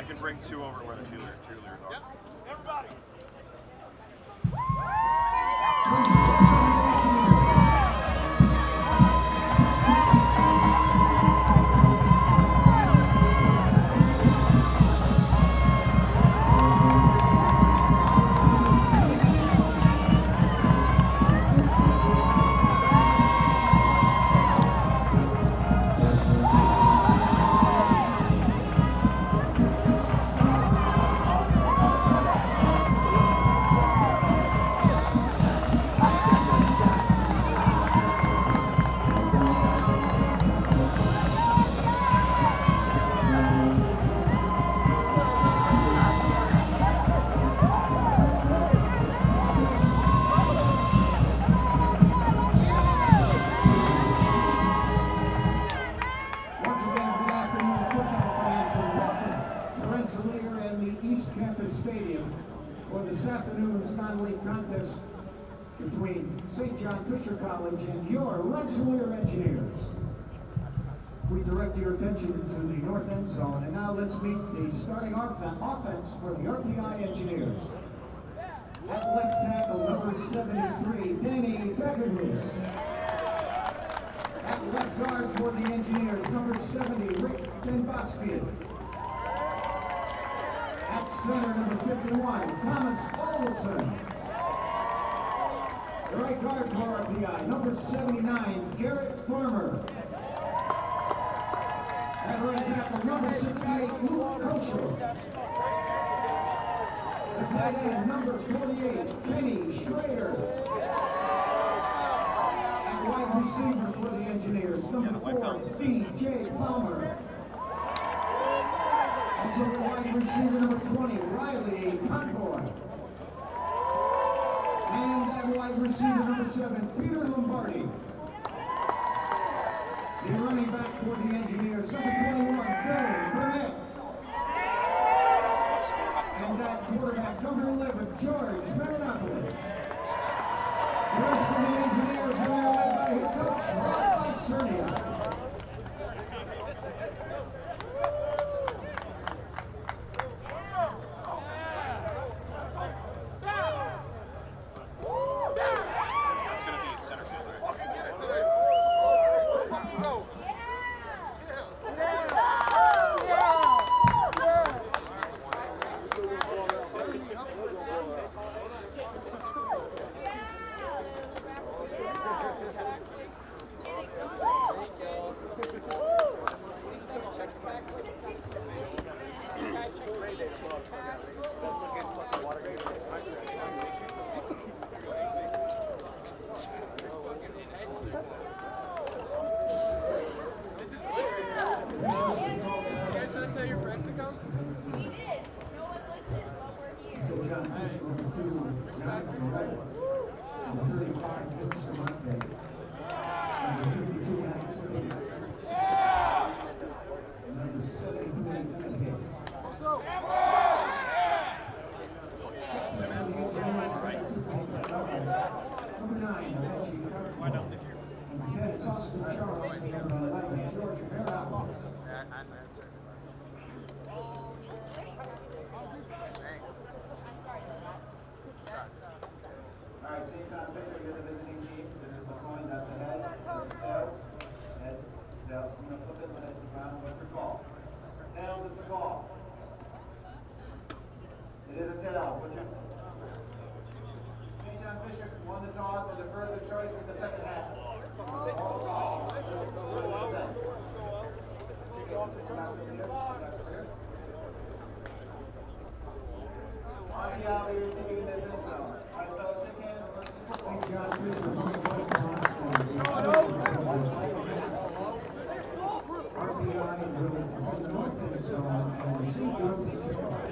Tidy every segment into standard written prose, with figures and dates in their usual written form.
can bring 2 over where the cheerleaders are. Yep. Everybody. This afternoon's non-league contest between St. John Fisher College and your Rensselaer Engineers. We direct your attention to the north end zone, and now let's meet the starting offense for the RPI Engineers. At left tackle, number 73, Danny Beckerhus. At left guard for the Engineers, number 70, Rick Denbosky. At center, number 51, Thomas Olson. The right guard for RPI, number 79, Garrett Farmer. At right tackle, number 68, Luke Kosher. The tight end, number 48, Kenny Schrader. At wide receiver for the Engineers, number 4, B.J. Palmer. Also the wide receiver, number 20, Riley Conboy. And that wide receiver, number 7, Peter Lombardi. The running back for the Engineers, number 21, Dylan Burnett. And that quarterback, number 11, George Marinopoulos. The rest of the Engineers are now led by head coach Rob Isernia. It is a tail. St. John Fisher won the toss and deferred the choice in the second half. RPI will be receiving this end zone. Right, fellow shake hands. St. John Fisher won the toss RPI will hold the north end zone and receive the opening kickoff.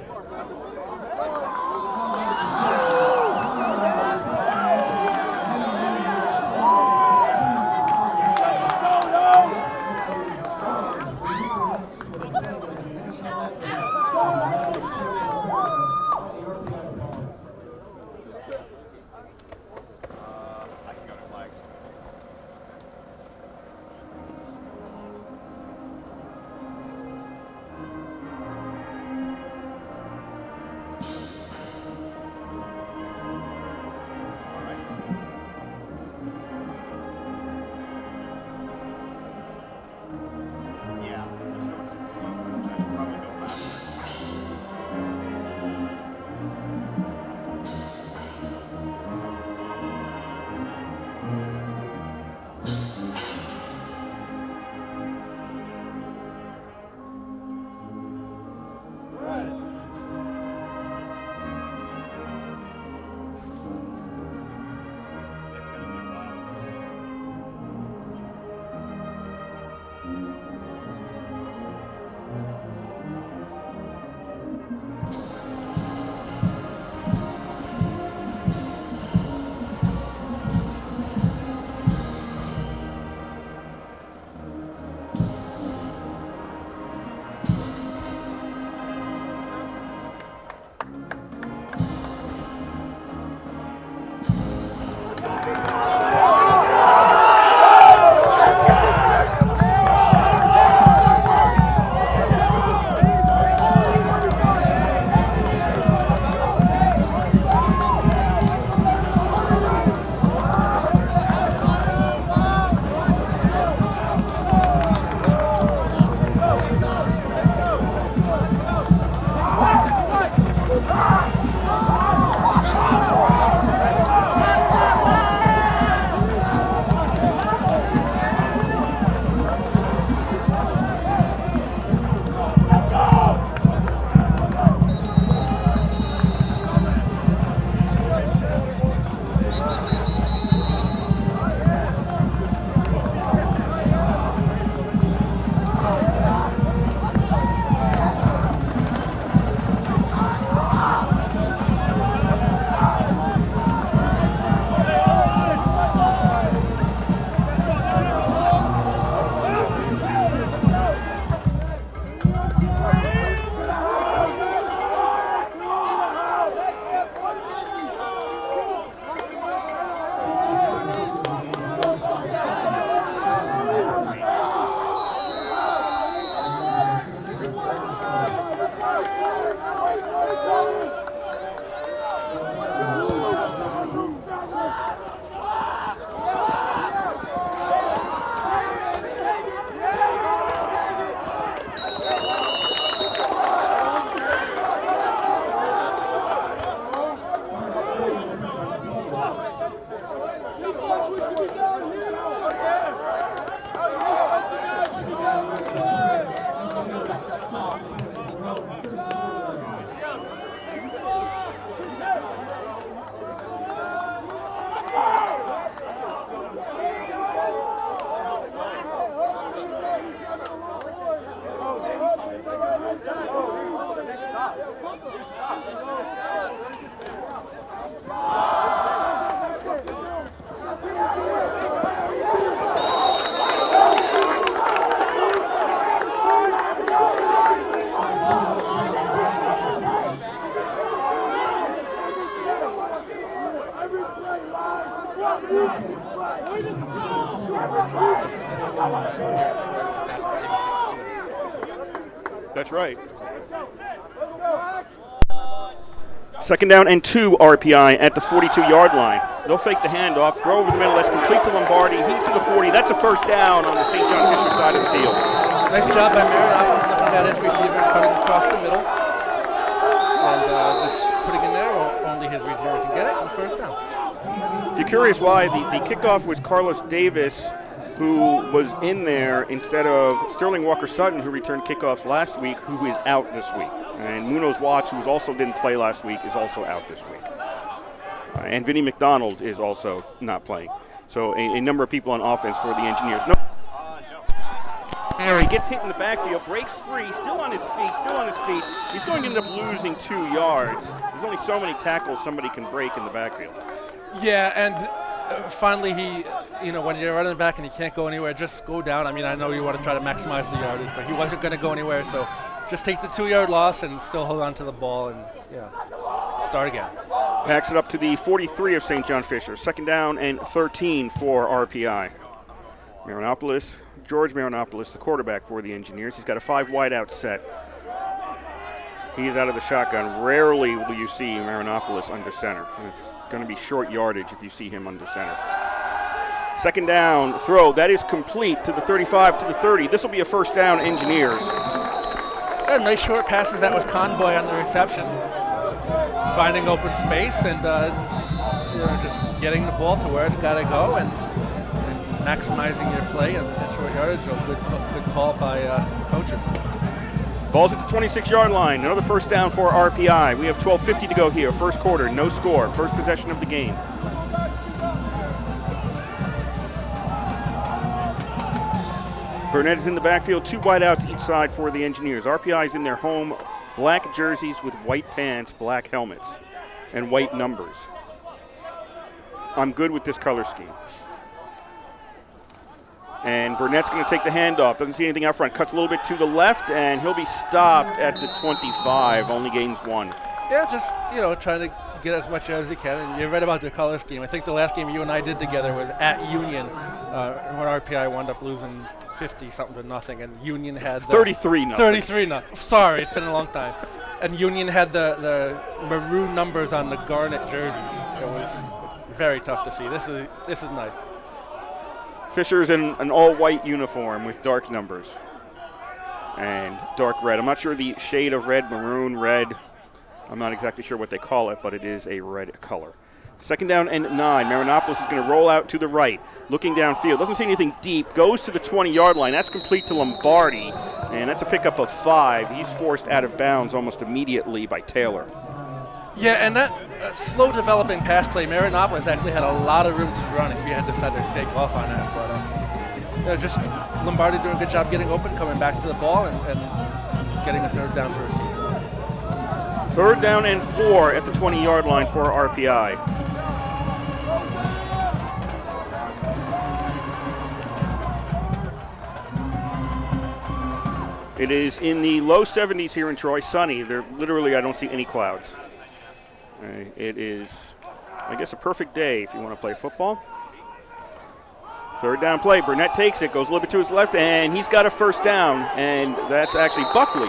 That's right. Second down and 2 RPI at the 42-yard line. They'll fake the handoff, throw over the middle. That's complete to Lombardi. He's to the 40. That's a first down on the St. John Fisher side of the field. Nice job by Maranopoulos looking at his receiver, cutting across the middle. And just putting in there, only his receiver can get it, and first down. If you're curious why, the kickoff was Carlos Davis, who was in there instead of Sterling Walker-Sutton, who returned kickoffs last week, who is out this week. And Munoz Watts, who also didn't play last week, is also out this week. And Vinny McDonald is also not playing. So a number of people on offense for the Engineers. No. He gets hit in the backfield, breaks free, still on his feet. He's going to end up losing 2 yards. There's only so many tackles somebody can break in the backfield. Yeah, and finally when you're running back and you can't go anywhere, just go down. I mean, I know you want to try to maximize the yardage, but he wasn't going to go anywhere, so just take the 2-yard loss and still hold on to the ball and, start again. Backs it up to the 43 of St. John Fisher. Second down and 13 for RPI. George Marinopoulos, the quarterback for the Engineers. He's got a 5 wideout set. He is out of the shotgun. Rarely will you see Marinopoulos under center. It's going to be short yardage if you see him under center. Second down throw. That is complete to the 35 to the 30. This will be a first down, Engineers. Nice short passes. That was Conboy on the reception. Finding open space and just getting the ball to where it's got to go and maximizing your play and short yardage. Good call by coaches. Ball's at the 26-yard line. Another first down for RPI. We have 12:50 to go here. First quarter, no score. First possession of the game. Burnett is in the backfield. 2 wideouts each side for the Engineers. RPI is in their home black jerseys with white pants, black helmets, and white numbers. I'm good with this color scheme. And Burnett's going to take the handoff. Doesn't see anything out front. Cuts a little bit to the left, and he'll be stopped at the 25. Only gains 1. Yeah, just, trying to get as much as he can. And you're right about their color scheme. I think the last game you and I did together was at Union when RPI wound up losing 50-something to nothing. And Union had 33-0. 33-0. Sorry, it's been a long time. And Union had the maroon numbers on the garnet jerseys. It was very tough to see. This is nice. Fisher's in an all-white uniform with dark numbers and dark red. I'm not sure the shade of red, maroon, red. I'm not exactly sure what they call it, but it is a red color. Second down and 9. Marinopoulos is going to roll out to the right, looking downfield. Doesn't see anything deep. Goes to the 20-yard line. That's complete to Lombardi, and that's a pickup of 5. He's forced out of bounds almost immediately by Taylor. Yeah, and that slow developing pass play, Marinopoulos actually had a lot of room to run if you had decided to take off on that. But just Lombardi doing a good job getting open, coming back to the ball, and getting a third down for a season. Third down and 4 at the 20-yard line for RPI. It is in the low 70s here in Troy, sunny. Literally, I don't see any clouds. It is, I guess, a perfect day if you want to play football. Third down play. Burnett takes it, goes a little bit to his left, and he's got a first down. And that's actually Buckley.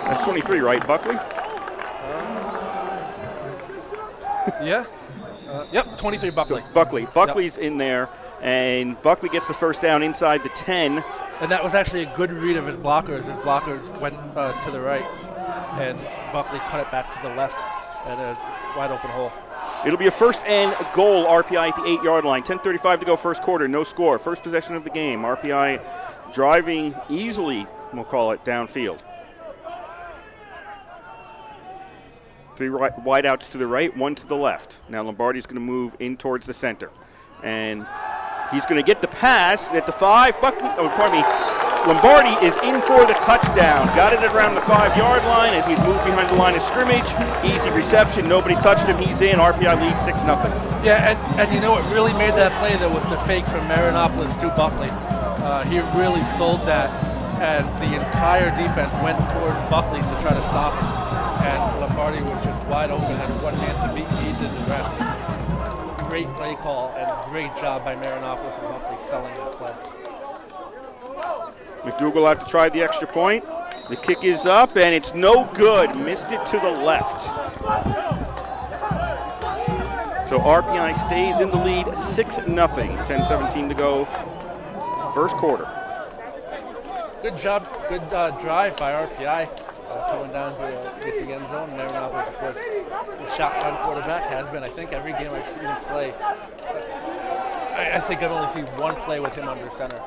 That's 23, right, Buckley? Yeah. Yep, 23 Buckley. Buckley's in there, and Buckley gets the first down inside the 10. And that was actually a good read of his blockers. His blockers went to the right, and Buckley cut it back to the left at a wide open hole. It'll be a first and goal, RPI at the 8-yard line. 10:35 to go first quarter, no score. First possession of the game. RPI driving easily, we'll call it, downfield. 3 wideouts to the right, 1 to the left. Now Lombardi's going to move in towards the center. And he's going to get the pass at the 5. Lombardi is in for the touchdown. Got it around the 5-yard line as he moved behind the line of scrimmage. Easy reception. Nobody touched him. He's in. RPI leads 6-0. Yeah, and you know what really made that play, though, was the fake from Marinopolis to Buckley. He really sold that, and the entire defense went towards Buckley to try to stop him. And Lombardi was just wide open, had one man to beat. He did the rest. Great play call and great job by Marinopolis and Buckley selling that play. McDougal will have to try the extra point. The kick is up, and it's no good. Missed it to the left. So RPI stays in the lead, 6-0. 10:17 to go, first quarter. Good job, good drive by RPI. Coming down to get the end zone. Marinopolis, of course, the shotgun quarterback has been, I think, every game I've seen him play. I think I've only seen one play with him under center.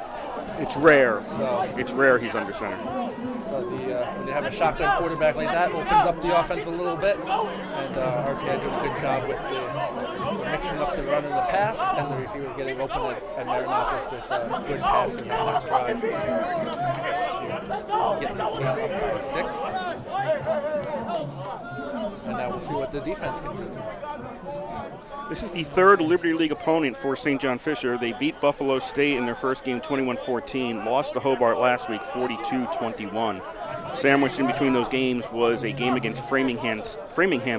It's rare. So it's rare he's under center. So when you have a shotgun quarterback like that, opens up the offense a little bit. And RPI did a good job with the mixing up the run and the pass, and the receiver getting open at Marinopolis with good passes on that drive. Getting his team up by 6. And now we'll see what the defense can do. This is the third Liberty League opponent for St. John Fisher. They beat Buffalo State in their first game 21-14, lost to Hobart last week 42-21. Sandwiched in between those games was a game against Framingham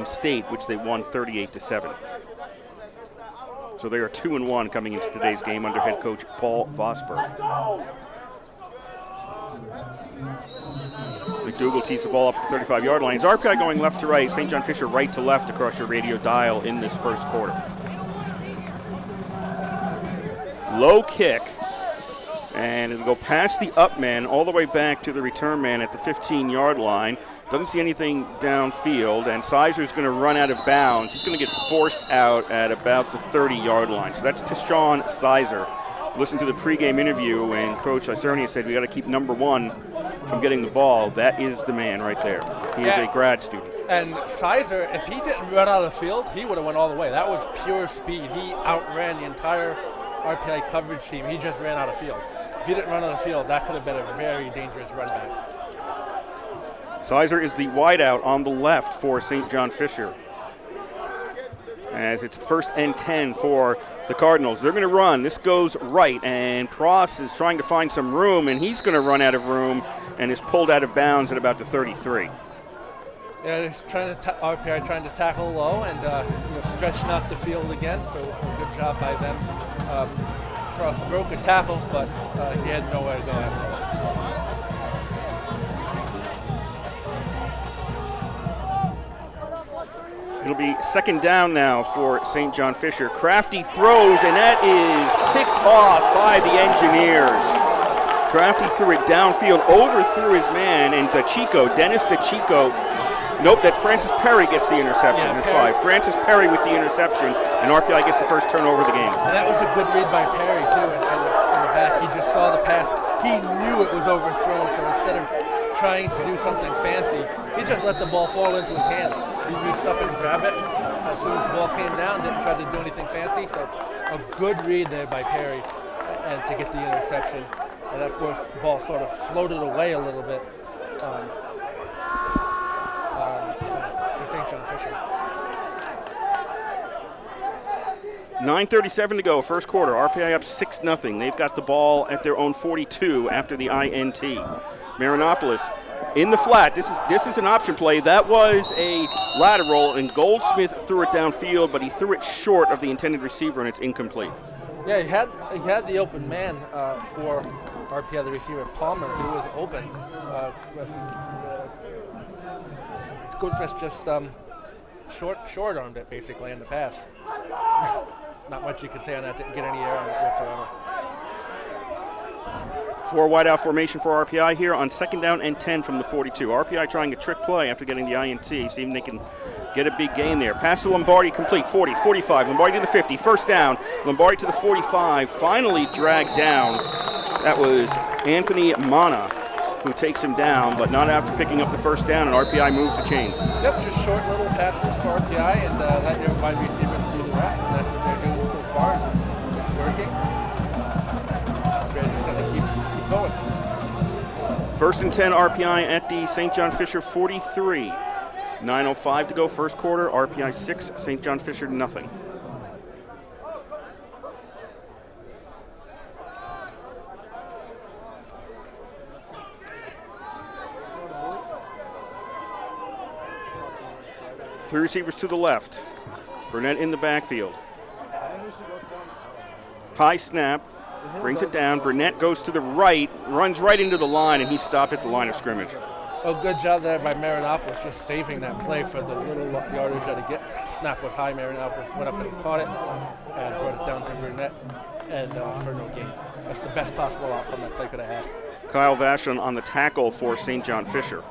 State, which they won 38-7. So they are 2-1 coming into today's game under head coach Paul Vosberg. McDougal tees the ball up at the 35-yard line. It's RPI going left to right, St. John Fisher right to left across your radio dial in this first quarter. Low kick, and it'll go past the up man all the way back to the return man at the 15-yard line. Doesn't see anything downfield, and Sizer's going to run out of bounds. He's going to get forced out at about the 30-yard line. So that's Tashawn Sizer. Listen to the pregame interview, and Coach Isernia said we got to keep number 1 from getting the ball. That is the man right there. He is a grad student. And Sizer, if he didn't run out of the field, he would have went all the way. That was pure speed. He outran the entire RPI coverage team. He just ran out of field. If he didn't run out of field, that could have been a very dangerous run back. Sizer is the wideout on the left for St. John Fisher. As it's first and 10 for the Cardinals. They're going to run. This goes right, and Pross is trying to find some room, and he's going to run out of room and is pulled out of bounds at about the 33. Yeah, he's trying to RPI trying to tackle low and stretching out the field again. So a good job by them. Pross broke a tackle, but he had nowhere to go after. It'll be second down now for St. John Fisher. Crafty throws, and that is picked off by the Engineers. Crafty threw it downfield, overthrew his man, and Dennis DeChico. Nope, that Francis Perry gets the interception. Yeah, That's 5. Francis Perry with the interception, and RPI gets the first turnover of the game. And that was a good read by Perry, too, in the back. He just saw the pass. He knew it was overthrown, so instead of trying to do something fancy, he just let the ball fall into his hands. He reached up and grabbed it as soon as the ball came down, didn't try to do anything fancy, so a good read there by Perry and to get the interception. And of course, the ball sort of floated away a little bit for St. John Fisher. 9:37 to go, first quarter. RPI up 6-0. They've got the ball at their own 42 after the INT. Marinopolis in the flat. This is an option play. That was a lateral, and Goldsmith threw it downfield, but he threw it short of the intended receiver, and it's incomplete. Yeah, he had the open man for RPI, the receiver Palmer. He was open. Goldfest just short-armed it basically in the pass. Not much you can say on that. Didn't get any air on it whatsoever. 4 wide out formation for RPI here on 2nd down and 10 from the 42. RPI trying a trick play after getting the INT, see if they can get a big gain there. Pass to Lombardi complete, 40, 45, Lombardi to the 50, first down, Lombardi to the 45, finally dragged down. That was Anthony Mana who takes him down, but not after picking up the first down, and RPI moves the chains. Yep, just short little passes for RPI and let your wide receivers do the rest, and that's what they're doing so far. It's working. We're just going to keep going. 1st and 10 RPI at the St. John Fisher 43. 9:05 to go, first quarter. RPI 6, St. John Fisher nothing. Three receivers to the left. Burnett in the backfield. High snap, brings it down. Burnett goes to the right, runs right into the line, and he's stopped at the line of scrimmage. Oh, good job there by Marinopoulos, just saving that play for the little yardage that he gets. Snap was high. Marinopoulos went up and caught it and brought it down to Burnett and for no gain. That's the best possible outcome that play could have had. Kyle Vashon on the tackle for St. John Fisher.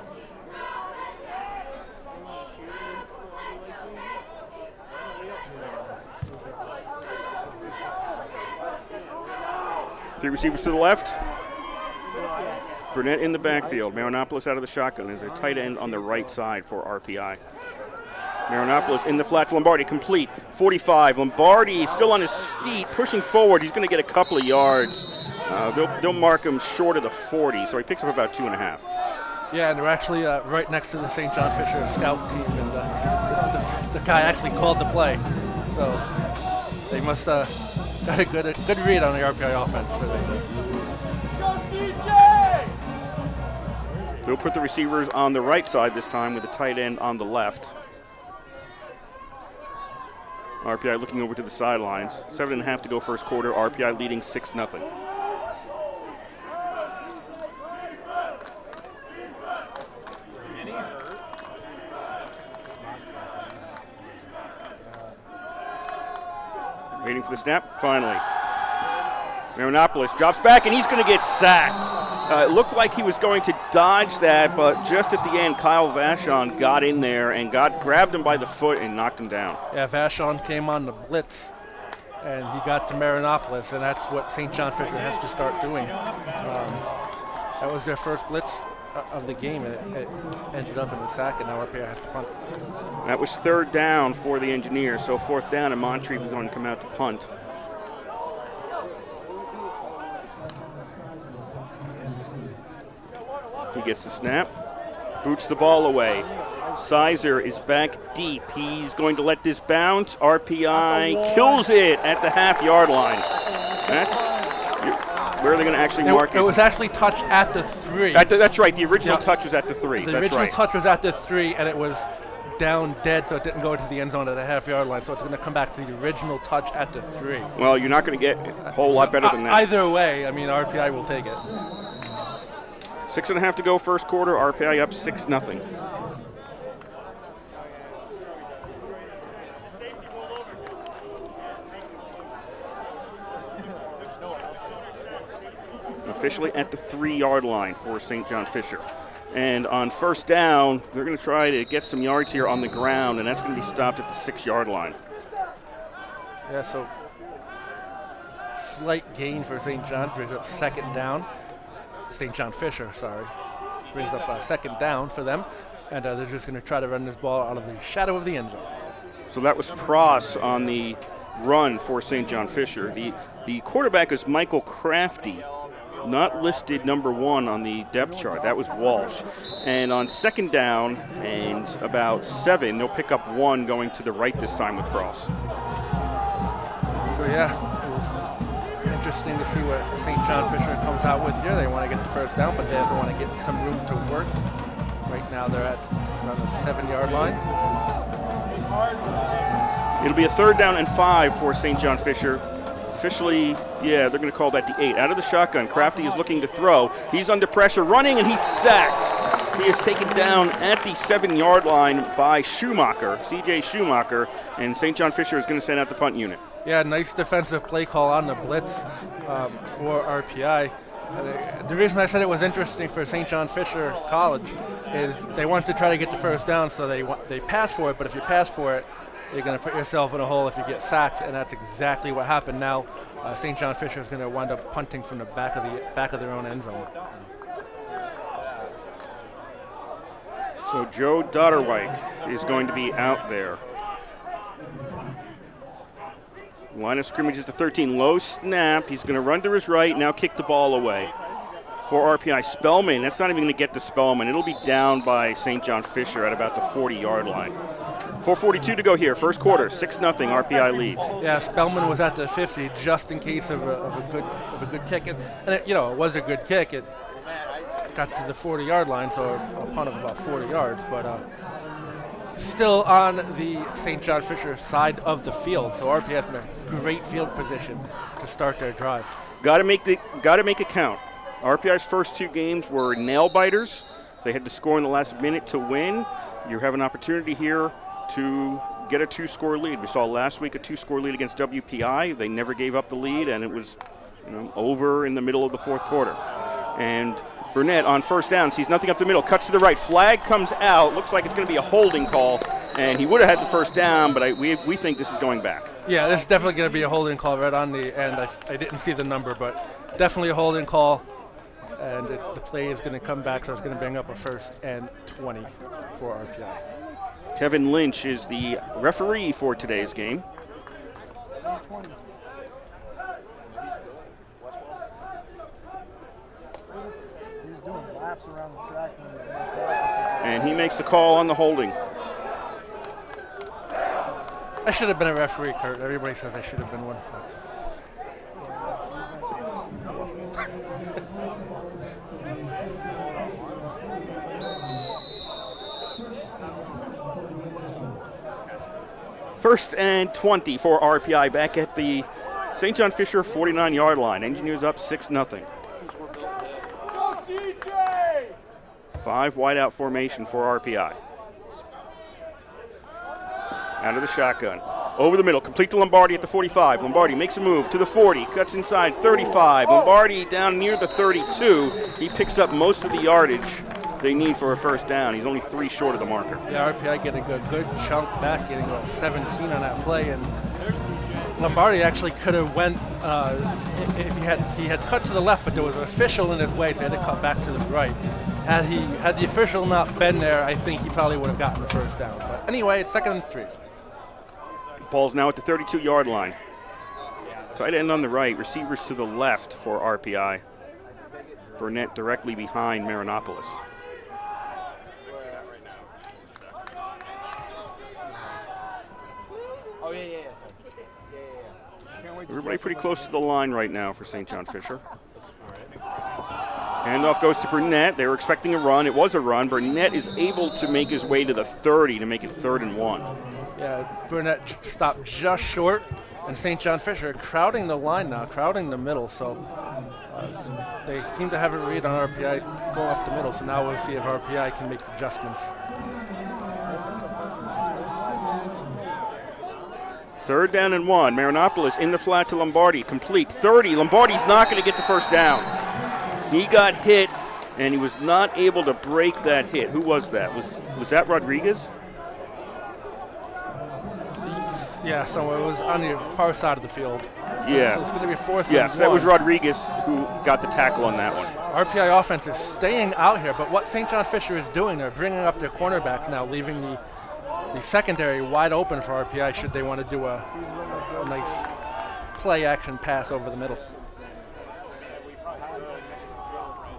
Three receivers to the left. Burnett in the backfield. Marinopoulos out of the shotgun. There's a tight end on the right side for RPI. Marinopoulos in the flats. Lombardi complete. 45. Lombardi still on his feet, pushing forward. He's going to get a couple of yards. They'll mark him short of the 40, so he picks up about 2.5. Yeah, and they're actually right next to the St. John Fisher scout team, and the guy actually called the play. So they must got a good read on the RPI offense. They'll put the receivers on the right side this time with the tight end on the left. RPI looking over to the sidelines. 7.5 to go first quarter. RPI leading 6-0. Waiting for the snap, finally. Marinopoulos drops back, and he's going to get sacked. It looked like he was going to dodge that, but just at the end, Kyle Vashon got in there and grabbed him by the foot and knocked him down. Yeah, Vashon came on the blitz, and he got to Marinopoulos, and that's what St. John Fisher has to start doing. That was their first blitz of the game, and it ended up in the sack, and now RPI has to punt. That was 3rd down for the Engineers, so 4th down, and Montreve is going to come out to punt. He gets the snap, boots the ball away. Sizer is back deep. He's going to let this bounce. RPI kills it at the half-yard line. That's where are they going to actually mark it? It was actually touched at the 3. That's right. The original touch was at the 3. The original touch was at the 3, and it was down dead, so it didn't go into the end zone at the half-yard line. So it's going to come back to the original touch at the 3. Well, you're not going to get a whole lot better than that. Either way, I mean, RPI will take it. 6.5 to go first quarter. RPI up 6-0. Officially at the 3-yard line for St. John Fisher. And on first down, they're going to try to get some yards here on the ground, and that's going to be stopped at the 6-yard line. Yeah, so slight gain for St. John, brings up 2nd down. St. John Fisher, sorry. Brings up 2nd down for them, and they're just going to try to run this ball out of the shadow of the end zone. So that was Pross on the run for St. John Fisher. The quarterback is Michael Crafty, not listed number 1 on the depth chart. That was Walsh. And on 2nd down and about 7, they'll pick up 1 going to the right this time with Pross. So yeah, it was interesting to see what St. John Fisher comes out with here. They want to get the first down, but they also want to get some room to work. Right now they're at around the 7-yard line. It'll be a 3rd down and 5 for St. John Fisher. Officially, yeah, they're going to call that the 8. Out of the shotgun, Crafty is looking to throw. He's under pressure, running, and he's sacked. He is taken down at the 7-yard line by Schumacher, C.J. Schumacher, and St. John Fisher is going to send out the punt unit. Yeah, nice defensive play call on the blitz for RPI. The reason I said it was interesting for St. John Fisher College is they wanted to try to get the first down, so they passed for it, but if you pass for it, you're going to put yourself in a hole if you get sacked, and that's exactly what happened. Now St. John Fisher is going to wind up punting from the back of their own end zone. So Joe Dotterwijk is going to be out there. Line of scrimmage is the 13. Low snap. He's going to run to his right, now kick the ball away. For RPI, Spellman, that's not even going to get to Spellman. It'll be down by St. John Fisher at about the 40-yard line. 4:42 to go here, first quarter, 6-0, RPI leads. Yeah, Spellman was at the 50 just in case of a good kick. And it was a good kick. It got to the 40-yard line, so a punt of about 40 yards. But still on the St. John Fisher side of the field, so RPS in a great field position to start their drive. Got to make it count. RPI's first 2 games were nail biters. They had to score in the last minute to win. You have an opportunity here to get a 2-score lead. We saw last week a 2-score lead against WPI. They never gave up the lead, and it was over in the middle of the fourth quarter. And Burnett on first down sees nothing up the middle, cuts to the right, flag comes out, looks like it's going to be a holding call, and he would have had the first down, but we think this is going back. Yeah, this is definitely going to be a holding call right on the end. I didn't see the number, but definitely a holding call, and the play is going to come back, so it's going to bring up a 1st and 20 for RPI. Kevin Lynch is the referee for today's game. Around the track and he makes the call on the holding. I should have been a referee, Kurt. Everybody says I should have been one. First and 20 for RPI back at the St. John Fisher 49-yard line. Engineers up 6-0. 5 wideout formation for RPI. Out of the shotgun. Over the middle, complete to Lombardi at the 45. Lombardi makes a move to the 40, cuts inside 35. Lombardi down near the 32. He picks up most of the yardage they need for a first down. He's only 3 short of the marker. Yeah, RPI getting a good chunk back, getting about 17 on that play, and Lombardi actually could have went if he had cut to the left, but there was an official in his way, so he had to cut back to the right. Had the official not been there, I think he probably would have gotten the first down. But anyway, it's 2nd and 3. Ball's now at the 32-yard line. Tight end on the right, receivers to the left for RPI. Burnett directly behind Marinopolis. Oh, yeah. Everybody pretty close to the line right now for St. John Fisher. Handoff goes to Burnett. They were expecting a run. It was a run. Burnett is able to make his way to the 30 to make it 3rd and 1. Yeah, Burnett stopped just short, and St. John Fisher crowding the line now, crowding the middle. So they seem to have a read on RPI going up the middle. So now we'll see if RPI can make adjustments. 3rd down and 1. Marinopolis in the flat to Lombardi. Complete. 30. Lombardi's not going to get the first down. He got hit, and he was not able to break that hit. Who was that? Was that Rodriguez? Yeah, so it was on the far side of the field. Yeah. So it's going to be 4th and 1. Yes, that was Rodriguez who got the tackle on that one. RPI offense is staying out here, but what St. John Fisher is doing, they're bringing up their cornerbacks now, leaving the secondary wide open for RPI should they want to do a nice play-action pass over the middle.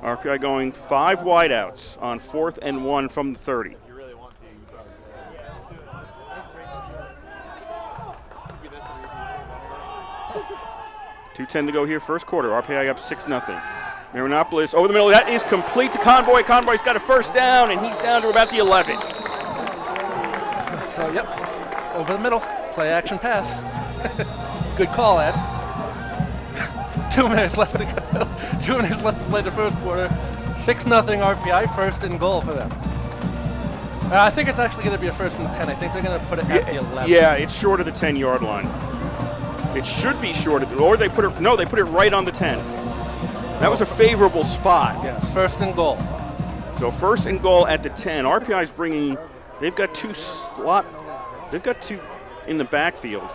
RPI going 5 wideouts on 4th and 1 from the 30. 2:10 to go here, first quarter. RPI up 6-0. Marinopolis over the middle. That is complete to Convoy. Convoy's got a first down, and he's down to about the 11. So, yep, over the middle, play-action pass. Good call, Ed. 2 minutes left to go. 2 minutes left to play the first quarter. 6-0 RPI, first and goal for them. I think it's actually going to be a first and 10. I think they're going to put it at the 11. Yeah, it's short of the 10-yard line. It should be short of or they put it, no, they put it right on the 10. That was a favorable spot. Yes, first and goal. So first and goal at the 10. RPI's bringing, they've got two in the backfield,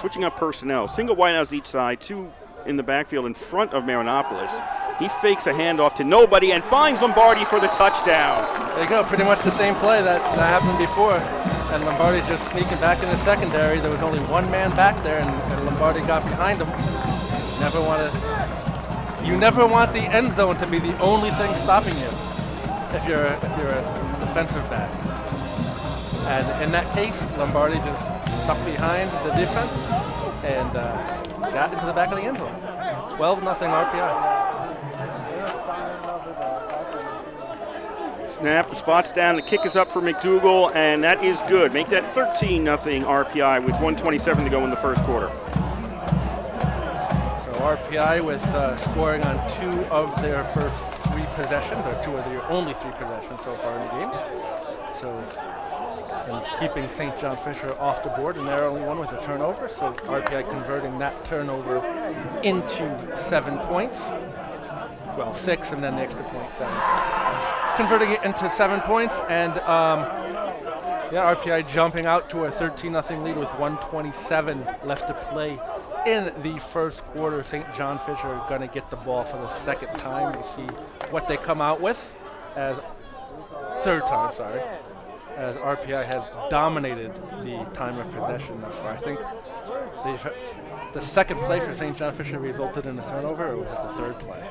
switching up personnel. Single wideouts each side, two in the backfield in front of Marinopolis. He fakes a handoff to nobody and finds Lombardi for the touchdown. There you go, pretty much the same play that happened before. And Lombardi just sneaking back in the secondary. There was only one man back there, and Lombardi got behind him. You never want the end zone to be the only thing stopping you if you're a defensive back. And in that case, Lombardi just stuck behind the defense and got into the back of the end zone. 12-0 RPI. Snap, the spot's down, the kick is up for McDougal, and that is good. Make that 13-0 RPI with 1:27 to go in the first quarter. So RPI with scoring on 2 of their first 3 possessions, or 2 of their only 3 possessions so far in the game. So and keeping St. John Fisher off the board, and they're only one with a turnover, so RPI converting that turnover into 7 points. Well, 6, and then the extra point, 7. Converting it into 7 points, and RPI jumping out to a 13-0 lead with 1:27 left to play in the first quarter. St. John Fisher are going to get the ball for the second time. We'll see what they come out with as as RPI has dominated the time of possession thus far. I think the second play for St. John Fisher resulted in a turnover, or was it the third play?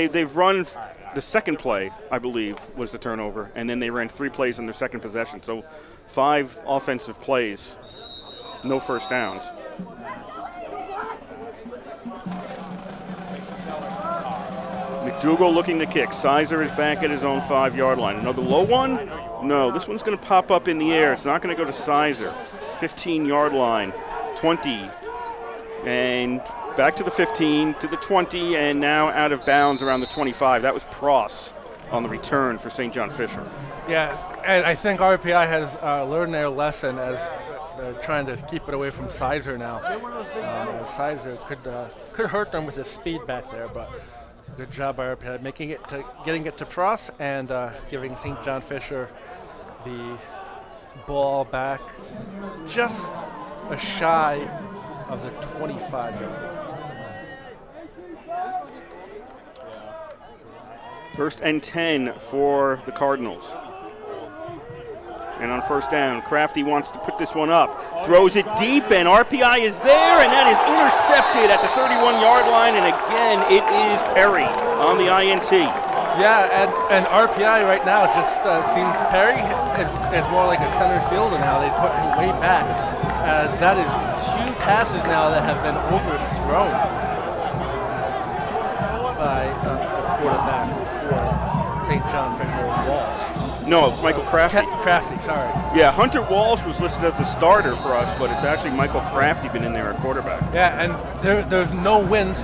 They've run the second play, I believe, was the turnover, and then they ran 3 plays on their second possession. So 5 offensive plays, no first downs. McDougal looking to kick. Sizer is back at his own 5-yard line. Another low one? No, this one's going to pop up in the air. It's not going to go to Sizer. 15-yard line, 20, and back to the 15, to the 20, and now out of bounds around the 25. That was Pross on the return for St. John Fisher. Yeah, and I think RPI has learned their lesson as they're trying to keep it away from Sizer now. Sizer could hurt them with his speed back there, but good job by RPI getting it to Pross and giving St. John Fisher the ball back just a shy of the 25-yard line. First and 10 for the Cardinals. And on first down, Crafty wants to put this one up. Throws it deep, and RPI is there, and that is intercepted at the 31-yard line. And again, it is Perry on the INT. Yeah, and RPI right now just seems Perry is more like a center fielder now. They put him way back, as that is 2 passes now that have been overthrown by the quarterback for St. John Fisher Walsh. No, it's Michael Crafty. Crafty, sorry. Yeah, Hunter Walsh was listed as a starter for us, but it's actually Michael Crafty been in there at quarterback. Yeah, and there's no wind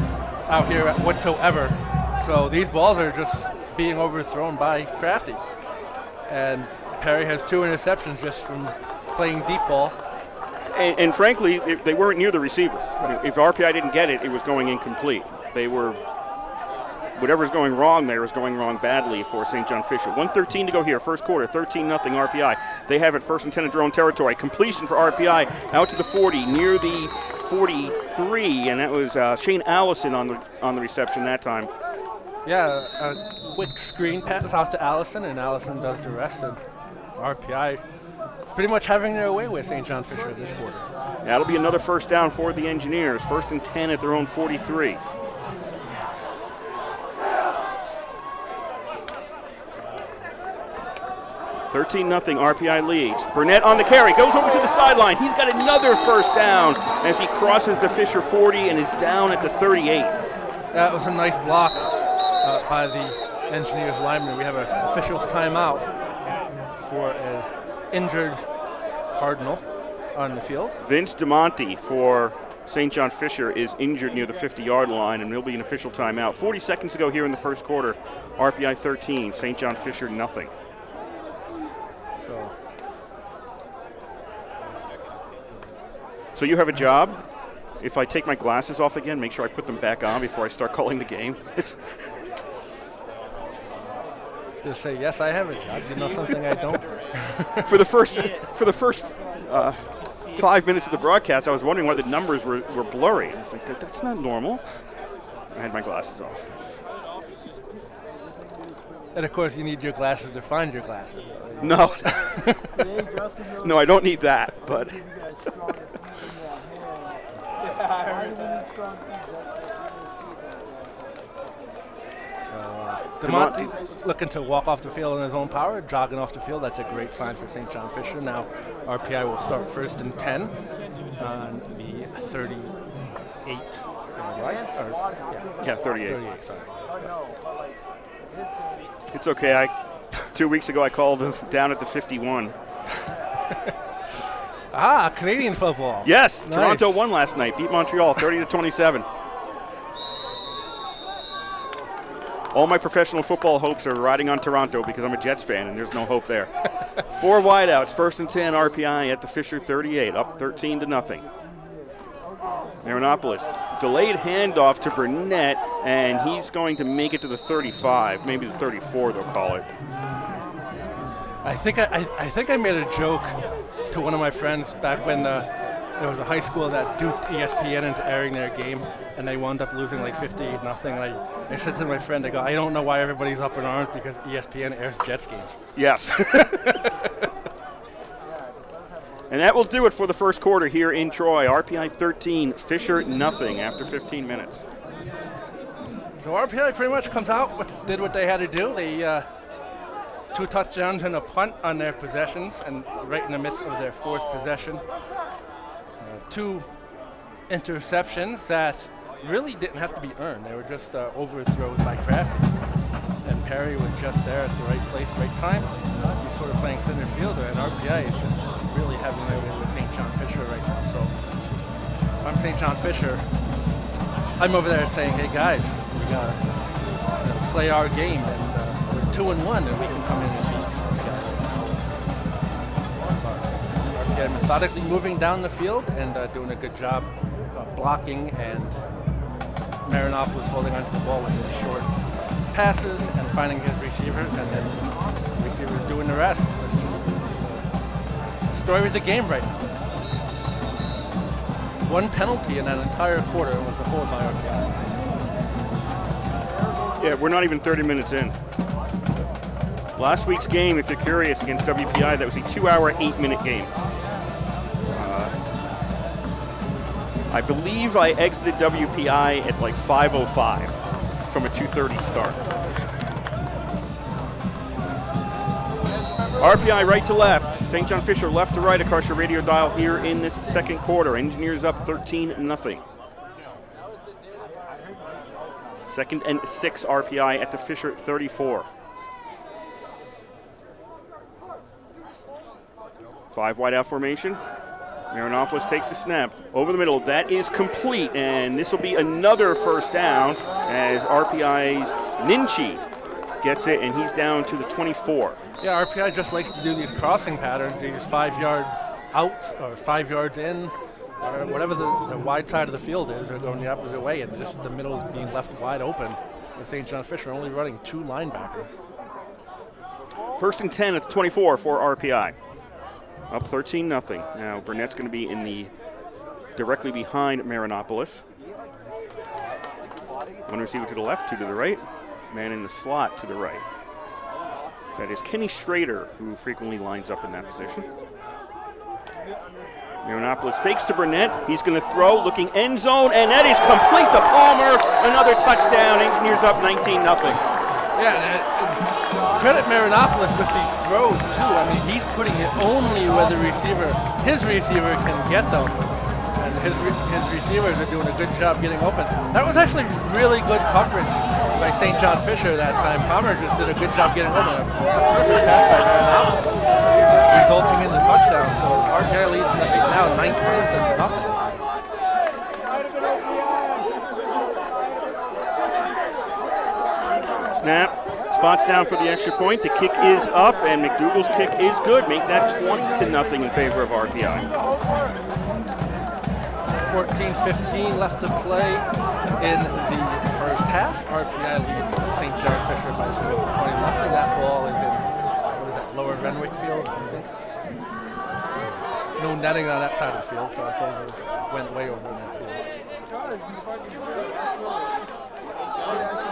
out here whatsoever, so these balls are just being overthrown by Crafty. And Perry has 2 interceptions just from playing deep ball. And frankly, they weren't near the receiver. If RPI didn't get it, it was going incomplete. They were, whatever's going wrong there is going wrong badly for St. John Fisher. 1:13 to go here, first quarter, 13-0 RPI. They have it first and 10 at their own territory. Completion for RPI out to the 40, near the 43, and that was Shane Allison on the reception that time. Yeah, a quick screen pass out to Allison, and Allison does the rest. And RPI pretty much having their way with St. John Fisher this quarter. That'll be another first down for the Engineers. First and 10 at their own 43. (13-0) RPI leads. Burnett on the carry, goes over to the sideline. He's got another first down as he crosses the Fisher 40 and is down at the 38. That was a nice block by the Engineers lineman. We have an official's timeout for an injured Cardinal on the field. Vince DeMonte for St. John Fisher is injured near the 50-yard line, and there'll be an official timeout. 40 seconds to go here in the first quarter. RPI 13, St. John Fisher nothing. So you have a job. If I take my glasses off again, make sure I put them back on before I start calling the game. I was going to say, yes, I have a job. You know something I don't? For the first 5 minutes of the broadcast, I was wondering why the numbers were blurry. I was like, that's not normal. I had my glasses off. And of course, you need your glasses to find your glasses. No. No, I don't need that, but. So DeMonte looking to walk off the field in his own power, jogging off the field. That's a great sign for St. John Fisher. Now RPI will start 1st and 10 on the 38. Right? Yeah, 38. 38, sorry. It's okay. 2 weeks ago, I called them down at the 51. Canadian football. Yes, Nice. Toronto won last night, beat Montreal 30-27. All my professional football hopes are riding on Toronto because I'm a Jets fan and there's no hope there. 4 wideouts, 1st and 10 RPI at the Fisher 38, up 13-0. Marinopolis, delayed handoff to Burnett, and he's going to make it to the 35, maybe the 34 they'll call it. I think I made a joke to one of my friends back when there was a high school that duped ESPN into airing their game, and they wound up losing like 58-0. And I said to my friend, I go, I don't know why everybody's up in arms because ESPN airs Jets games. Yes. And that will do it for the first quarter here in Troy. RPI 13, Fisher nothing after 15 minutes. So RPI pretty much comes out, did what they had to do. They 2 touchdowns and a punt on their possessions, and right in the midst of their 4th possession. 2 interceptions that really didn't have to be earned. They were just overthrows by Crafty. And Perry was just there at the right place, right time. He's sort of playing center fielder, and RPI is just really having their way with St. John Fisher right now. So if I'm St. John Fisher, I'm over there saying, hey guys, we got to play our game, and we're 2-1, and we can come in and beat RPI methodically moving down the field and doing a good job blocking, and Marinopolis holding onto the ball with his short passes and finding his receivers, and then the receivers doing the rest. That's just the story of the game right now. 1 penalty in that entire quarter was a hold by RPI. Yeah, we're not even 30 minutes in. Last week's game, if you're curious, against WPI, that was a 2-hour, 8-minute game. I believe I exited WPI at like 5:05 from a 2:30 start. RPI right to left, St. John Fisher left to right across your radio dial here in this second quarter. Engineers up 13-0. 2nd and 6 RPI at the Fisher 34. 5 wide out formation. Marinopolis takes the snap over the middle. That is complete, and this will be another first down as RPI's Ninchi gets it, and he's down to the 24. Yeah, RPI just likes to do these crossing patterns, these 5-yard out or 5 yards in, or whatever the wide side of the field is, or going the opposite way, and just the middle is being left wide open with St. John Fisher only running 2 linebackers. 1st and 10 at the 24 for RPI. Up 13-0. Now Burnett's going to be directly behind Marinopolis. 1 receiver to the left, 2 to the right. Man in the slot to the right. That is Kenny Schrader, who frequently lines up in that position. Marinopolis fakes to Burnett. He's going to throw, looking end zone, and that is complete to Palmer. Another touchdown. Engineers up 19-0. Yeah, credit Marinopolis with these throws too. I mean, he's putting it only where his receiver can get them, and his receivers are doing a good job getting open. That was actually really good coverage by St. John Fisher that time. Palmer just did a good job getting open. A perfect pass by Marinopolis, resulting in the touchdown. So RPI leads now 19-0. snap. Spots down for the extra point. The kick is up, and McDougal's kick is good. Make that 20-0 in favor of RPI. 14-15 left to play in the first half. RPI leads St. John Fisher by a score of 20-0. That ball is in, what is that, Lower Renwick Field, I think. No netting on that side of the field, so it's over, went way over in that field.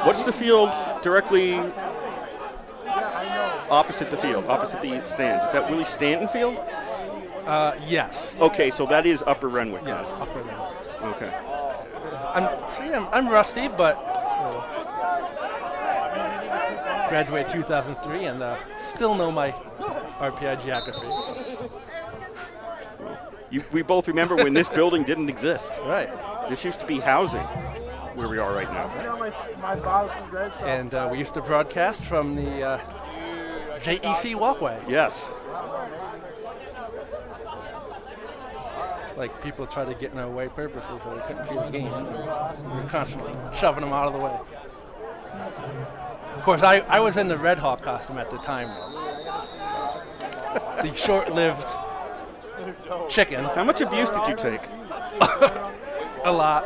What's the field directly opposite the field, opposite the stands? Is that Willie Stanton Field? Yes. Okay, so that is Upper Renwick. Yes, Upper Renwick. Okay. I'm rusty, but graduated 2003 and still know my RPI geography. We both remember when this building didn't exist. Right. This used to be housing where we are right now. And we used to broadcast from the JEC walkway. Yes. Like people try to get in our way purposely so we couldn't see the game. We were constantly shoving them out of the way. Of course, I was in the Red Hawk costume at the time. So the short-lived chicken. How much abuse did you take? A lot.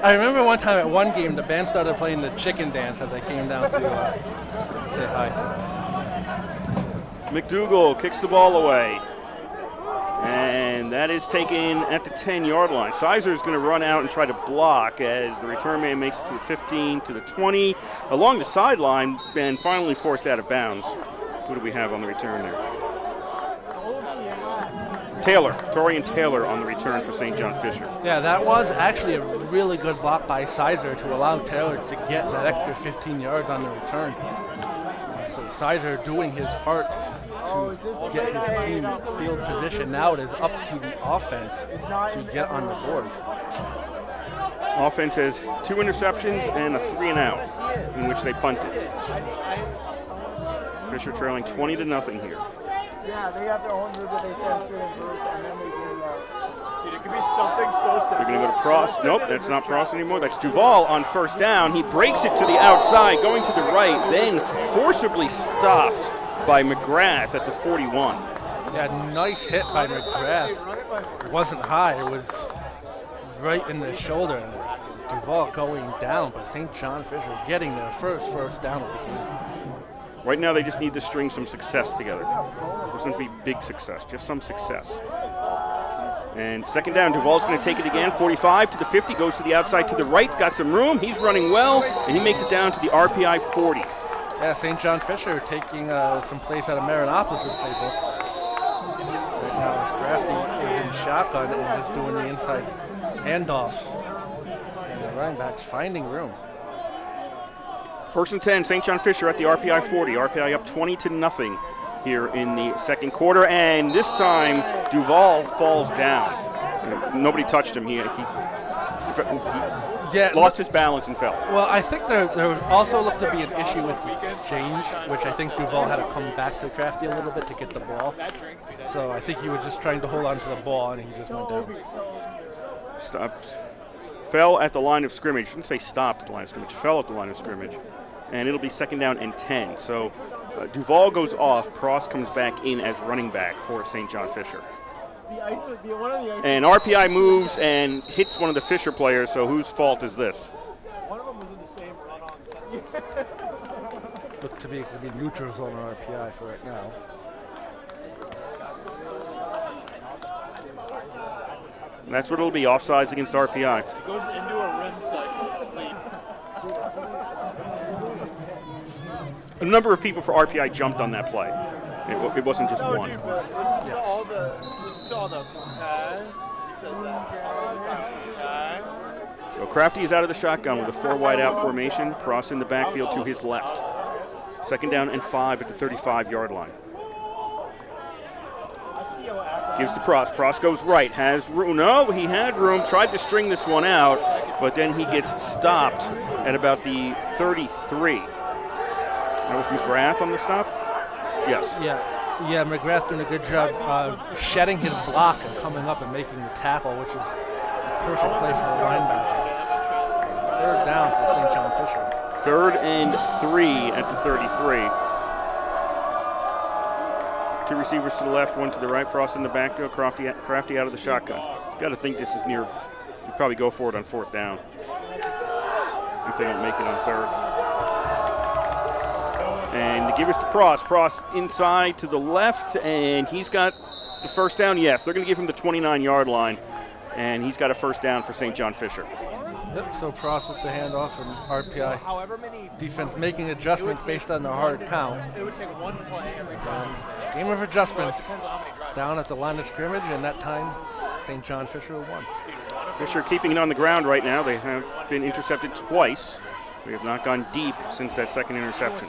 I remember one time at one game, the band started playing the chicken dance as I came down to say hi. McDougal kicks the ball away. And that is taken at the 10-yard line. Sizer is going to run out and try to block as the return man makes it to the 15, to the 20, along the sideline, and finally forced out of bounds. Who do we have on the return there? Taylor, Torian Taylor on the return for St. John Fisher. Yeah, that was actually a really good block by Sizer to allow Taylor to get that extra 15 yards on the return. So Sizer doing his part to get his team field position. Now it is up to the offense to get on the board. Offense has 2 interceptions and a 3-and-out in which they punted. Fisher trailing 20-0 here. Yeah, they got their own group that they start shooting first, and then they do Dude, it could be something so simple. They're going to go to Pross. Nope, that's not Pross anymore. That's Duval on first down. He breaks it to the outside, going to the right, then forcibly stopped by McGrath at the 41. Yeah, nice hit by McGrath. It wasn't high, it was right in the shoulder. Duval going down, but St. John Fisher getting their first down of the game. Right now they just need to string some success together. It doesn't be big success, just some success. And second down, Duval's going to take it again. 45 to the 50, goes to the outside to the right, got some room. He's running well, and he makes it down to the RPI 40. Yeah, St. John Fisher taking some plays out of Marinopolis' playbook. Right now, as Crafty is in shotgun and just doing the inside handoffs. And the running backs finding room. First and 10, St. John Fisher at the RPI 40. RPI up 20-0 here in the second quarter, and this time Duval falls down. Nobody touched him. He lost his balance and fell. Well, I think there also looked to be an issue with the exchange, which I think Duval had to come back to Crafty a little bit to get the ball. So I think he was just trying to hold on to the ball, and he just went down. Stopped. Fell at the line of scrimmage. Shouldn't say stopped at the line of scrimmage. Fell at the line of scrimmage. And it'll be second down and 10. So Duval goes off. Pross comes back in as running back for St. John Fisher. And RPI moves and hits one of the Fisher players, so whose fault is this? One of them was in the same run-on. Look to be neutral zone on RPI for right now. And that's what it'll be, offsides against RPI. It goes into a run cycle, sleep. A number of people for RPI jumped on that play. It wasn't just one. Dude, but listen to all the he says that. So Crafty is out of the shotgun with a 4 wide out formation. Pross in the backfield to his left. Second down and 5 at the 35-yard line. Gives to Pross. Pross goes right. Has room. No, he had room. Tried to string this one out, but then he gets stopped at about the 33. That was McGrath on the stop? Yes. Yeah, McGrath doing a good job shedding his block and coming up and making the tackle, which is a perfect play for the linebacker. third down for St. John Fisher. 3rd and 3 at the 33. 2 receivers to the left, 1 to the right. Pross in the backfield, Crafty out of the shotgun. Got to think this is near, you probably go for it on 4th down if they don't make it on 3rd. And the give is to Pross. Pross inside to the left, and he's got the first down. Yes, they're going to give him the 29-yard line, and he's got a first down for St. John Fisher. Yep, so Pross with the handoff and RPI defense making adjustments based on the hard count. It would take one play every time. Game of adjustments down at the line of scrimmage, and that time St. John Fisher won. Fisher keeping it on the ground right now. They have been intercepted twice. They have not gone deep since that second interception.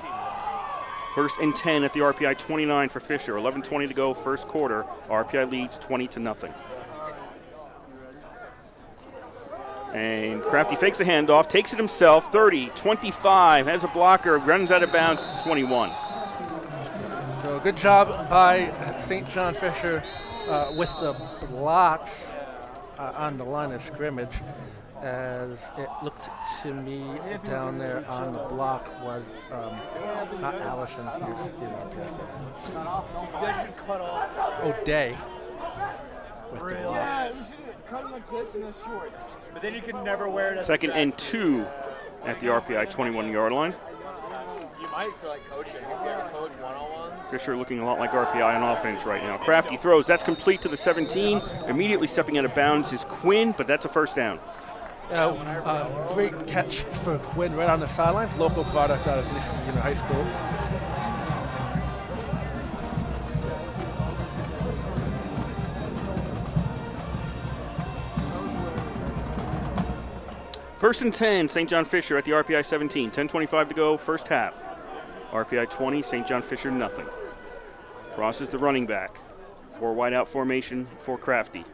1st and 10 at the RPI 29 for Fisher. 11:20 to go, first quarter. RPI leads 20-0. And Crafty fakes the handoff, takes it himself, 30, 25, has a blocker, runs out of bounds to 21. So good job by St. John Fisher with the blocks on the line of scrimmage, as it looked to me down there on the block was not Allison. Here's You guys should cut off. O'Day. With the Really? block. Yeah, we should cut them like this in the shorts. But then you can never wear it as 2nd and 2 at the RPI 21-yard line. You might for like coaching. If you ever coach one-on-one. Fisher looking a lot like RPI on offense right now. Crafty throws, that's complete to the 17. Immediately stepping out of bounds is Quinn, but that's a first down. Great catch for Quinn right on the sidelines, local product out of Niskayuna High School. First and 10, St. John Fisher at the RPI 17. 10:25 to go, first half. RPI 20, St. John Fisher nothing. Pross is the running back. 4 wide out formation for Crafty.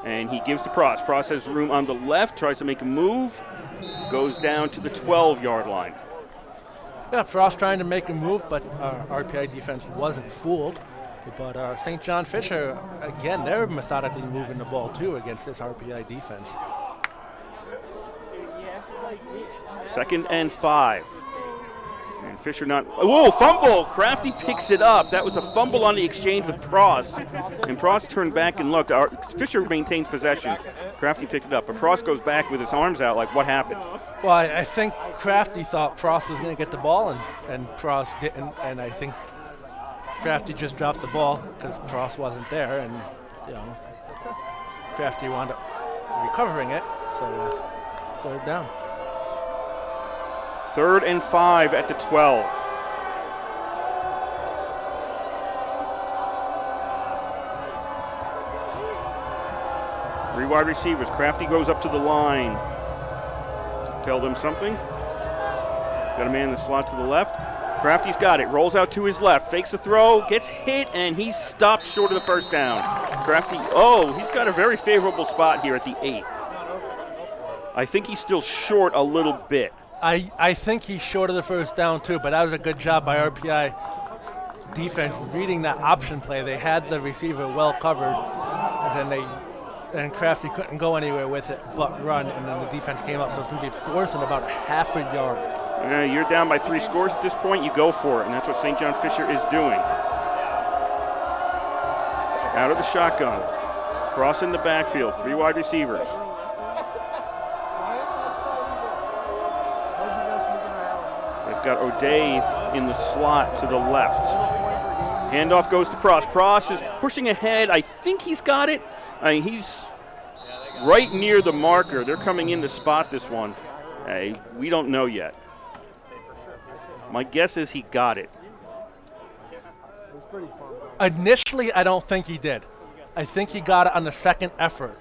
And he gives to Pross. Pross has room on the left, tries to make a move, goes down to the 12-yard line. Yeah, Pross trying to make a move, but RPI defense wasn't fooled. But St. John Fisher, again, they're methodically moving the ball too against this RPI defense. 2nd and 5. And Fisher not, whoa, fumble! Crafty picks it up. That was a fumble on the exchange with Pross. And Pross turned back and looked. Fisher maintains possession. Crafty picked it up. But Pross goes back with his arms out like, what happened? Well, I think Crafty thought Pross was going to get the ball, and Pross didn't. And I think Crafty just dropped the ball because Pross wasn't there. And, Crafty wound up recovering it. So, 3rd down. 3rd and 5 at the 12. Three wide receivers. Crafty goes up to the line. Tell them something. Got a man in the slot to the left. Crafty's got it. Rolls out to his left. Fakes the throw. Gets hit, and he's stopped short of the first down. Crafty, he's got a very favorable spot here at the 8. I think he's still short a little bit. I think he's short of the first down too, but that was a good job by RPI defense reading that option play. They had the receiver well covered, and then Crafty couldn't go anywhere with it but run, and then the defense came up, so it's going to be 4th and about half a yard. Yeah, you're down by 3 scores at this point, you go for it, and that's what St. John Fisher is doing. Out of the shotgun, crossing the backfield, 3 wide receivers. Got O'Day in the slot to the left. Handoff goes to Pross. Pross is pushing ahead. I think he's got it. He's right near the marker. They're coming in to spot this one. We don't know yet. My guess is he got it. Initially, I don't think he did. I think he got it on the second effort.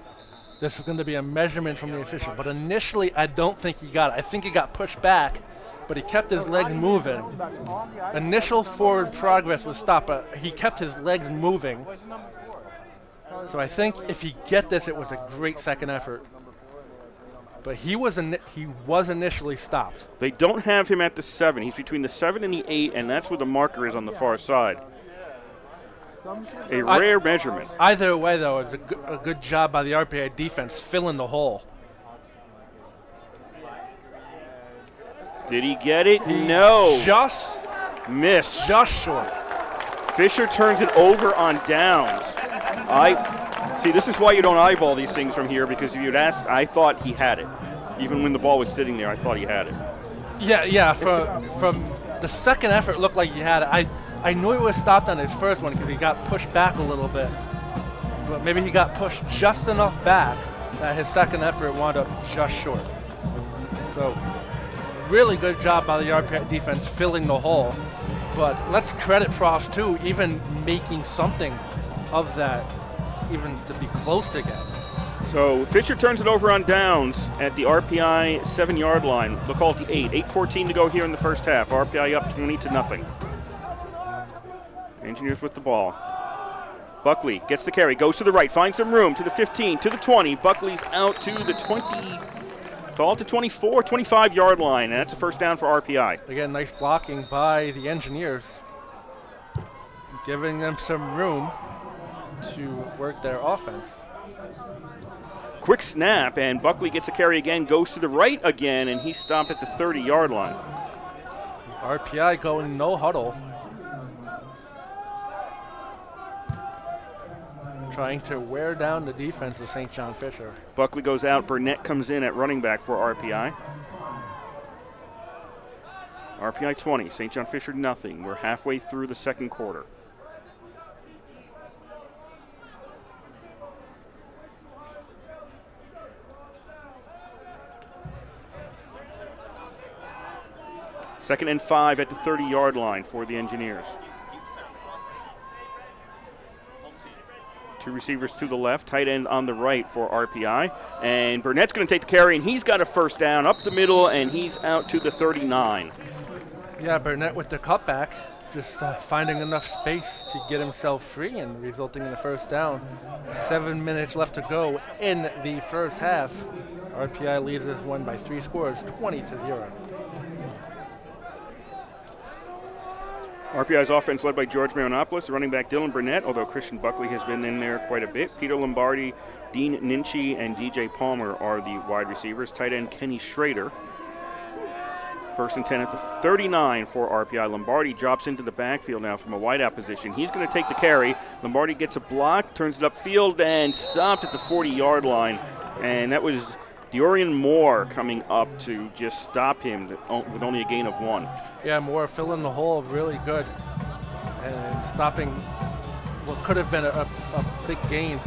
This is going to be a measurement from the official. But initially, I don't think he got it. I think he got pushed back, but he kept his legs moving. Initial forward progress was stopped, but he kept his legs moving. So I think if he get this, it was a great second effort. But he was initially stopped. They don't have him at the 7. He's between the 7 and the 8, and that's where the marker is on the far side. A rare measurement. Either way, though, it's a good job by the RPI defense filling the hole. Did he get it? No. Just Missed. Just short. Fisher turns it over on downs. See, this is why you don't eyeball these things from here, because if you'd asked, I thought he had it. Even when the ball was sitting there, I thought he had it. Yeah. From the second effort, looked like he had it. I knew he was stopped on his first one because he got pushed back a little bit. But maybe he got pushed just enough back that his second effort wound up just short. So, really good job by the RPI defense filling the hole. But let's credit Profs too, even making something of that, even to be close to getting. So Fisher turns it over on downs at the RPI 7-yard line. They'll call it the 8. 8:14 to go here in the first half. RPI up 20-0. Engineers with the ball. Buckley gets the carry, goes to the right, finds some room to the 15, to the 20. Buckley's out to the 20, call it the 24, 25-yard line, and that's a first down for RPI. Again, nice blocking by the Engineers, giving them some room to work their offense. Quick snap, and Buckley gets the carry again, goes to the right again, and he's stopped at the 30-yard line. RPI going no huddle. Trying to wear down the defense of St. John Fisher. Buckley goes out. Burnett comes in at running back for RPI. RPI 20, St. John Fisher nothing. We're halfway through the second quarter. Second and 5 at the 30-yard line for the Engineers. Two receivers to the left, tight end on the right for RPI. And Burnett's going to take the carry, and he's got a first down up the middle, and he's out to the 39. Yeah, Burnett with the cutback, just finding enough space to get himself free and resulting in the first down. 7 minutes left to go in the first half. RPI leads this one by 3 scores, 20-0. RPI's offense led by George Marinopoulos, running back Dylan Burnett, although Christian Buckley has been in there quite a bit. Peter Lombardi, Dean Ninchi, and DJ Palmer are the wide receivers. Tight end Kenny Schrader. First and 10 at the 39 for RPI. Lombardi drops into the backfield now from a wideout position. He's going to take the carry. Lombardi gets a block, turns it upfield, and stopped at the 40-yard line. And that was Dorian Moore coming up to just stop him with only a gain of 1. Yeah, Moore filling the hole really good and stopping what could have been a big gain.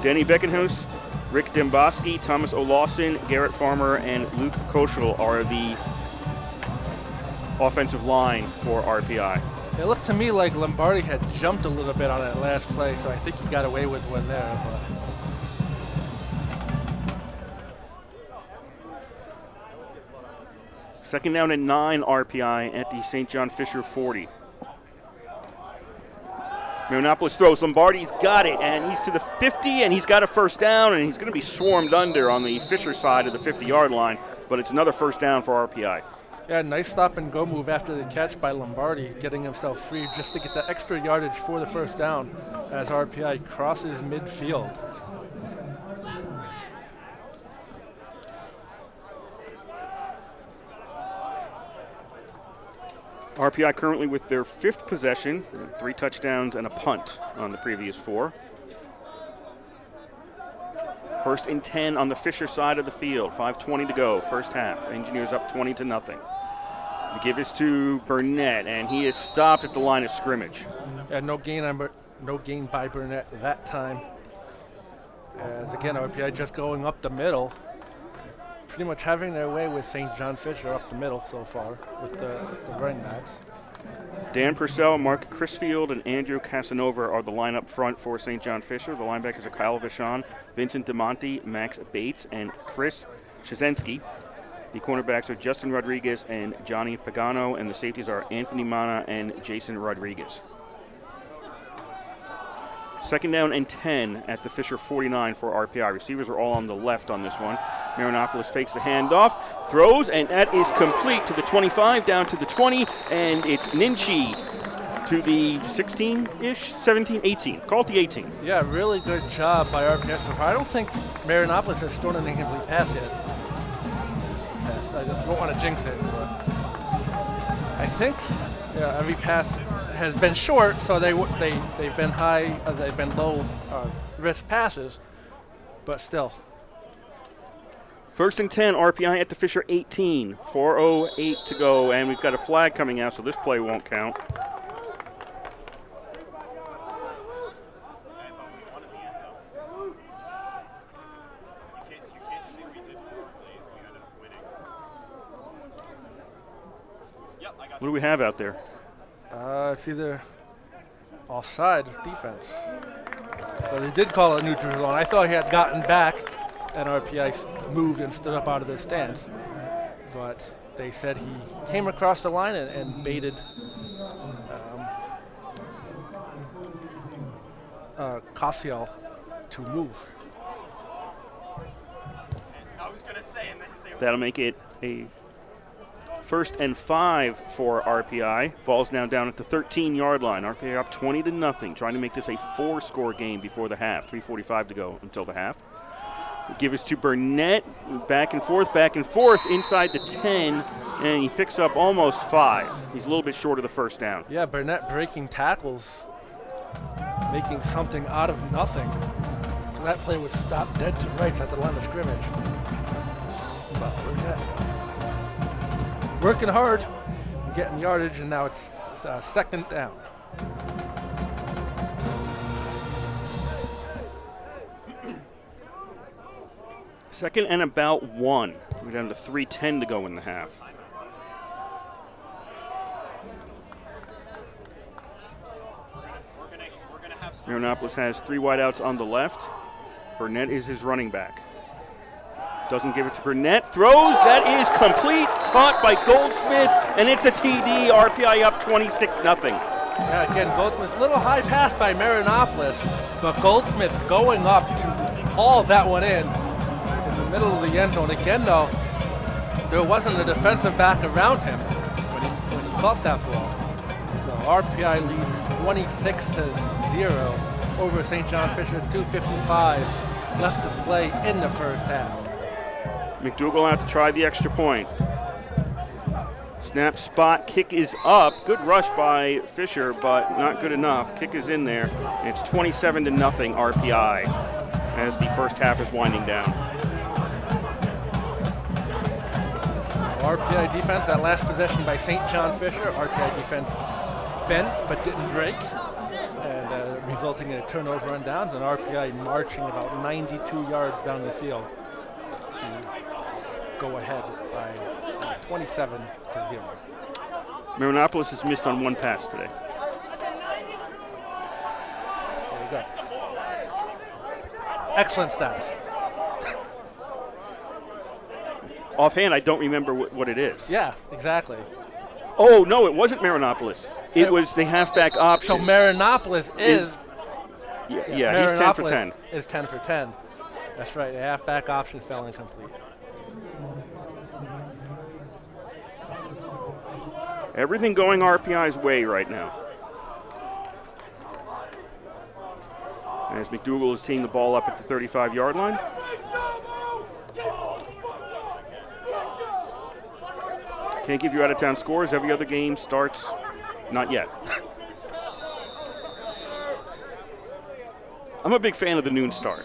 Denny Beckenhuis, Rick Demboski, Thomas O'Lawson, Garrett Farmer, and Luke Koschel are the offensive line for RPI. It looked to me like Lombardi had jumped a little bit on that last play, so I think he got away with one there. But second down and 9 RPI at the St. John Fisher 40. Marinopoulos throws. Lombardi's got it, and he's to the 50, and he's got a first down, and he's going to be swarmed under on the Fisher side of the 50-yard line, but it's another first down for RPI. Yeah, nice stop and go move after the catch by Lombardi, getting himself free just to get the extra yardage for the first down as RPI crosses midfield. RPI currently with their 5th possession, 3 touchdowns and a punt on the previous 4. First and 10 on the Fisher side of the field, 5:20 to go, first half. Engineers up 20-0. The give is to Burnett, and he is stopped at the line of scrimmage. Yeah, no gain by Burnett that time. As again, RPI just going up the middle, pretty much having their way with St. John Fisher up the middle so far with the running backs. Dan Purcell, Mark Crisfield, and Andrew Casanova are the line up front for St. John Fisher. The linebackers are Kyle Vachon, Vincent DeMonte, Max Bates, and Chris Szynski. The cornerbacks are Justin Rodriguez and Johnny Pagano, and the safeties are Anthony Mana and Jason Rodriguez. Second down and 10 at the Fisher 49 for RPI. Receivers are all on the left on this one. Marinopoulos fakes the handoff, throws, and that is complete to the 25, down to the 20, and it's Ninchi to the 16-ish, 17, 18. Call it the 18. Yeah, really good job by RPI so far. I don't think Marinopoulos has thrown an incomplete pass yet. I don't want to jinx it, but I think every pass has been short, so they've been they've been low risk passes, but still. 1st and 10, RPI at the Fisher 18, 4:08 to go, and we've got a flag coming out, so this play won't count. What do we have out there? It's either offside, it's defense. So they did call it neutral zone. I thought he had gotten back, and RPI moved and stood up out of the stance. But they said he came across the line and baited Cassiel to move. That'll make it a 1st and 5 for RPI. Ball's now down at the 13-yard line. RPI up 20-0, trying to make this a 4-score game before the half. 3:45 to go until the half. Give us to Burnett, back and forth, inside the 10, and he picks up almost 5. He's a little bit short of the first down. Yeah, Burnett breaking tackles, making something out of nothing. That play was stopped dead to rights at the line of scrimmage. But Burnett working hard, getting yardage, and now it's 2nd down. Second and about 1. We're down to 3:10 to go in the half. Marianopolis has 3 wideouts on the left. Burnett is his running back. Doesn't give it to Burnett. Throws. That is complete. Caught by Goldsmith, and it's a TD. RPI up 26-0. Yeah, again, Goldsmith, little high pass by Marianopolis, but Goldsmith going up to haul that one in the middle of the end zone. Again, though, there wasn't a defensive back around him when he caught that ball. So RPI leads 26-0 over St. John Fisher. 2:55 left to play in the first half. McDougal out to try the extra point. Snap, spot, kick is up. Good rush by Fisher, but not good enough. Kick is in there. And it's 27-0 RPI as the first half is winding down. RPI defense, that last possession by St. John Fisher. RPI defense bent but didn't break, and resulting in a turnover on downs, and RPI marching about 92 yards down the field to go ahead by 27-0. Marianopolis has missed on 1 pass today. There you go. Excellent stats. Offhand, I don't remember what it is. Yeah, exactly. Oh, no, it wasn't Marianopolis. It was the halfback option. So Marianopolis is yeah, he's 10 for 10. Is 10 for 10. That's right. The halfback option fell incomplete. Everything going RPI's way right now. As McDougal is teeing the ball up at the 35-yard line. Can't give you out-of-town scores. Every other game starts not yet. I'm a big fan of the noon start.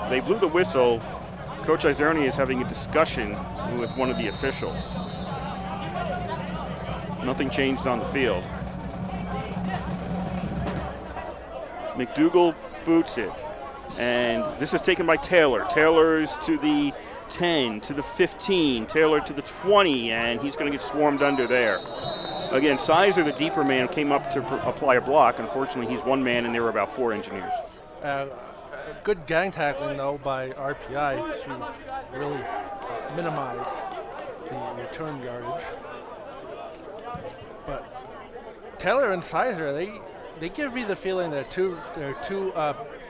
They blew the whistle. Coach Izerni is having a discussion with one of the officials. Nothing changed on the field. McDougal boots it. And this is taken by Taylor. Taylor's to the 10, to the 15, Taylor to the 20, and he's going to get swarmed under there. Again, Sizer, the deeper man, came up to apply a block. Unfortunately, he's one man, and there were about 4 engineers. Good gang tackling, though, by RPI to really minimize the return yardage. But Taylor and Sizer, they give me the feeling they're two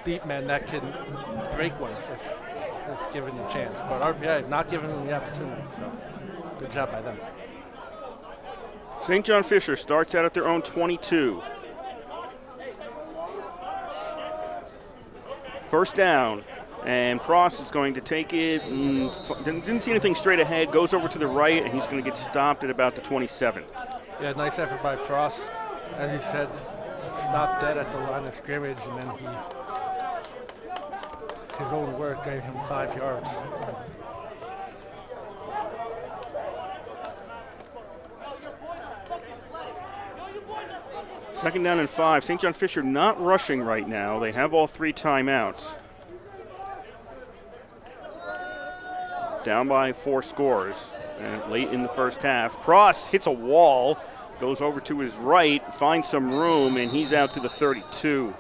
deep men that can break one if given the chance. But RPI not giving them the opportunity, so good job by them. St. John Fisher starts out at their own 22. First down. And Pross is going to take it. Didn't see anything straight ahead. Goes over to the right, and he's going to get stopped at about the 27. Yeah, nice effort by Pross. As you said, stopped dead at the line of scrimmage, and then his own work gave him 5 yards. Second down and 5. St. John Fisher not rushing right now. They have all 3 timeouts. Down by 4 scores. And late in the first half. Pross hits a wall, goes over to his right, finds some room, and he's out to the 32.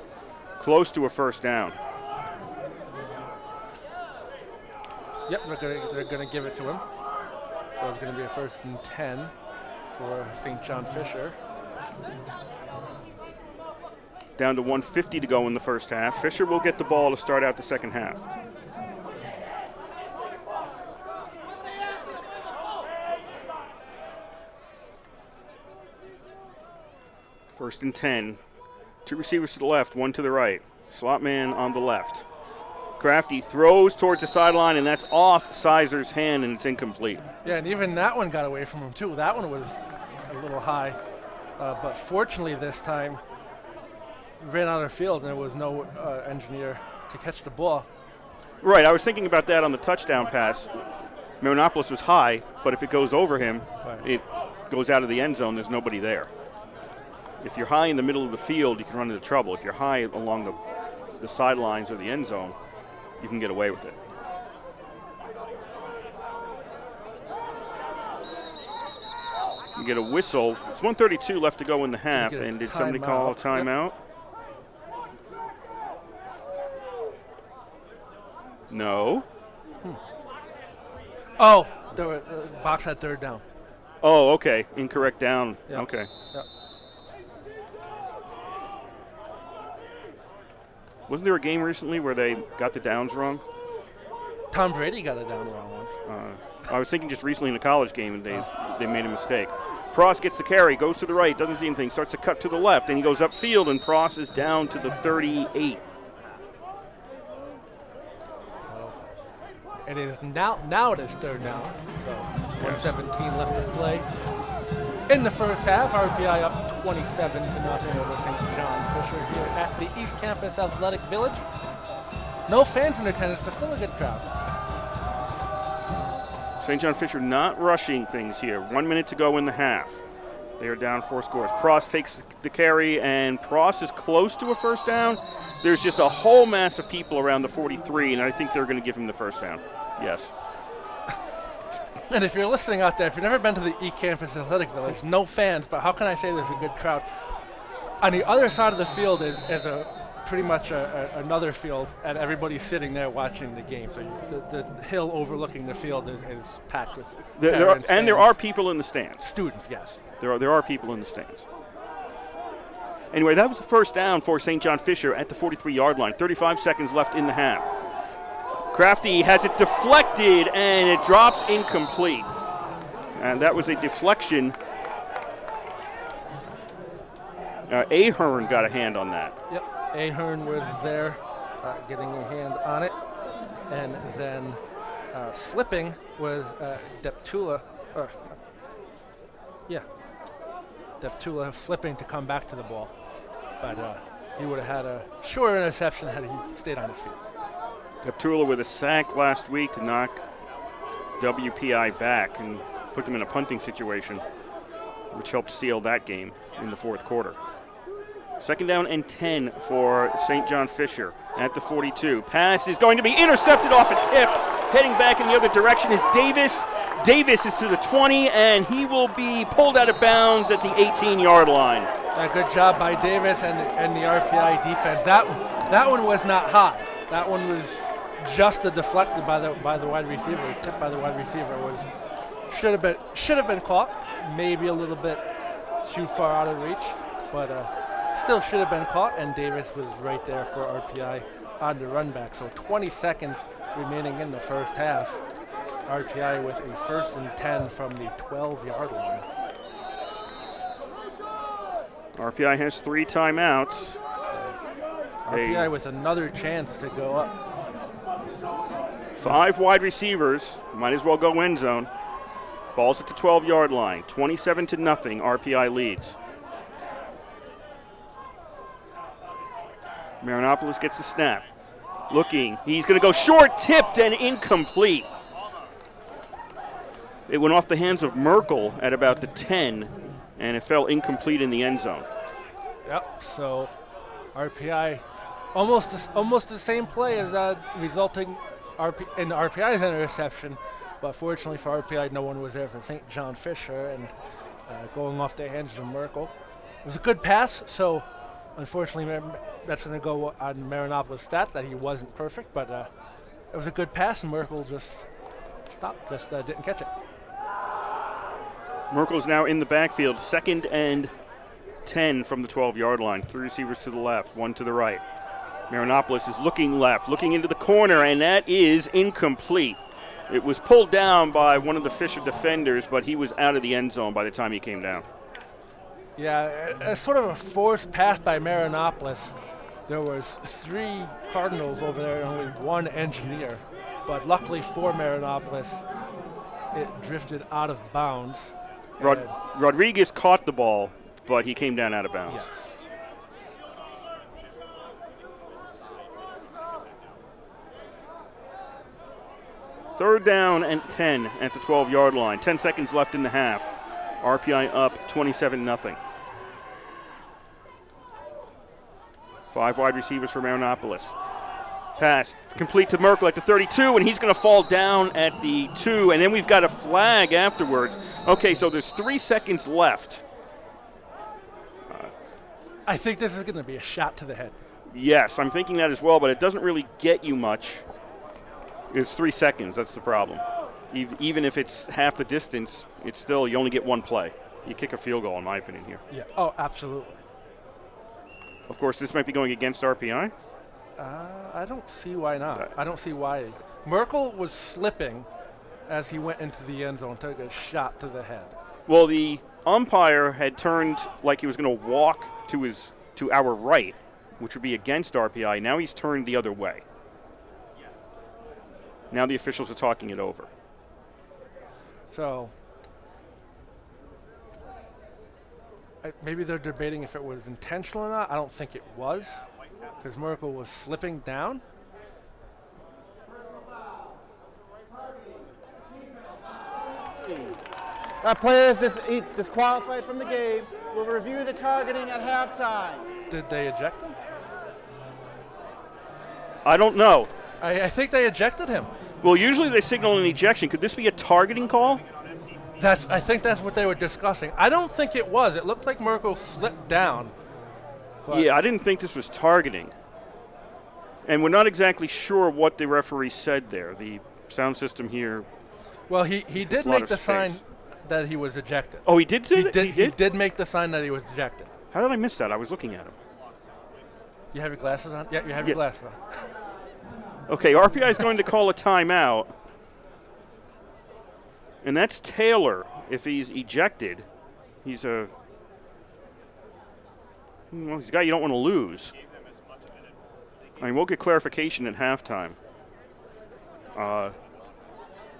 Close to a first down. Yep, they're gonna give it to him. So it's gonna be a 1st and 10 for St. John Fisher. Down to 1:50 to go in the first half. Fisher will get the ball to start out the second half. First and 10. 2 receivers to the left, 1 to the right. Slot man on the left. Crafty throws towards the sideline, and that's off Sizer's hand, and it's incomplete. Yeah, and even that one got away from him, too. That one was a little high. But fortunately this time, ran out of field, and there was no engineer to catch the ball. Right, I was thinking about that on the touchdown pass. Marinopoulos was high, but if it goes over him, it goes out of the end zone. There's nobody there. If you're high in the middle of the field, you can run into trouble. If you're high along the sidelines or the end zone, you can get away with it. You get a whistle. It's 1:32 left to go in the half, and did somebody call a timeout? Yep. No. Oh, the box had 3rd down. Oh, okay. Incorrect down. Yep. Okay. Yep. Wasn't there a game recently where they got the downs wrong? Tom Brady got it down wrong once. I was thinking just recently in a college game, and they made a mistake. Pross gets the carry, goes to the right, doesn't see anything, starts to cut to the left, and he goes upfield, and Pross is down to the 38. It is now it is 3rd down, so 1:17 left to play. In the first half, RPI up 27-0 over St. John Fisher here at the East Campus Athletic Village. No fans in attendance, but still a good crowd. St. John Fisher not rushing things here. 1 minute to go in the half. They are down 4 scores. Pross takes the carry, and Pross is close to a first down. There's just a whole mass of people around the 43, and I think they're going to give him the first down. Yes. And if you're listening out there, if you've never been to the East Campus Athletic Village, no fans, but how can I say there's a good crowd? On the other side of the field is a pretty much another field, and everybody's sitting there watching the game. So the hill overlooking the field is packed with parents, and there are people in the stands. Students, yes. There are people in the stands. Anyway, that was the first down for St. John Fisher at the 43-yard line. 35 seconds left in the half. Crafty has it deflected, and it drops incomplete. And that was a deflection. Ahern got a hand on that. Yep, Ahern was there getting a hand on it. And then slipping was Deptula. Deptula slipping to come back to the ball. But he would have had a short interception had he stayed on his feet. Deptula with a sack last week to knock WPI back and put them in a punting situation, which helped seal that game in the 4th quarter. Second down and 10 for St. John Fisher at the 42. Pass is going to be intercepted off a tip. Heading back in the other direction is Davis. Davis is to the 20, and he will be pulled out of bounds at the 18-yard line. A good job by Davis and the RPI defense. That one was not high. That one was just a deflected by the wide receiver, tipped by the wide receiver. Should have been caught, maybe a little bit too far out of reach, but still should have been caught. And Davis was right there for RPI on the run back. So 20 seconds remaining in the first half. RPI with a 1st and 10 from the 12-yard line. RPI has 3 timeouts. RPI with another chance to go up. 5 wide receivers, might as well go end zone. Ball's at the 12-yard line, 27-0, RPI leads. Marinopoulos gets the snap. Looking, he's going to go short, tipped and incomplete. It went off the hands of Merkel at about the 10, and it fell incomplete in the end zone. Yep, so RPI almost the same play as resulting in the RPI's interception, but fortunately for RPI, no one was there for St. John Fisher, and going off the hands of Merkel. It was a good pass, so unfortunately that's going to go on Marinopoulos' stat that he wasn't perfect, but it was a good pass, and Merkel just stopped, didn't catch it. Merkel's now in the backfield, 2nd and 10 from the 12-yard line. 3 receivers to the left, 1 to the right. Marinopoulos is looking left, looking into the corner, and that is incomplete. It was pulled down by one of the Fisher defenders, but he was out of the end zone by the time he came down. Yeah, it's sort of a forced pass by Marinopoulos. There was 3 Cardinals over there and only 1 engineer, but luckily for Marinopoulos, it drifted out of bounds. Rodriguez caught the ball, but he came down out of bounds. Yes. Third down and 10 at the 12-yard line. 10 seconds left in the half. RPI up 27-0. 5 wide receivers for Marinopoulos. Pass complete to Merkel at the 32, and he's going to fall down at the 2, and then we've got a flag afterwards. Okay, so there's 3 seconds left. I think this is going to be a shot to the head. Yes, I'm thinking that as well, but it doesn't really get you much. It's 3 seconds, that's the problem. Even if it's half the distance, it's still, you only get 1 play. You kick a field goal, in my opinion, here. Yeah. Oh, absolutely. Of course, this might be going against RPI. I don't see why not. I don't see why. Merkel was slipping as he went into the end zone, took a shot to the head. Well, the umpire had turned like he was going to walk to our right, which would be against RPI. Now he's turned the other way. Now the officials are talking it over. So maybe they're debating if it was intentional or not. I don't think it was, because Merkel was slipping down. That player is disqualified from the game. We'll review the targeting at halftime. Did they eject him? I don't know. I think they ejected him. Well, usually they signal an ejection. Could this be a targeting call? I think that's what they were discussing. I don't think it was. It looked like Merkel slipped down. Yeah, I didn't think this was targeting. And we're not exactly sure what the referee said there. The sound system here. Well, he did make the sign that he was ejected. Oh, he did say that? He did make the sign that he was ejected. How did I miss that? I was looking at him. You have your glasses on? Yeah, you have your glasses on. Okay, RPI is going to call a timeout. And that's Taylor. If he's ejected, he's a guy you don't want to lose. I mean, we'll get clarification at halftime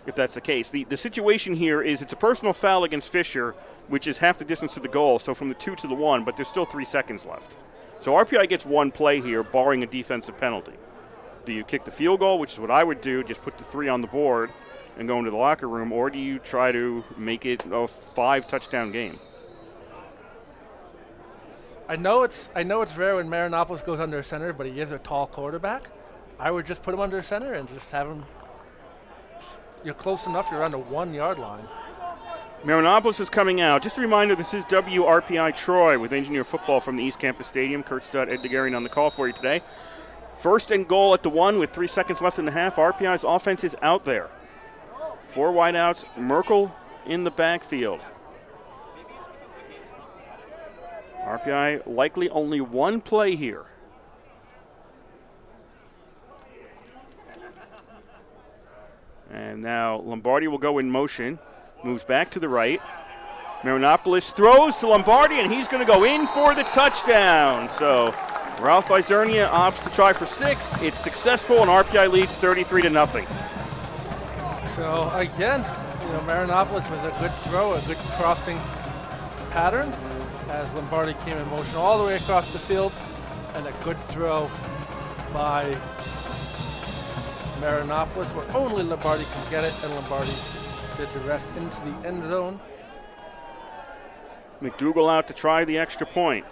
if that's the case. The situation here is it's a personal foul against Fisher, which is half the distance to the goal, so from the 2 to the 1, but there's still 3 seconds left. So RPI gets 1 play here, barring a defensive penalty. Do you kick the field goal, which is what I would do, just put the 3 on the board and go into the locker room, or do you try to make it a 5-touchdown game? I know it's rare when Marinopoulos goes under center, but he is a tall quarterback. I would just put him under center and just have him. You're close enough. You're on the 1-yard line. Marinopoulos is coming out. Just a reminder, this is WRPI Troy with Engineer Football from the East Campus Stadium. Kurt Studd, Ed DeGarian on the call for you today. 1st and goal at the 1 with 3 seconds left in the half. RPI's offense is out there. 4 wideouts. Merkel in the backfield. RPI likely only 1 play here. And now Lombardi will go in motion. Moves back to the right. Marinopoulos throws to Lombardi, and he's going to go in for the touchdown. So Ralph Izernia opts to try for 6. It's successful, and RPI leads 33-0. So again, Marinopolis was a good throw, a good crossing pattern as Lombardi came in motion all the way across the field, and a good throw by Marinopolis where only Lombardi can get it, and Lombardi did the rest into the end zone. McDougal out to try the extra point.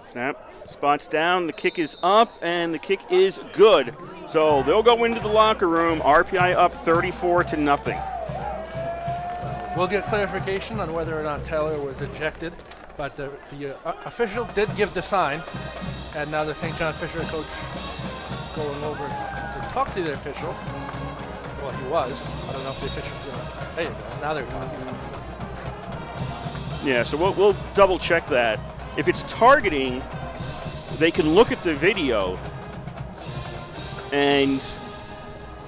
Snap, spots down, the kick is up, and the kick is good. So they'll go into the locker room, RPI up 34-0. We'll get clarification on whether or not Taylor was ejected, but the official did give the sign, and now the St. John Fisher coach going over to talk to the officials. Well, he was. I don't know if the officials. There you go. Now they're talking. Yeah, so we'll double check that. If it's targeting, they can look at the video and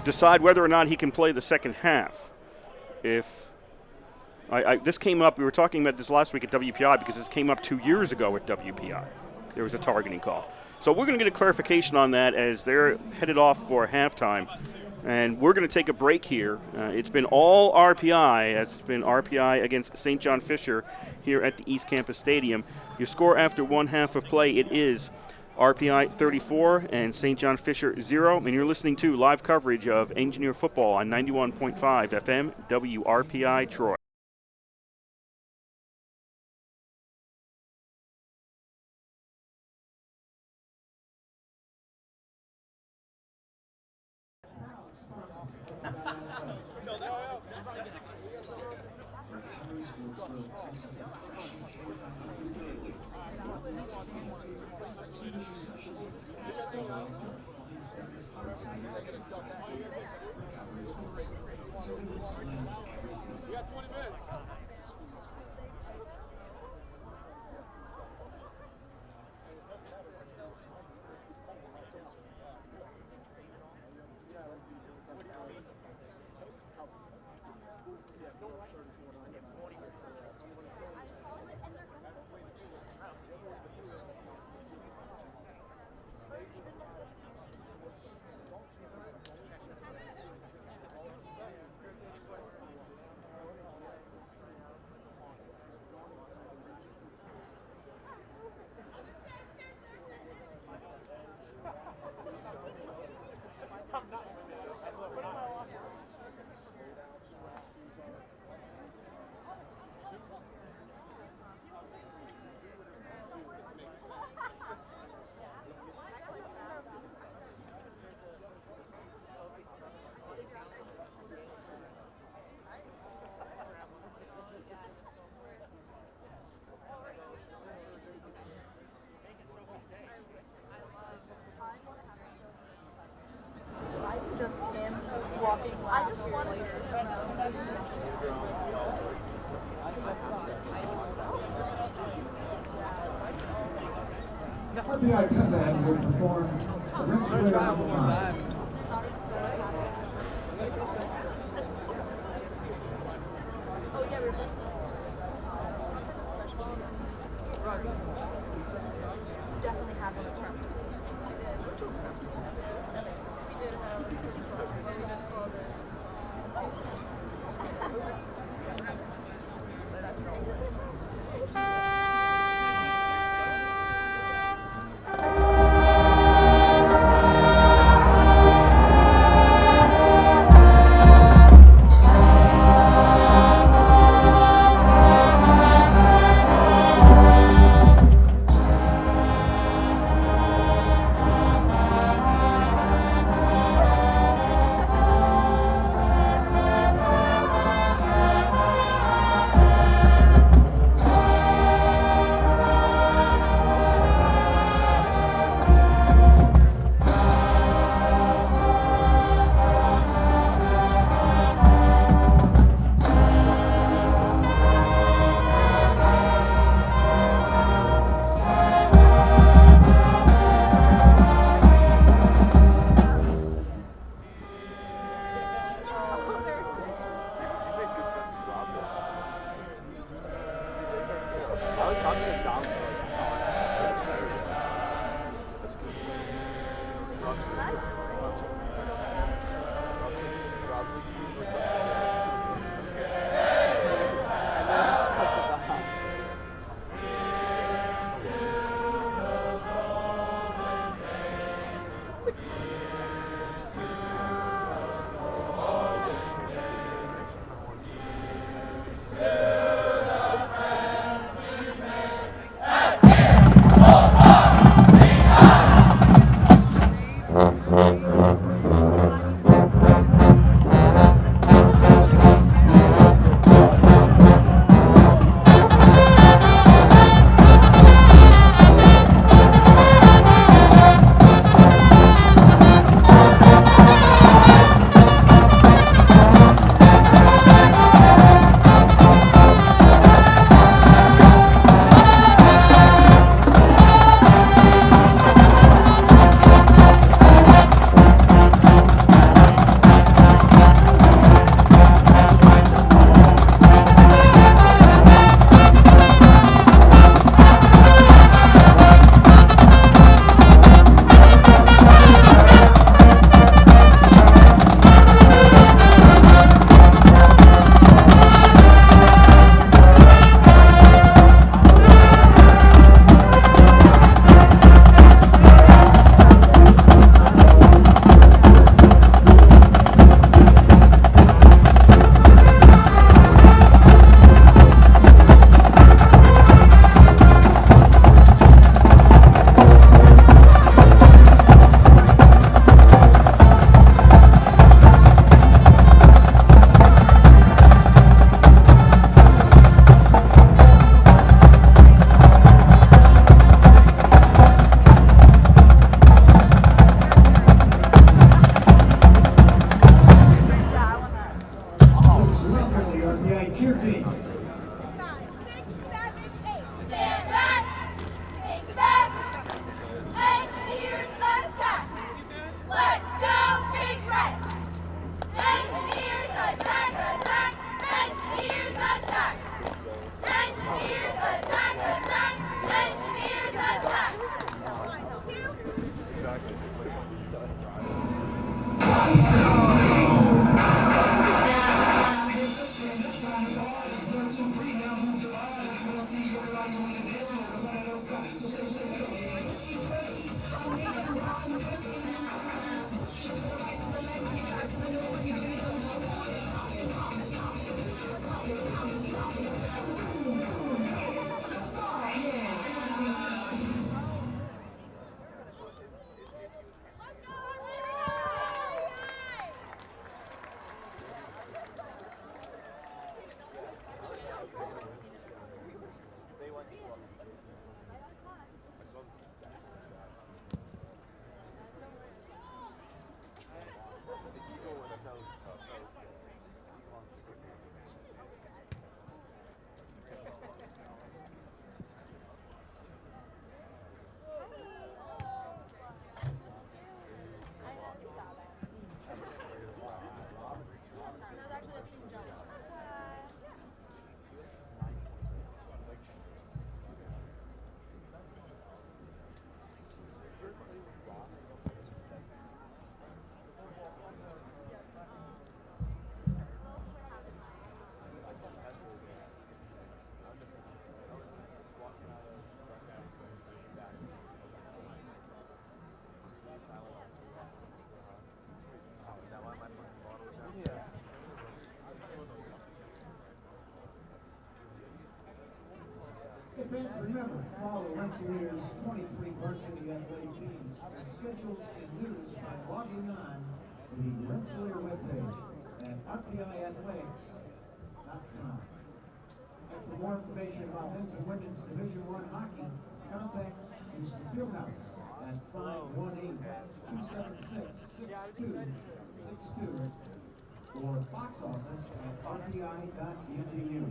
decide whether or not he can play the second half. If this came up, we were talking about this last week at WPI because this came up 2 years ago at WPI. There was a targeting call. So we're going to get a clarification on that as they're headed off for halftime. And we're going to take a break here. It's been all RPI. It's been RPI against St. John Fisher here at the East Campus Stadium. Your score after 1 half of play, it is RPI 34 and St. John Fisher 0. And you're listening to live coverage of Engineer Football on 91.5 FM WRPI Troy. I just want to RPI Comeback will perform the next play on the line. definitely have one at prep school. We went to a prep school. We did have. We just called it. Fans, remember, follow Rensselaer's 23 varsity athletic teams and schedules and news by logging on to the Rensselaer webpage at RPIathletics.com. And for more information about men's and women's Division I hockey, contact Houston Fieldhouse at 518-276-6262 or box office at rpi.edu.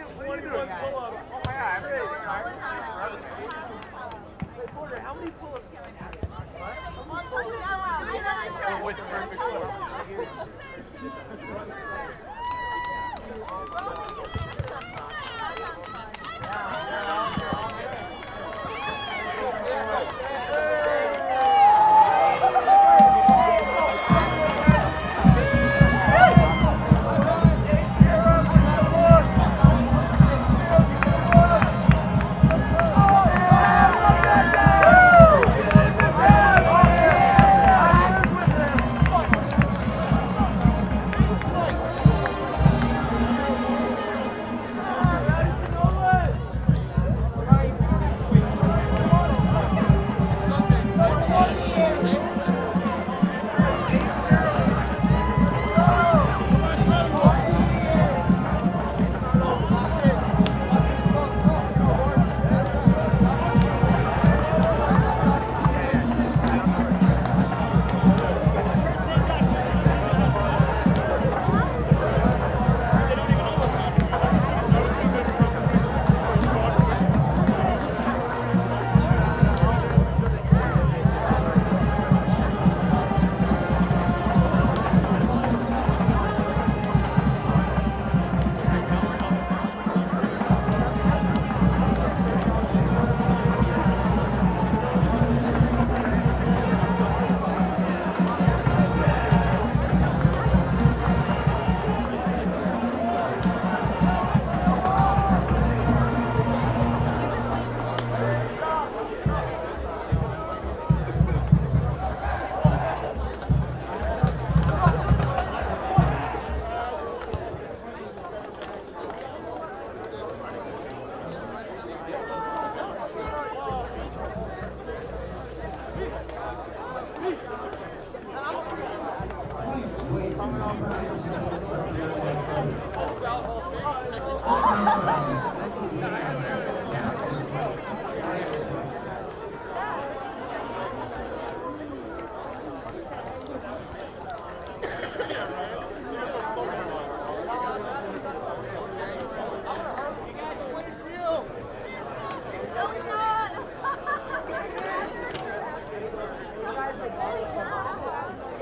21 pull-ups. Hey, Porter, how many pull-ups can I have? With perfect score.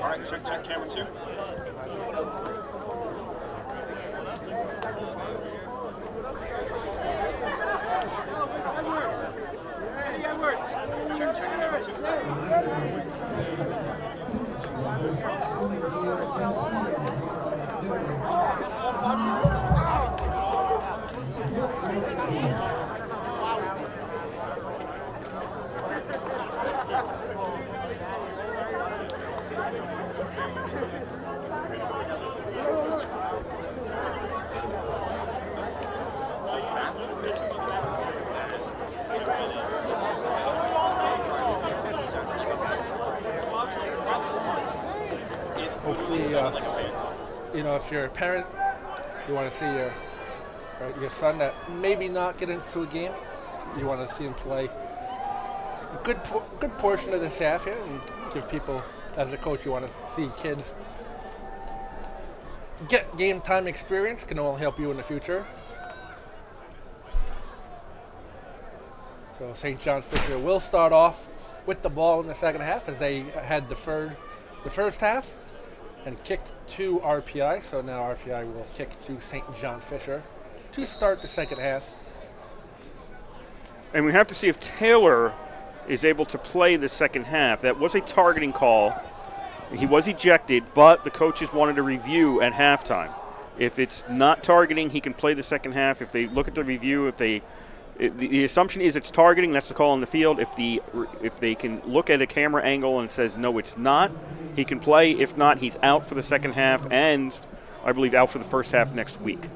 All right, check camera 2. Check camera 2. Hopefully, if you're a parent, you want to see your son that maybe not get into a game. You want to see him play a good portion of this half here, and give people, as a coach, you want to see kids get game time experience. Can only help you in the future. So St. John Fisher will start off with the ball in the second half, as they had the first half and kicked to RPI. So now RPI will kick to St. John Fisher to start the second half. And we have to see if Taylor is able to play the second half. That was a targeting call. He was ejected, but the coaches wanted a review at halftime. If it's not targeting, he can play the second half. If they look at the review, the assumption is it's targeting, that's the call on the field. If they can look at a camera angle and it says no, it's not, he can play. If not, he's out for the second half, and I believe out for the first half next week.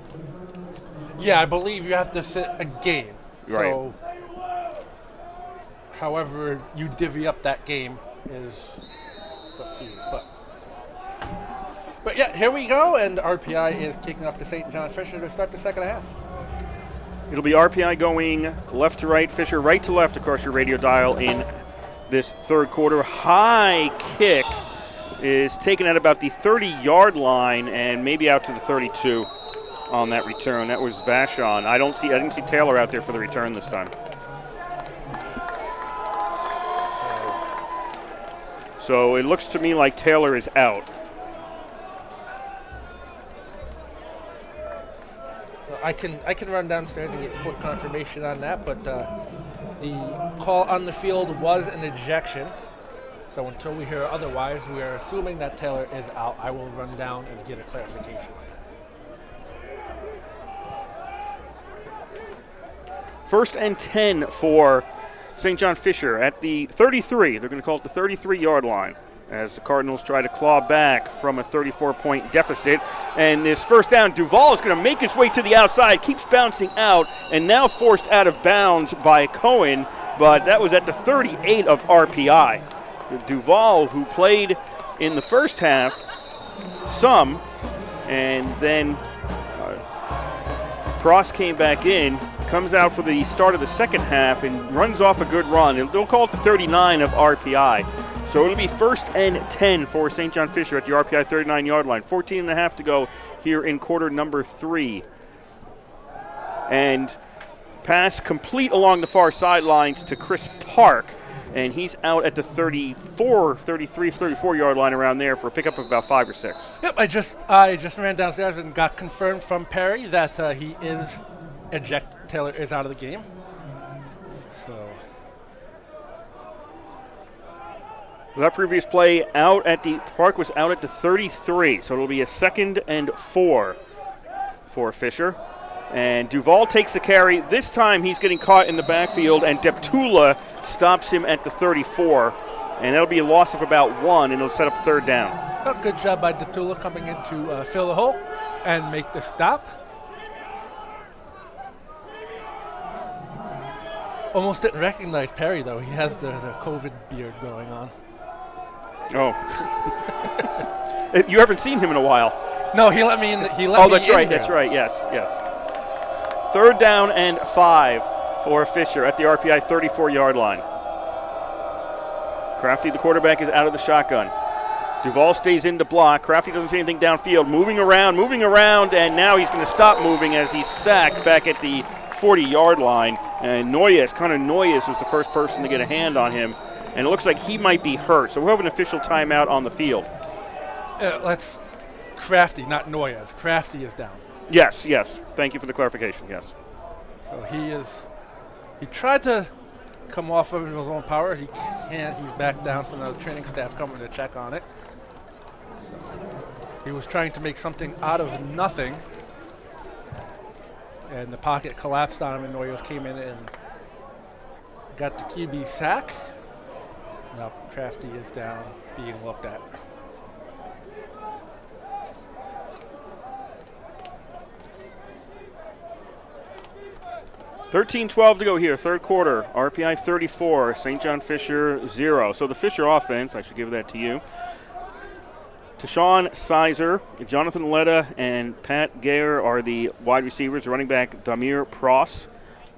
Yeah, I believe you have to sit a game. Right. So however you divvy up that game is up to you. But yeah, here we go, and RPI is kicking off to St. John Fisher to start the second half. It'll be RPI going left to right, Fisher right to left across your radio dial in this third quarter. High kick is taken at about the 30-yard line and maybe out to the 32. on that return. That was Vashon. I didn't see Taylor out there for the return this time. So it looks to me like Taylor is out. I can run downstairs and get quick confirmation on that, but the call on the field was an ejection. So until we hear otherwise, we are assuming that Taylor is out. I will run down and get a clarification on that. 1st and 10 for St. John Fisher at the 33. They're going to call it the 33-yard line as the Cardinals try to claw back from a 34-point deficit. And this first down, Duval is going to make his way to the outside, keeps bouncing out, and now forced out of bounds by Cohen, but that was at the 38 of RPI. Duval, who played in the first half some, and then Pross came back in, comes out for the start of the second half and runs off a good run. They'll call it the 39 of RPI. So it'll be 1st and 10 for St. John Fisher at the RPI 39-yard line. 14 and a half to go here in quarter number 3. And pass complete along the far sidelines to Chris Park. And he's out at the 34-yard line around there for a pickup of about 5 or 6. Yep, I just ran downstairs and got confirmed from Perry that he is ejected. Taylor is out of the game. So that previous play Park was out at the 33, so it'll be a 2nd and 4 for Fisher. And Duval takes the carry. This time he's getting caught in the backfield, and Deptula stops him at the 34. And that'll be a loss of about 1, and it'll set up 3rd down. Oh, good job by Deptula coming in to fill the hole and make the stop. Almost didn't recognize Perry, though. He has the COVID beard going on. Oh. You haven't seen him in a while. No, he let me in. That's right. That's right. Yes. 3rd down and 5 for Fisher at the RPI 34-yard line. Crafty, the quarterback, is out of the shotgun. Duval stays in to block. Crafty doesn't see anything downfield. Moving around, and now he's going to stop moving as he's sacked back at the 40-yard line. And Connor Noyes was the first person to get a hand on him. And it looks like he might be hurt. So we'll have an official timeout on the field. Let's Crafty, not Noyes. Crafty is down. Yes. Thank you for the clarification, yes. So he tried to come off of his own power. He can't. He's back down, so now the training staff coming to check on it. He was trying to make something out of nothing. And the pocket collapsed on him, and Noyes came in and got the QB sack. Now Crafty is down, being looked at. $13-12 to go here, 3rd quarter. RPI 34, St. John Fisher 0. So the Fisher offense, I should give that to you. Tashawn Sizer, Jonathan Letta, and Pat Gayer are the wide receivers. Running back Damir Pross.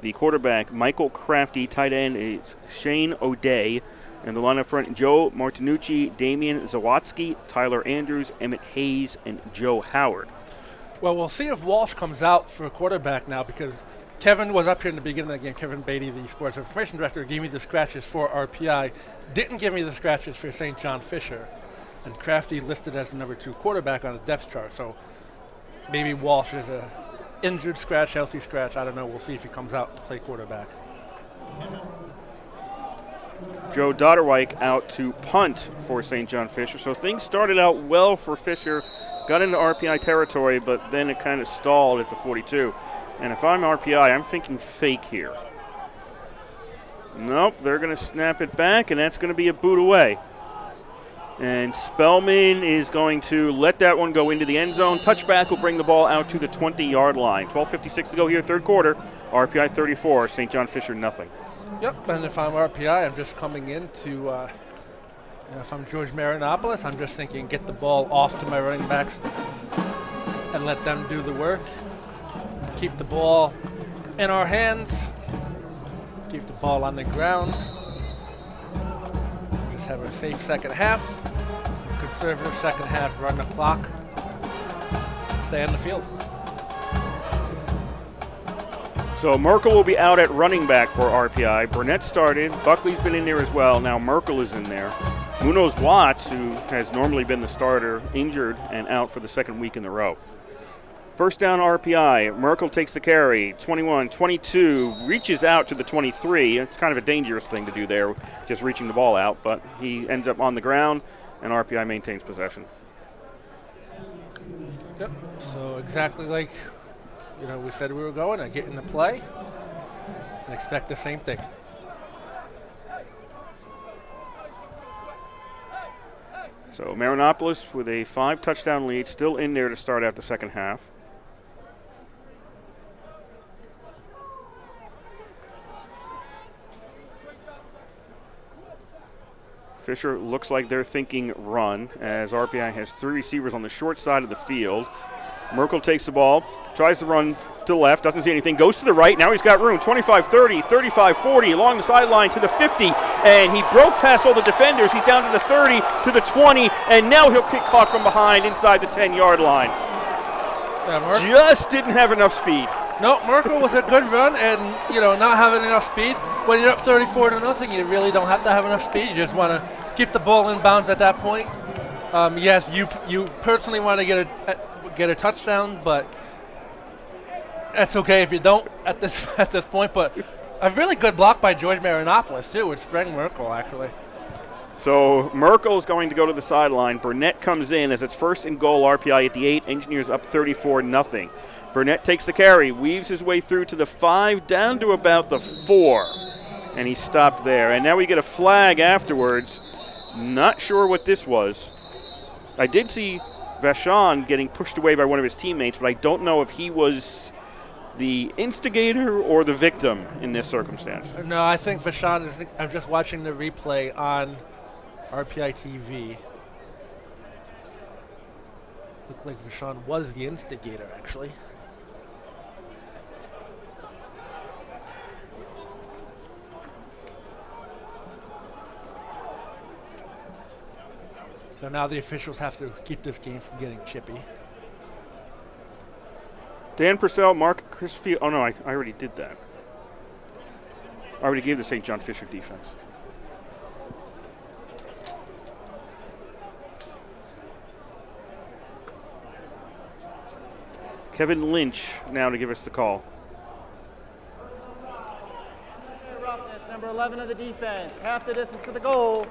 The quarterback Michael Crafty. Tight end is Shane O'Day. And the line up front, Joe Martinucci, Damian Zawatsky, Tyler Andrews, Emmett Hayes, and Joe Howard. Well, we'll see if Walsh comes out for a quarterback now, because Kevin was up here in the beginning of the game. Kevin Beatty, the sports information director, gave me the scratches for RPI. Didn't give me the scratches for St. John Fisher. And Crafty listed as the number 2 quarterback on the depth chart. So maybe Walsh is a injured scratch, healthy scratch. I don't know. We'll see if he comes out to play quarterback. Joe Dodderwijk out to punt for St. John Fisher. So things started out well for Fisher. Got into RPI territory, but then it kind of stalled at the 42. And if I'm RPI, I'm thinking fake here. Nope, they're going to snap it back, and that's going to be a boot away. And Spellman is going to let that one go into the end zone. Touchback will bring the ball out to the 20-yard line. 12:56 to go here, 3rd quarter. RPI 34, St. John Fisher nothing. Yep, and if I'm RPI, I'm just coming in to, if I'm George Marinopoulos, I'm just thinking get the ball off to my running backs and let them do the work. Keep the ball in our hands. Keep the ball on the ground. Just have a safe second half. Conservative second half, run the clock. Stay on the field. So Merkel will be out at running back for RPI. Burnett started. Buckley's been in there as well. Now Merkel is in there. Munoz Watts, who has normally been the starter, injured and out for the second week in a row. First down RPI. Merkel takes the carry. 21, 22, reaches out to the 23. It's kind of a dangerous thing to do there, just reaching the ball out, but he ends up on the ground, and RPI maintains possession. Yep. So exactly like we said we were going to get into play and expect the same thing. So Marinopolis with a 5-touchdown lead, still in there to start out the second half. Fisher looks like they're thinking run, as RPI has 3 receivers on the short side of the field. Merkel takes the ball, tries to run to the left, doesn't see anything, goes to the right, now he's got room, 25-30, 35-40, along the sideline to the 50, and he broke past all the defenders. He's down to the 30, to the 20, and now he'll kick caught from behind inside the 10-yard line. Just didn't have enough speed. No, Merkel was a good run, and not having enough speed. When you're up 34-0, you really don't have to have enough speed. You just want to keep the ball in bounds at that point. Yes, you personally want to get a touchdown, but that's okay if you don't at this point. But a really good block by George Marinopolis too, which sprang Merkel actually. So Merkel is going to go to the sideline. Burnett comes in as it's first and goal. RPI at the 8. Engineers up 34-0. Burnett takes the carry, weaves his way through to the 5, down to about the 4, and he stopped there. And now we get a flag afterwards. Not sure what this was. I did see Vachon getting pushed away by one of his teammates, but I don't know if he was the instigator or the victim in this circumstance. No, I think Vachon is. I'm just watching the replay on RPI TV. Looked like Vachon was the instigator, actually. So now the officials have to keep this game from getting chippy. Dan Purcell, Mark Chrisfield. Oh, no, I already did that. I already gave the St. John Fisher defense. Kevin Lynch now to give us the call. Roughness, number 11 of the defense. Half the distance to the goal.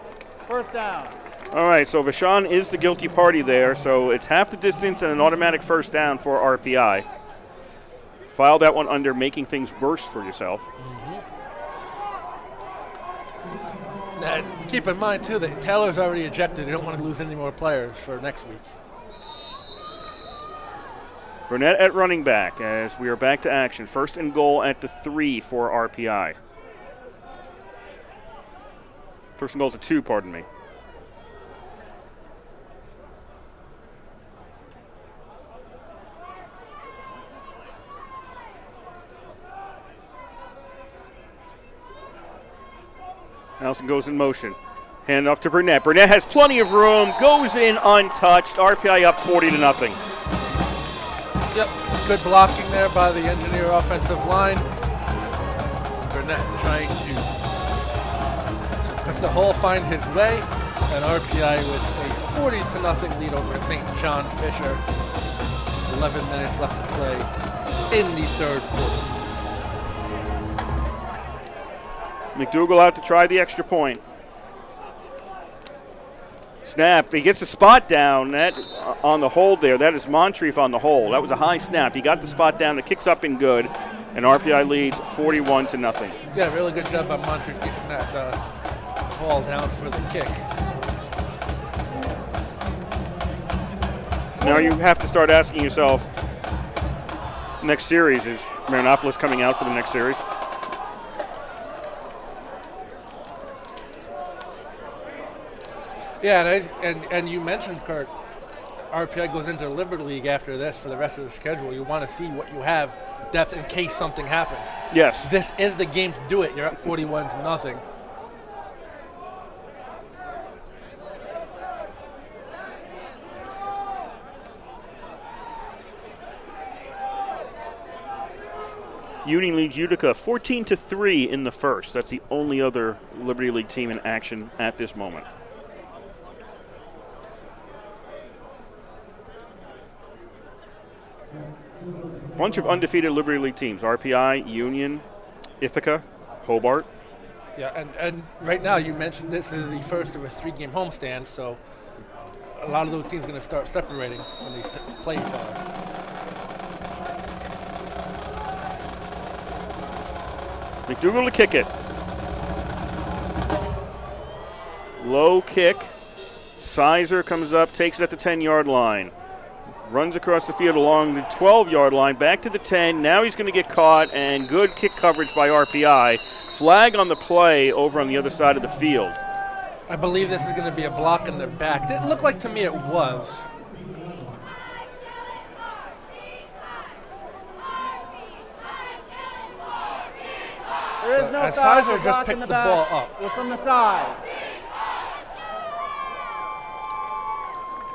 First down. All right, so Vachon is the guilty party there, so it's half the distance and an automatic first down for RPI. File that one under making things worse for yourself. Keep in mind, too, that Taylor's already ejected. They don't want to lose any more players for next week. Burnett at running back as we are back to action. First and goal at the 3 for RPI. First and goal to 2, pardon me. Nelson goes in motion. Hand off to Burnett. Burnett has plenty of room, goes in untouched. RPI up 40-0. Yep, good blocking there by the Engineer offensive line. Burnett trying to cut the hole, find his way, and RPI with a 40-0 lead over St. John Fisher. 11 minutes left to play in the third quarter. McDougal out to try the extra point. Snap. He gets the spot down. That on the hold there. That is Moncrief on the hold. That was a high snap. He got the spot down. The kick's up and good. And RPI leads 41-0. Yeah, really good job by Moncrief getting that ball down for the kick. Now you have to start asking yourself, next series, is Marinopolis coming out for the next series? Yeah, and you mentioned, Kurt, RPI goes into Liberty League after this for the rest of the schedule. You want to see what you have depth in case something happens. Yes. This is the game to do it. You're up 41-0. Union leads Utica 14-3 in the first. That's the only other Liberty League team in action at this moment. Bunch of undefeated Liberty League teams: RPI, Union, Ithaca, Hobart. Yeah, and right now you mentioned this is the first of a 3-game homestand, so a lot of those teams are going to start separating when they play each other. McDougal to kick it. Low kick. Sizer comes up, takes it at the 10-yard line. Runs across the field along the 12-yard line, back to the 10. Now he's going to get caught, and good kick coverage by RPI. Flag on the play over on the other side of the field. I believe this is going to be a block in the back. Didn't look like to me it was. There is no As foul Sizer for just blocking picked the the back. ball up. It was from the side.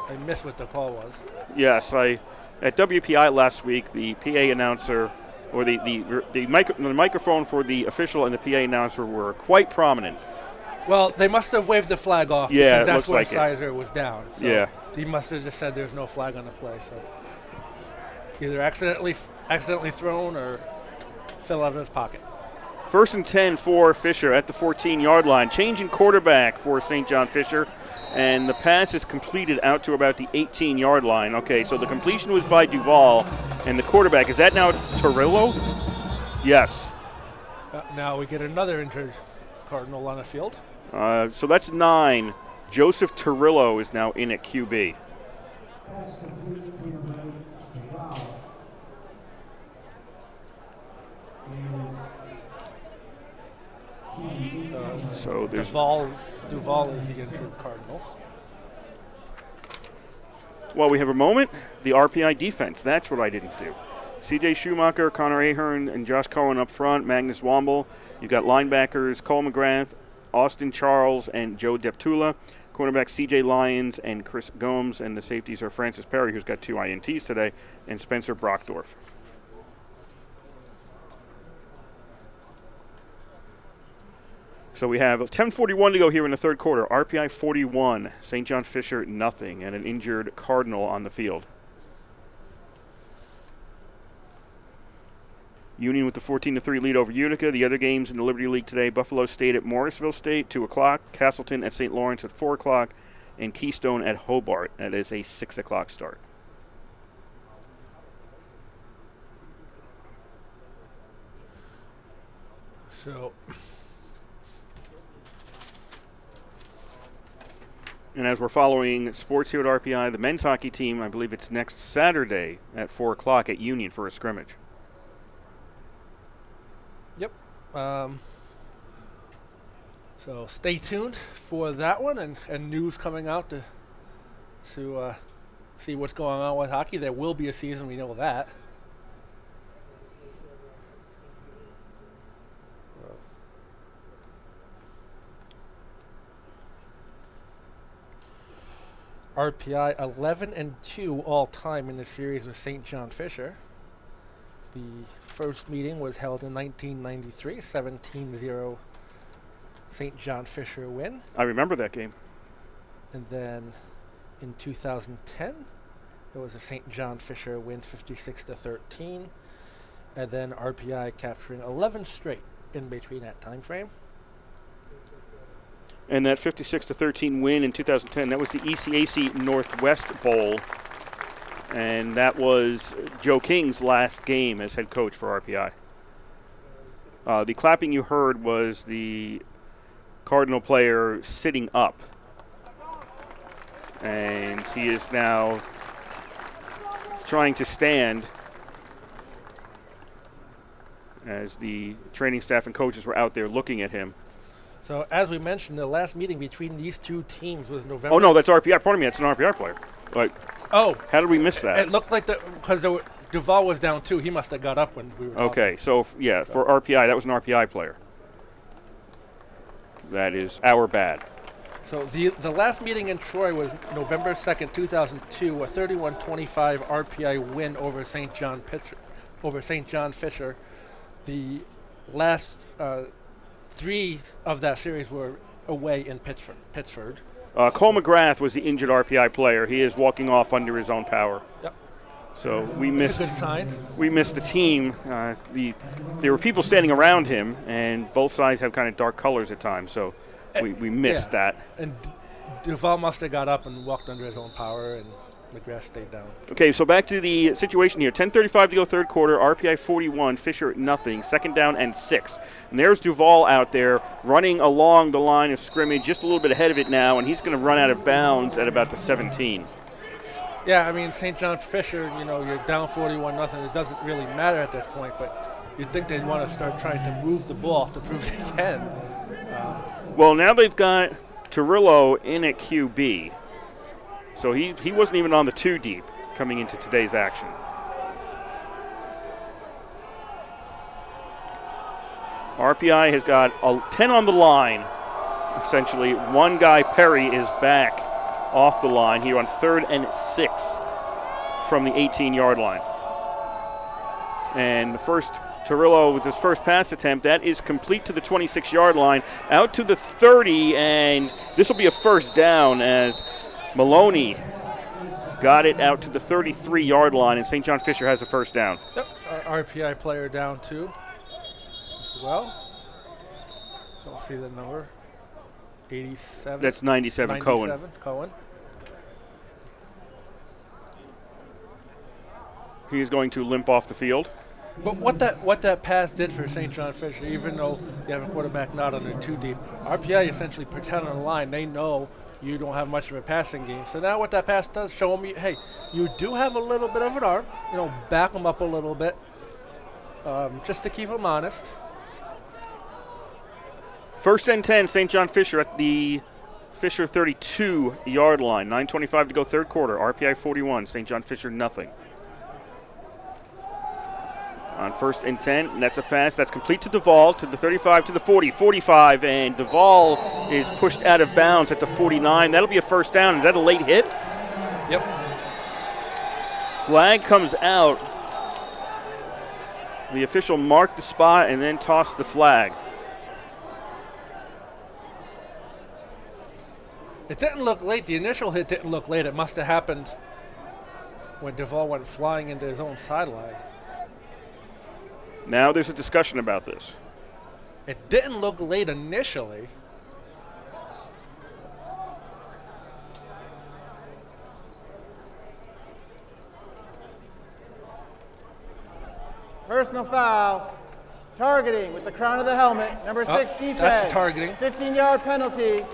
I missed what the call was. Yes, at WPI last week, the PA announcer, or the microphone for the official and the PA announcer were quite prominent. Well, they must have waved the flag off Yeah, because it that's looks where like it. Sizer was down. So Yeah. he must have just said there's no flag on the play. So either accidentally thrown or fell out of his pocket. 1st and 10 for Fisher at the 14-yard line. Changing quarterback for St. John Fisher, and the pass is completed out to about the 18-yard line. Okay, so the completion was by Duval, and the quarterback, is that now Torillo? Yes. Now we get another injured Cardinal on the field. So that's 9. Joseph Torillo is now in at QB. So there's Duval is the injured Cardinal. Well, we have a moment. The RPI defense. That's what I didn't do. C.J. Schumacher, Connor Ahern, and Josh Cohen up front. Magnus Womble. You've got linebackers Cole McGrath, Austin Charles, and Joe Deptula. Cornerbacks C.J. Lyons and Chris Gomes. And the safeties are Francis Perry, who's got 2 INTs today, and Spencer Brockdorf. So we have 10:41 to go here in the third quarter. RPI 41, St. John Fisher nothing, and an injured Cardinal on the field. Union with the 14-3 lead over Utica. The other games in the Liberty League today: Buffalo State at Morrisville State, 2 o'clock. Castleton at St. Lawrence at 4 o'clock. And Keystone at Hobart. That is a 6 o'clock start. So... And as we're following sports here at RPI, the men's hockey team, I believe it's next Saturday at 4 o'clock at Union for a scrimmage. Yep. So stay tuned for that one and news coming out to see what's going on with hockey. There will be a season, we know that. RPI 11-2 all time in the series with St. John Fisher. The first meeting was held in 1993, 17-0 St. John Fisher win. I remember that game. And then in 2010, it was a St. John Fisher win, 56-13. And then RPI capturing 11 straight in between that time frame. And that 56-13 win in 2010, that was the ECAC Northwest Bowl. And that was Joe King's last game as head coach for RPI. The clapping you heard was the Cardinal player sitting up. And he is now trying to stand as the training staff and coaches were out there looking at him. So as we mentioned, the last meeting between these two teams was November. Oh, no, that's RPI. Pardon me, that's an RPI player. Like, oh. How did we miss that? It looked like because Duval was down too. He must have got up when we were Okay, so for RPI, that was an RPI player. That is our bad. So the last meeting in Troy was November 2nd, 2002, a 31-25 RPI win over St. John Fisher. The last 3 of that series were away in Pittsford. Cole McGrath was the injured RPI player. He is walking off under his own power. Yep. So we That's missed. a good sign. We missed the team. There were people standing around him, and both sides have kind of dark colors at times. So we missed that. And Duval must have got up and walked under his own power, and McGrath stayed down. Okay, so back to the situation here. 10:35 to go third quarter. RPI 41, Fisher nothing. Second down and 6. And there's Duval out there running along the line of scrimmage, just a little bit ahead of it now, and he's going to run out of bounds at about the 17. Yeah, I mean, St. John Fisher, you're down 41-0. It doesn't really matter at this point, but you'd think they'd want to start trying to move the ball to prove they can. Well, now they've got Torillo in at QB. So he wasn't even on the 2 deep coming into today's action. RPI has got 10 on the line, essentially. One guy, Perry, is back off the line here on 3rd and 6 from the 18-yard line. And the first Torillo with his first pass attempt, that is complete to the 26-yard line, out to the 30, and this will be a first down as Maloney got it out to the 33-yard line, and St. John Fisher has a first down. Yep, our RPI player down 2 as well. Don't see the number. 87. That's 97, Cohen. Cohen. He is going to limp off the field. But what that pass did for St. John Fisher, even though you have a quarterback not under 2 deep, RPI essentially pretend on the line. They know you don't have much of a passing game. So now what that pass does, show them, hey, you do have a little bit of an arm. Back them up a little bit, just to keep them honest. First and 10, St. John Fisher at the Fisher 32-yard line. 9:25 to go third quarter. RPI 41, St. John Fisher nothing. On 1st and 10, and that's a pass that's complete to Duval, to the 35, to the 40, 45, and Duval is pushed out of bounds at the 49. That'll be a first down. Is that a late hit? Yep. Flag comes out. The official marked the spot and then tossed the flag. It didn't look late. The initial hit didn't look late. It must have happened when Duval went flying into his own sideline. Now there's a discussion about this. It didn't look late initially. Personal foul. Targeting with the crown of the helmet. Number 6 defense. That's targeting. 15-yard penalty.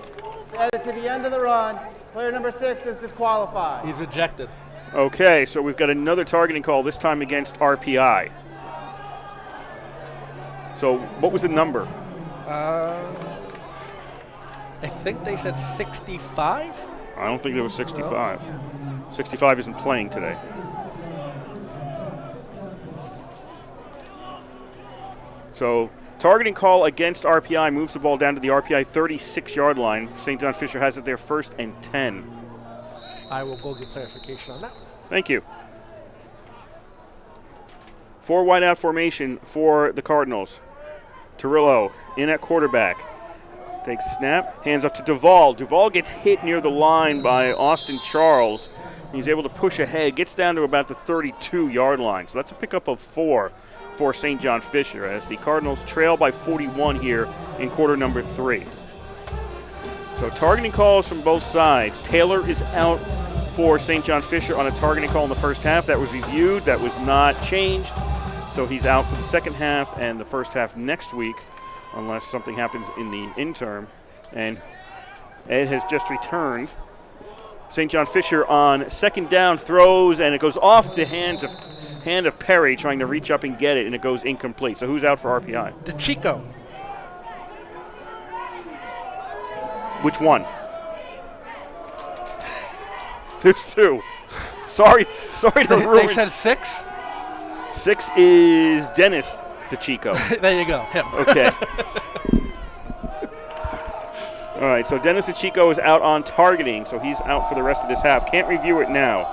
Added to the end of the run. Player number 6 is disqualified. He's ejected. Okay, so we've got another targeting call, this time against RPI. So what was the number? I think they said 65. I don't think it was 65. 65 isn't playing today. So targeting call against RPI moves the ball down to the RPI 36-yard line. St. John Fisher has it there 1st and 10. I will go get clarification on that. Thank you. 4 wide out formation for the Cardinals. Torillo in at quarterback. Takes a snap, hands off to Duval. Duval gets hit near the line by Austin Charles. He's able to push ahead, gets down to about the 32-yard line. So that's a pickup of 4 for St. John Fisher as the Cardinals trail by 41 here in quarter number 3. So targeting calls from both sides. Taylor is out for St. John Fisher on a targeting call in the first half. That was reviewed. That was not changed. So he's out for the second half and the first half next week unless something happens in the interim. And Ed has just returned. St. John Fisher on second down throws, and it goes off the hand of Perry trying to reach up and get it, and it goes incomplete. So who's out for RPI? DeChico. Which one? There's 2. Sorry to ruin. They said 6? 6 is Dennis DeChico. There you go, him. Okay. All right, so Dennis DeChico is out on targeting, so he's out for the rest of this half. Can't review it now.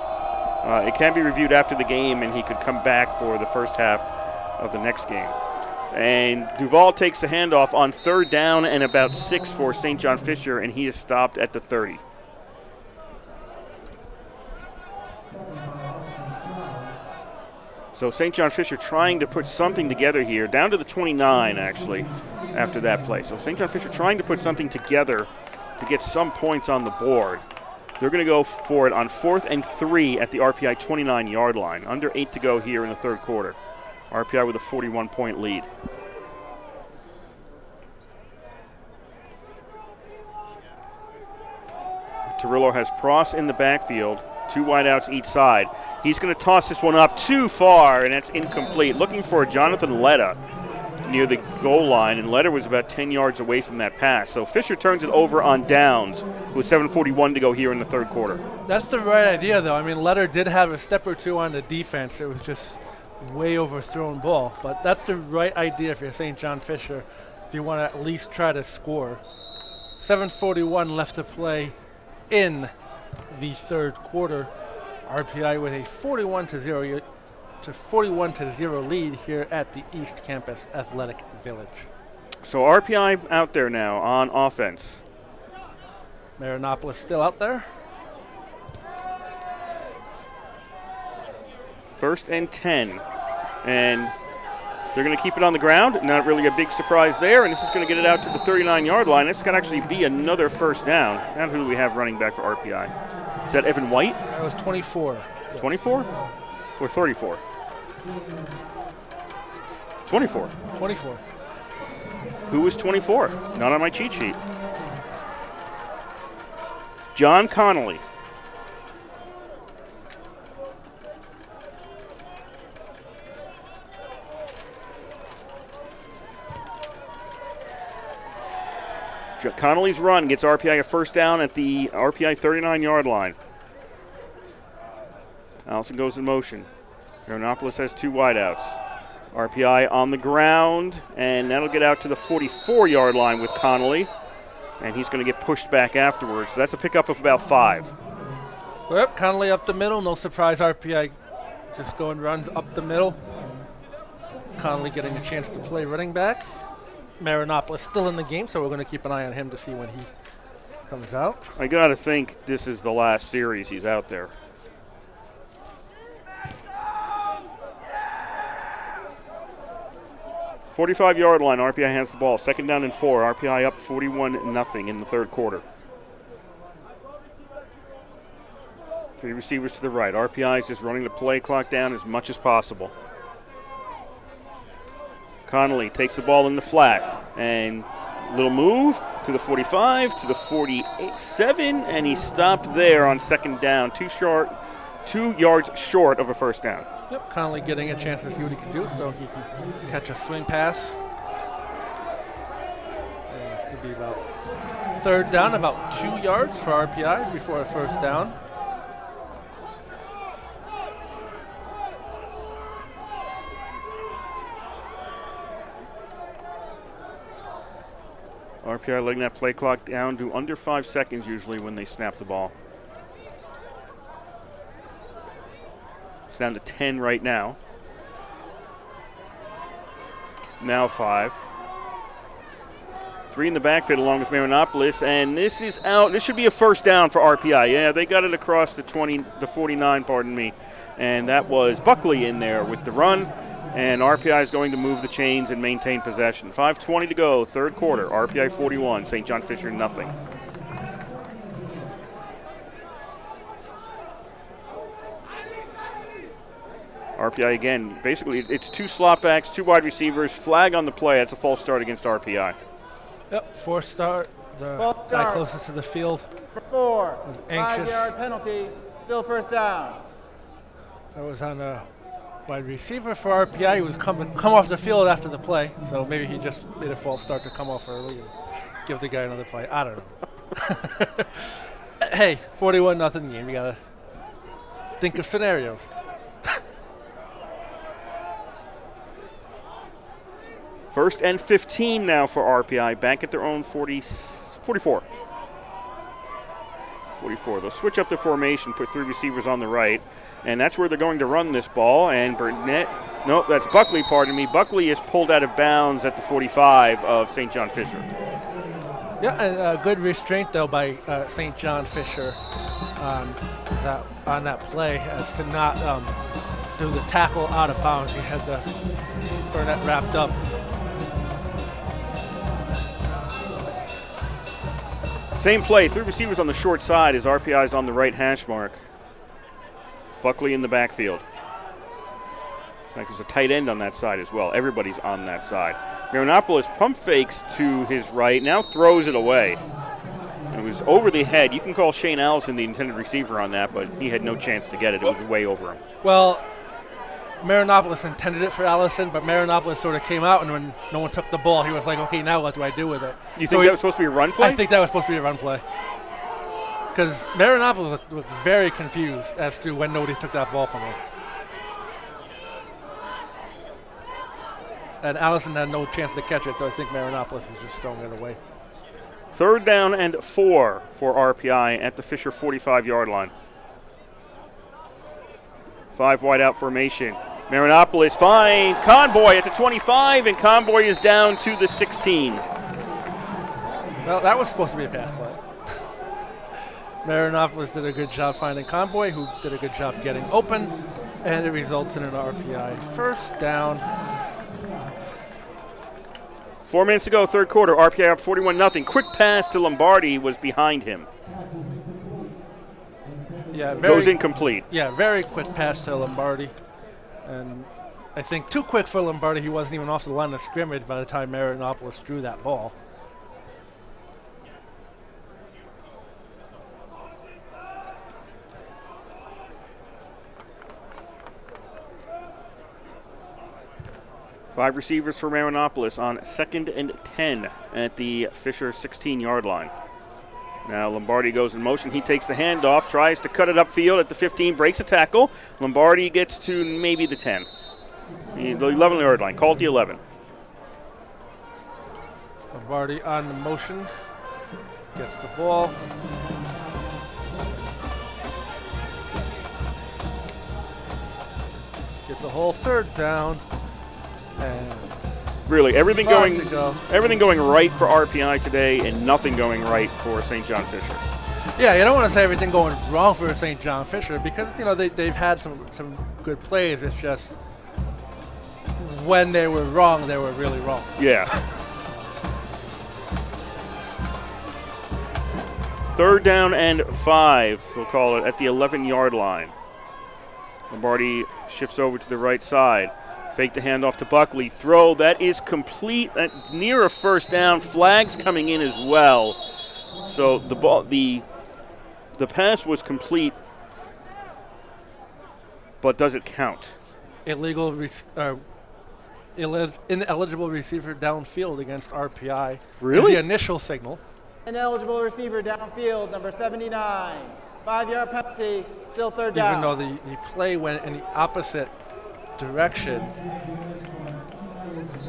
It can be reviewed after the game, and he could come back for the first half of the next game. And Duval takes the handoff on 3rd down and about 6 for St. John Fisher, and he is stopped at the 30. So St. John Fisher trying to put something together here, down to the 29 actually, after that play. So St. John Fisher trying to put something together to get some points on the board. They're going to go for it on 4th and 3 at the RPI 29-yard line. Under 8 to go here in the 3rd quarter. RPI with a 41-point lead. Torillo has Pross in the backfield, 2 wideouts each side. He's going to toss this one up too far, and that's incomplete. Looking for Jonathan Letta near the goal line, and Letta was about 10 yards away from that pass. So Fisher turns it over on downs with 7:41 to go here in the 3rd quarter. That's the right idea, though. I mean, Letta did have a step or two on the defense. It was just way overthrown ball. But that's the right idea if you're St. John Fisher, if you want to at least try to score. 7:41 left to play in the 3rd quarter. RPI with a 41-0 lead here at the East Campus Athletic Village. So RPI out there now on offense. Marinopolis still out there. 1st and 10. And they're going to keep it on the ground. Not really a big surprise there. And this is going to get it out to the 39-yard line. This could actually be another 1st down. And who do we have running back for RPI? Is that Evan White? That was 24. 24? Or 34? 24. 24. Who is 24? Not on my cheat sheet. John Connolly. Connolly's run gets RPI a 1st down at the RPI 39-yard line. Allison goes in motion. Marinopolis has 2 wideouts. RPI on the ground, and that'll get out to the 44-yard line with Connolly, and he's going to get pushed back afterwards. So that's a pickup of about 5. Yep, Connolly up the middle. No surprise, RPI just going runs up the middle. Connolly getting a chance to play running back. Marinopolis still in the game, so we're going to keep an eye on him to see when he comes out. I got to think this is the last series he's out there. "45-yard line, RPI has the ball. 2nd down and 4. RPI up 41-0 in the 3rd quarter. 3 receivers to the right. RPI is just running the play clock down as much as possible. Connolly takes the ball in the flat, and little move to the 45, to the 47, and he stopped there on 2nd down. 2 yards short of a 1st down. Yep, Connolly getting a chance to see what he can do, so he can catch a swing pass. And this could be about 3rd down, about 2 yards for RPI before a 1st down. RPI letting that play clock down to under 5 seconds usually when they snap the ball. It's down to 10 right now. Now 5. 3 in the backfield along with Marinopolis, and this is out. This should be a 1st down for RPI. Yeah, they got it across the 49, pardon me. And that was Buckley in there with the run. And RPI is going to move the chains and maintain possession. 5:20 to go, 3rd quarter. RPI 41, St. John Fisher nothing. RPI again, basically it's 2 slot backs, 2 wide receivers, flag on the play. That's a false start against RPI. Yep, 4th start. The guy closest to the field For 4. was anxious. 5-yard penalty. Still 1st down. That was on a wide receiver for RPI. He was come off the field after the play, so maybe he just made a false start to come off early and give the guy another play. I don't know. Hey, 41-0 game. You gotta think of scenarios. First and 15 now for RPI, back at their own 44. 44. They'll switch up the formation, put 3 receivers on the right, and that's where they're going to run this ball. And Burnett Nope, that's Buckley, pardon me. Buckley is pulled out of bounds at the 45 of St. John Fisher. Yeah, and good restraint though by St. John Fisher on that play as to not do the tackle out of bounds. He had the Burnett wrapped up. Same play, 3 receivers on the short side as RPI's on the right hash mark. Buckley in the backfield. In fact, there's a tight end on that side as well. Everybody's on that side. Marinopoulos pump fakes to his right, now throws it away. It was over the head. You can call Shane Allison the intended receiver on that, but he had no chance to get it. It was way over him. Well, Marinopoulos intended it for Allison, but Marinopoulos sort of came out, and when no one took the ball, he was like, okay, now what do I do with it? You think that was supposed to be a run play? I think that was supposed to be a run play. Because Marinopoulos looked very confused as to when nobody took that ball from him. And Allison had no chance to catch it, so I think Marinopoulos was just throwing it away. 3rd down and 4 for RPI at the Fisher 45-yard line. 5 wide out formation. Marinopoulos finds Conboy at the 25, and Conboy is down to the 16. Well, that was supposed to be a pass play. Marinopoulos did a good job finding Conboy, who did a good job getting open, and it results in an RPI 1st down. 4 minutes to go, 3rd quarter. RPI up 41-0. Quick pass to Lombardi was behind him. Yeah, goes incomplete. Yeah, very quick pass to Lombardi. And I think too quick for Lombardi. He wasn't even off the line of scrimmage by the time Marinopoulos drew that ball. Five receivers for Marinopoulos on 2nd and 10 at the Fisher 16-yard line. Now Lombardi goes in motion. He takes the handoff, tries to cut it upfield at the 15, breaks a tackle. Lombardi gets to maybe the 10. The 11-yard line. Call it the 11. Lombardi on the motion. Gets the ball. Gets a whole 3rd down. And really, everything going right for RPI today, and nothing going right for St. John Fisher. Yeah, you don't want to say everything going wrong for St. John Fisher because they've had some good plays. It's just when they were wrong, they were really wrong. Yeah. 3rd down and 5, we'll call it, at the 11-yard line. Lombardi shifts over to the right side. Fake the handoff to Buckley. Throw, that is complete. That's near a 1st down. Flags coming in as well. So the pass was complete, but does it count? Ineligible receiver downfield against RPI. Really? The initial signal. Ineligible receiver downfield, number 79. 5-yard penalty, still 3rd down. Even though the play went in the opposite direction.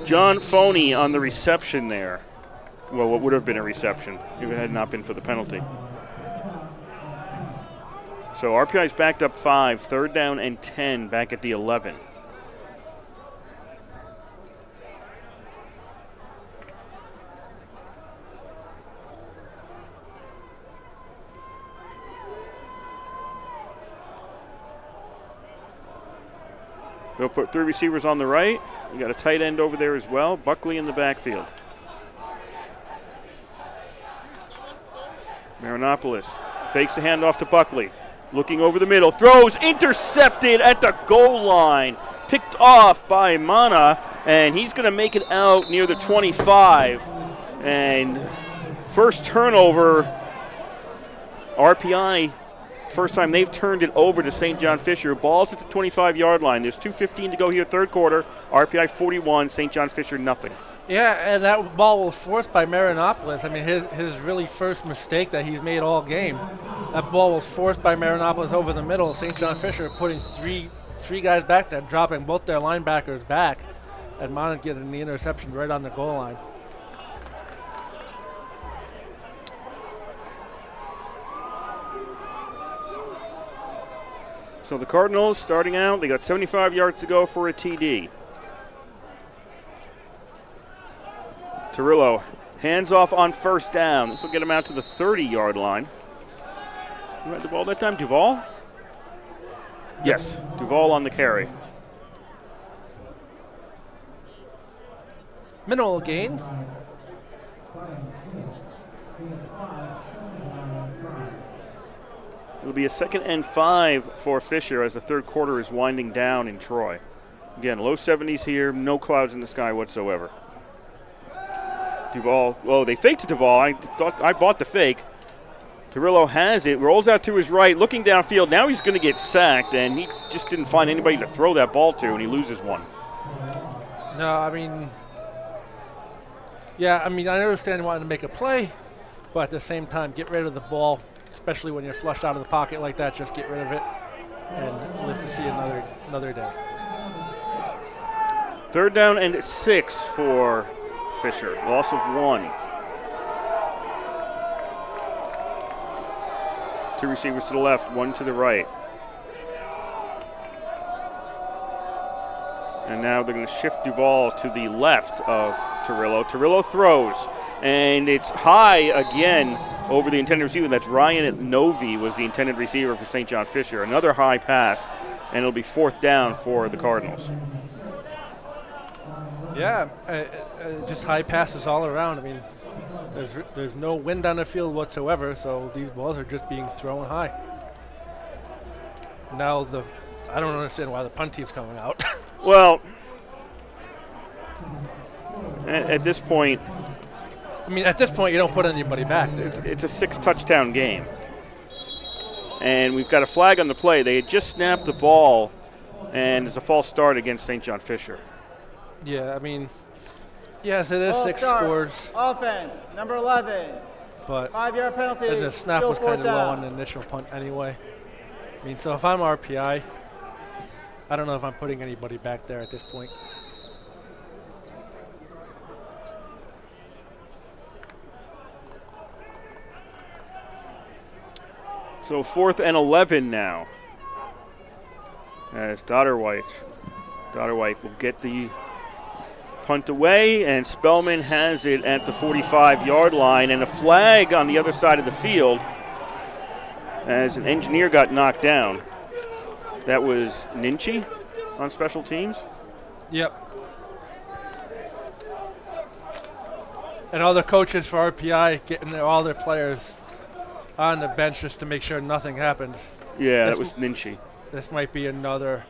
John Foney on the reception there. Well, what would have been a reception if it had not been for the penalty. So RPI's backed up 5, 3rd down and 10 back at the 11. They'll put 3 receivers on the right. You got a tight end over there as well. Buckley in the backfield. Marinopoulos fakes the handoff to Buckley. Looking over the middle. Throws intercepted at the goal line. Picked off by Mana. And he's going to make it out near the 25. And first turnover. RPI. First time they've turned it over to St. John Fisher. Ball's at the 25-yard line. There's 2:15 to go here, 3rd quarter. RPI 41, St. John Fisher nothing. Yeah, and that ball was forced by Marinopoulos. I mean, his really first mistake that he's made all game. That ball was forced by Marinopoulos over the middle. St. John Fisher putting three guys back there, dropping both their linebackers back, and Mana getting the interception right on the goal line. So the Cardinals starting out, they got 75 yards to go for a TD. Torillo hands off on first down. This will get him out to the 30-yard line. Who had the ball that time? Duval? Yes, Duval on the carry. Minimal gain. It'll be a 2nd and 5 for Fisher as the third quarter is winding down in Troy. Again, low 70s here, no clouds in the sky whatsoever. Duval, well, they faked to Duval. I bought the fake. Torillo has it, rolls out to his right, looking downfield. Now he's going to get sacked, and he just didn't find anybody to throw that ball to, and he loses one. No, I mean, yeah, I understand wanting to make a play, but at the same time, get rid of the ball, especially when you're flushed out of the pocket like that. Just get rid of it and live to see another day. 3rd down and 6 for Fisher, loss of 1. 2 receivers to the left, 1 to the right. And now they're going to shift Duval to the left of Torillo. Torillo throws, and it's high again over the intended receiver. That's Ryan Novi was the intended receiver for St. John Fisher. Another high pass, and it'll be 4th down for the Cardinals. Yeah, just high passes all around. I mean, there's no wind on the field whatsoever, so these balls are just being thrown high. Now I don't understand why the punt team's coming out. Well, at this point, at this point, you don't put anybody back there. It's a 6-touchdown game. And we've got a flag on the play. They had just snapped the ball, and it's a false start against St. John Fisher. Yeah, yes, it is Ball 6 start. scores. Offense, number 11. But 5-yard penalty. the snap Still was kind of 4th low down. on the initial punt anyway. So if I'm RPI, I don't know if I'm putting anybody back there at this point. So 4th and 11 now. As Dotterwhite will get the punt away, and Spellman has it at the 45-yard line, and a flag on the other side of the field as an engineer got knocked down. That was Ninchi on special teams. Yep. And all the coaches for RPI getting all their players on the bench just to make sure nothing happens. Yeah, that was Ninchi. This might be another.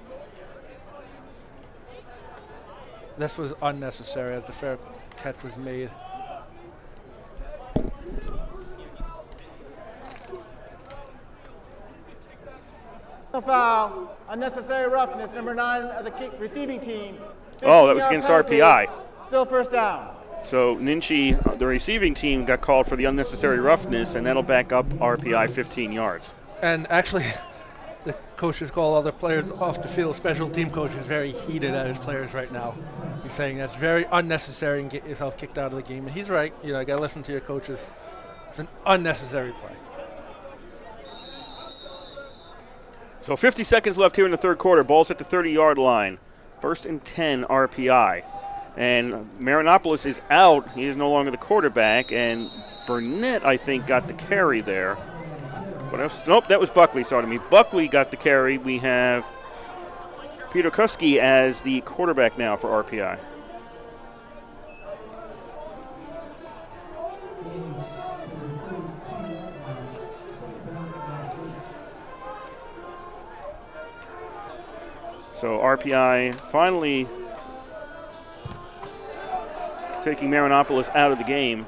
This was unnecessary as the fair catch was made. No foul. Unnecessary roughness. Number 9 of the receiving team. Oh, that was 15-yard against penalty. RPI. Still 1st down. So Ninchi, the receiving team, got called for the unnecessary roughness, and that'll back up RPI 15 yards. And actually, the coaches call all the players off the field. Special team coach is very heated at his players right now. He's saying that's very unnecessary and get yourself kicked out of the game. And he's right. You got to listen to your coaches. It's an unnecessary play. So 50 seconds left here in the third quarter. Ball's at the 30-yard line. 1st and 10 RPI. And Marinopoulos is out. He is no longer the quarterback. And Burnett, I think, got the carry there. What else? Nope, that was Buckley. Sorry to me. Buckley got the carry. We have Peter Kuski as the quarterback now for RPI. So RPI finally taking Marinopoulos out of the game.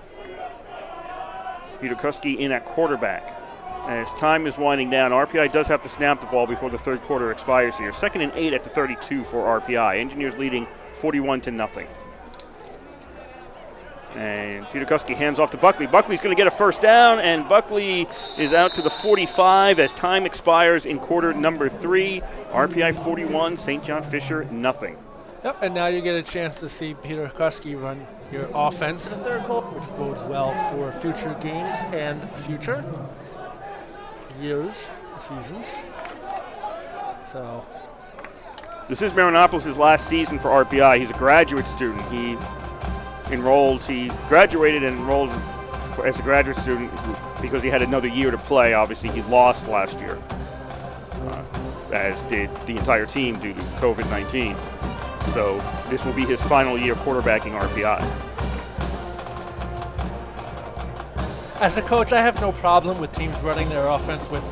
Peter Kuski in at quarterback. As time is winding down, RPI does have to snap the ball before the third quarter expires here. 2nd and 8 at the 32 for RPI. Engineers leading 41-0. And Peter Kuski hands off to Buckley. Buckley's going to get a 1st down, and Buckley is out to the 45 as time expires in quarter number 3. RPI 41, St. John Fisher nothing. Yep, and now you get a chance to see Peter Kuski run your offense, which bodes well for future games and future years, seasons. So this is Marinopolis' last season for RPI. He's a graduate student. He graduated and enrolled as a graduate student because he had another year to play. Obviously, he lost last year, as did the entire team due to COVID-19. So this will be his final year quarterbacking RPI. as a coach, I have no problem with teams running their offense with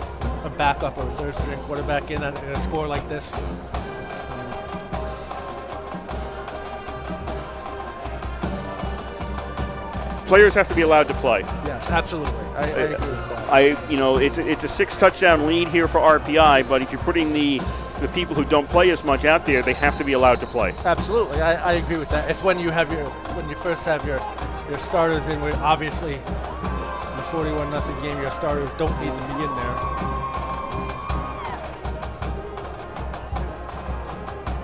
a backup or a third-string quarterback in a score like this. Players have to be allowed to play. Yes, absolutely. I agree with that. It's a 6-touchdown lead here for RPI, but if you're putting the people who don't play as much out there, they have to be allowed to play. Absolutely, I agree with that. It's when you first have your starters in, where obviously in the 41-0 game, your starters don't need to be in there.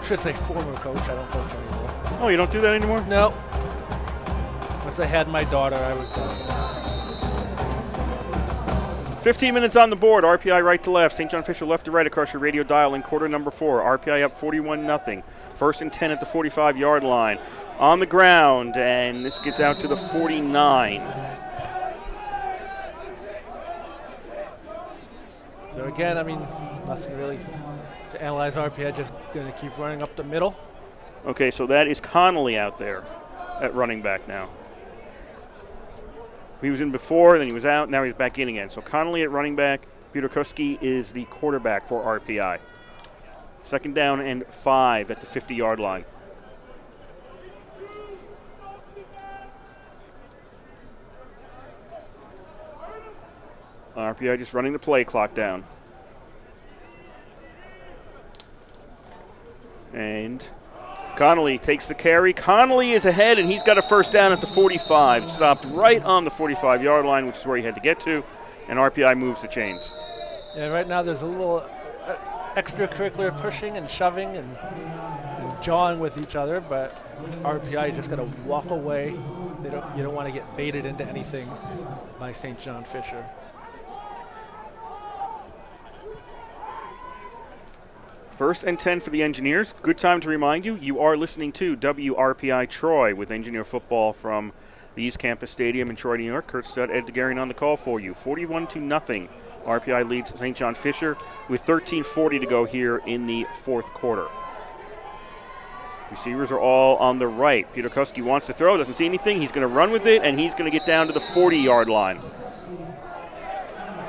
Should say former coach. I don't coach anymore. Oh, you don't do that anymore? No. Once I had my daughter, I was done. 15 minutes on the board. RPI right to left. St. John Fisher left to right across your radio dial in quarter number 4. RPI up 41-0. First and 10 at the 45-yard line. On the ground, and this gets out to the 49. So again, I mean, nothing really to analyze. RPI just going to keep running up the middle. Okay, so that is Connolly out there at running back now. He was in before, then he was out, now he's back in again. So Connolly at running back, Peter Kuski is the quarterback for RPI. Second down and 5 at the 50-yard line. RPI just running the play clock down. And Connolly takes the carry. Connolly is ahead, and he's got a first down at the 45. Stopped right on the 45-yard line, which is where he had to get to, and RPI moves the chains. Yeah, right now there's a little extracurricular pushing and shoving and jawing with each other, but RPI just got to walk away. You don't want to get baited into anything by St. John Fisher. First and 10 for the Engineers. Good time to remind you are listening to WRPI Troy with Engineer football from the East Campus Stadium in Troy, New York. Kurt Studd, Ed DeGarian on the call for you. 41-0. RPI leads St. John Fisher with 13:40 to go here in the fourth quarter. Receivers are all on the right. Peter Kuski wants to throw, doesn't see anything. He's going to run with it, and he's going to get down to the 40-yard line.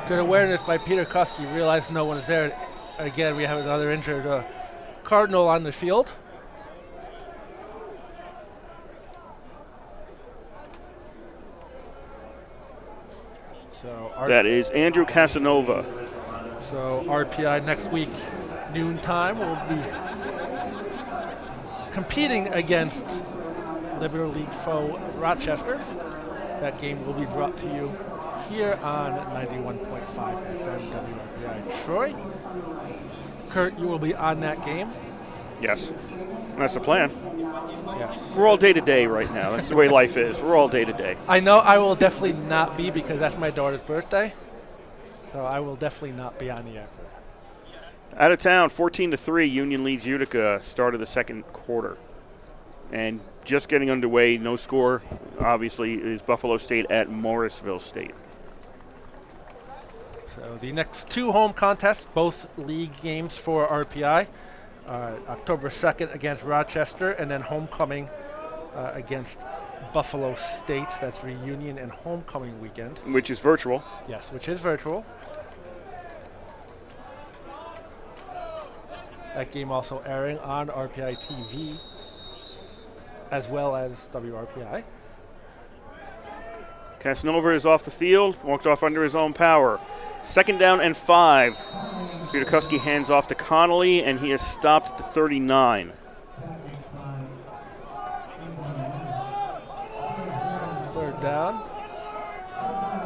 Good awareness by Peter Kuski. Realized no one is there. Again, we have another injured Cardinal on the field. So that is Andrew Casanova. So RPI next week, noon time, will be competing against Liberty League foe Rochester. That game will be brought to you here on 91.5 FM WRPI Troy. Kurt, you will be on that game. Yes, that's the plan. Yes. We're all day-to-day right now. That's the way life is. We're all day-to-day. I know I will definitely not be, because that's my daughter's birthday. So I will definitely not be on the air for that. Out of town, 14-3, Union leads Utica, start of the second quarter. And just getting underway, no score, obviously, is Buffalo State at Morrisville State. So the next two home contests, both league games for RPI. October 2nd against Rochester, and then homecoming against Buffalo State. That's reunion and homecoming weekend. Which is virtual. Yes, which is virtual. That game also airing on RPI TV as well as WRPI. Casanova is off the field, walked off under his own power. Second down and 5. Peter Kuski hands off to Connolly, and he is stopped at the 39. Third down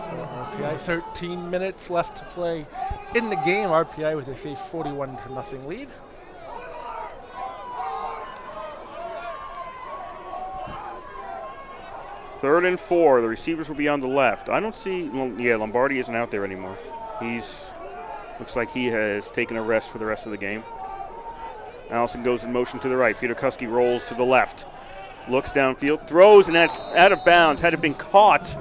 for RPI. 13 minutes left to play in the game. RPI with a safe 41-0 lead. Third and 4. The receivers will be on the left. I don't see. Well, yeah, Lombardi isn't out there anymore. Looks like he has taken a rest for the rest of the game. Allison goes in motion to the right. Peter Kuski rolls to the left. Looks downfield, throws, and that's out of bounds. Had it been caught,